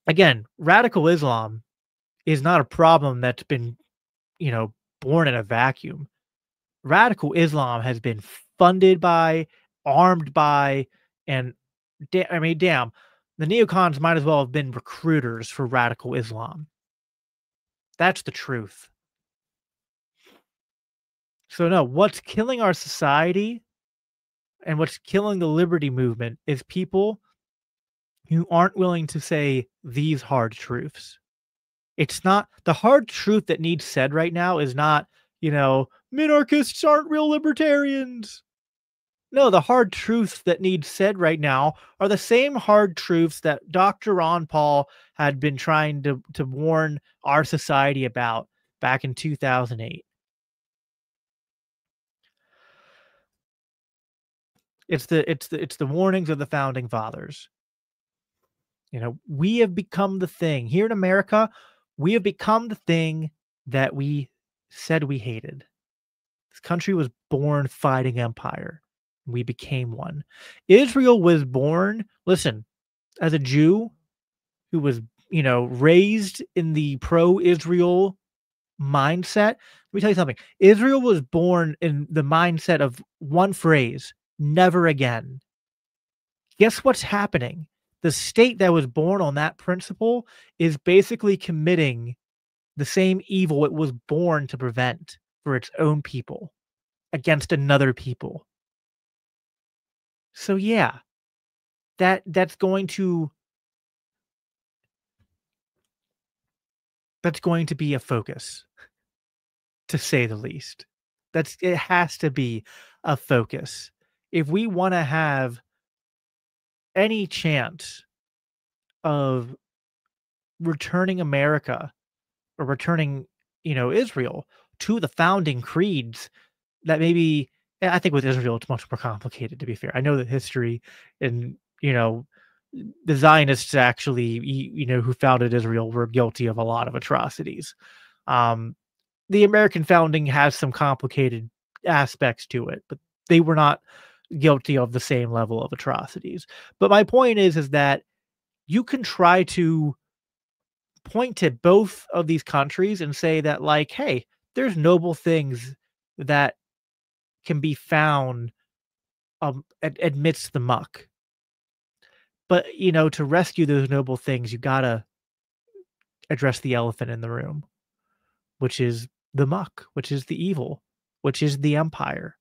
Again, radical Islam is not a problem that's been, you know, born in a vacuum. Radical Islam has been funded by, armed by, and damn, the neocons might as well have been recruiters for radical Islam. That's the truth. So no, what's killing our society and what's killing the liberty movement is people who aren't willing to say these hard truths. It's not the hard truth that needs said right now is not, minarchists aren't real libertarians. No, the hard truths that need said right now are the same hard truths that Dr. Ron Paul had been trying to warn our society about back in 2008. It's the warnings of the founding fathers. We have become the thing here in America. We have become the thing that we said we hated. This country was born fighting empire. We became one. Israel was born, listen, as a Jew who was, raised in the pro-Israel mindset. Let me tell you something. Israel was born in the mindset of one phrase, never again. Guess what's happening? The state that was born on that principle is basically committing the same evil it was born to prevent for its own people against another people. So yeah, that's going to be a focus, to say the least. It has to be a focus. If we want to have any chance of returning America or returning, Israel to the founding creeds that maybe I think with Israel, it's much more complicated, to be fair. I know that history and, the Zionists actually, who founded Israel were guilty of a lot of atrocities. The American founding has some complicated aspects to it, but they were not guilty of the same level of atrocities. But my point is that you can try to point to both of these countries and say that, like, hey, there's noble things that can be found amidst the muck. But, to rescue those noble things, you gotta address the elephant in the room, which is the muck, which is the evil, which is the empire.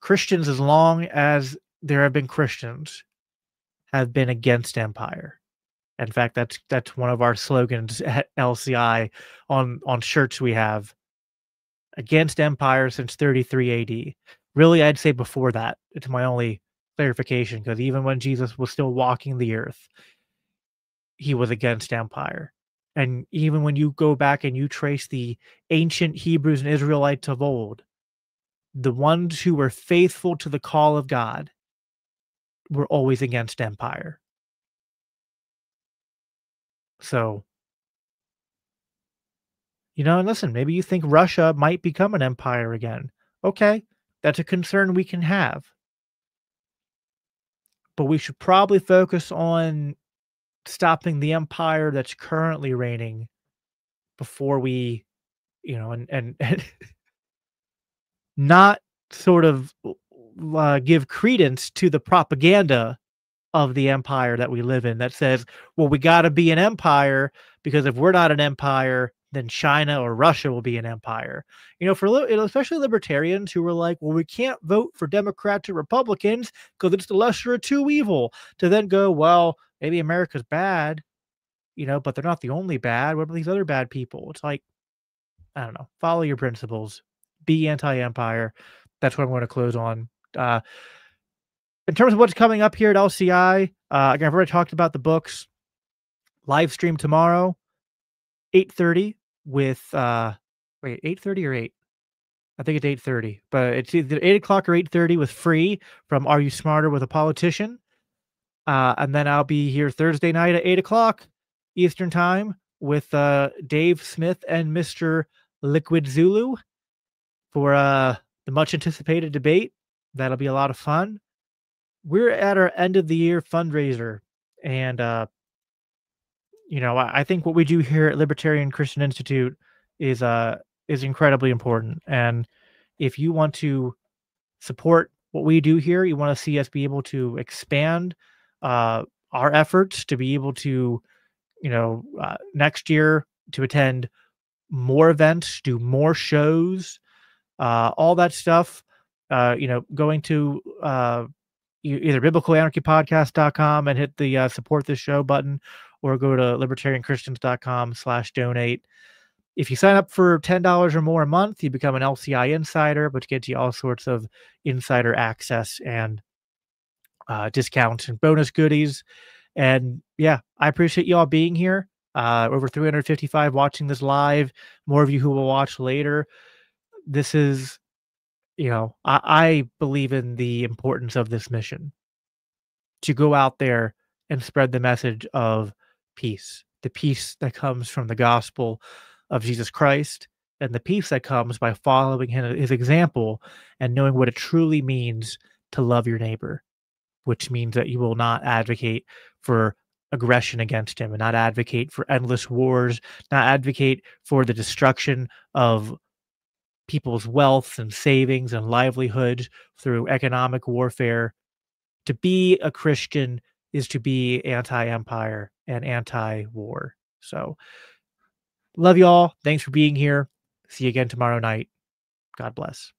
Christians, as long as there have been Christians, have been against empire. In fact, that's one of our slogans at LCI on shirts we have. Against empire since 33 AD. Really, I'd say before that. It's my only clarification, because even when Jesus was still walking the earth, he was against empire. And even when you go back and you trace the ancient Hebrews and Israelites of old, the ones who were faithful to the call of God were always against empire. So, and listen, maybe you think Russia might become an empire again. Okay, that's a concern we can have. But we should probably focus on stopping the empire that's currently reigning before we, and not sort of give credence to the propaganda of the empire that we live in that says, well, we got to be an empire, because if we're not an empire, then China or Russia will be an empire. Especially libertarians who were like, well, we can't vote for Democrats or Republicans because it's the lesser of two evil. To then go, well, maybe America's bad, but they're not the only bad. What about these other bad people? It's like, I don't know. Follow your principles. Be anti-empire. That's what I'm going to close on. Uh, in terms of what's coming up here at LCI, again, I've already talked about the books. Live stream tomorrow, 8:30 with 8:30 or 8? I think it's 8:30, but it's either 8 o'clock or 8:30 with Free from Are You Smarter with a Politician? And then I'll be here Thursday night at 8 o'clock Eastern Time with Dave Smith and Mr. Liquid Zulu for the much anticipated debate. That'll be a lot of fun. We're at our end of the year fundraiser, and I think what we do here at Libertarian Christian Institute is incredibly important. And if you want to support what we do here, you want to see us be able to expand our efforts to be able to, next year to attend more events, do more shows, all that stuff. Going to either biblicalanarchypodcast.com and hit the support this show button, or go to libertarianchristians.com/donate. If you sign up for $10 or more a month, you become an LCI insider, which gets you all sorts of insider access and discounts and bonus goodies. And yeah, I appreciate you all being here. Over 355 watching this live, more of you who will watch later. This is, I believe in the importance of this mission to go out there and spread the message of peace, the peace that comes from the gospel of Jesus Christ, and the peace that comes by following his example and knowing what it truly means to love your neighbor, which means that you will not advocate for aggression against him and not advocate for endless wars, not advocate for the destruction of people's wealth and savings and livelihoods through economic warfare. To be a Christian is to be anti-empire and anti-war. So, love you all. Thanks for being here. See you again tomorrow night. God bless.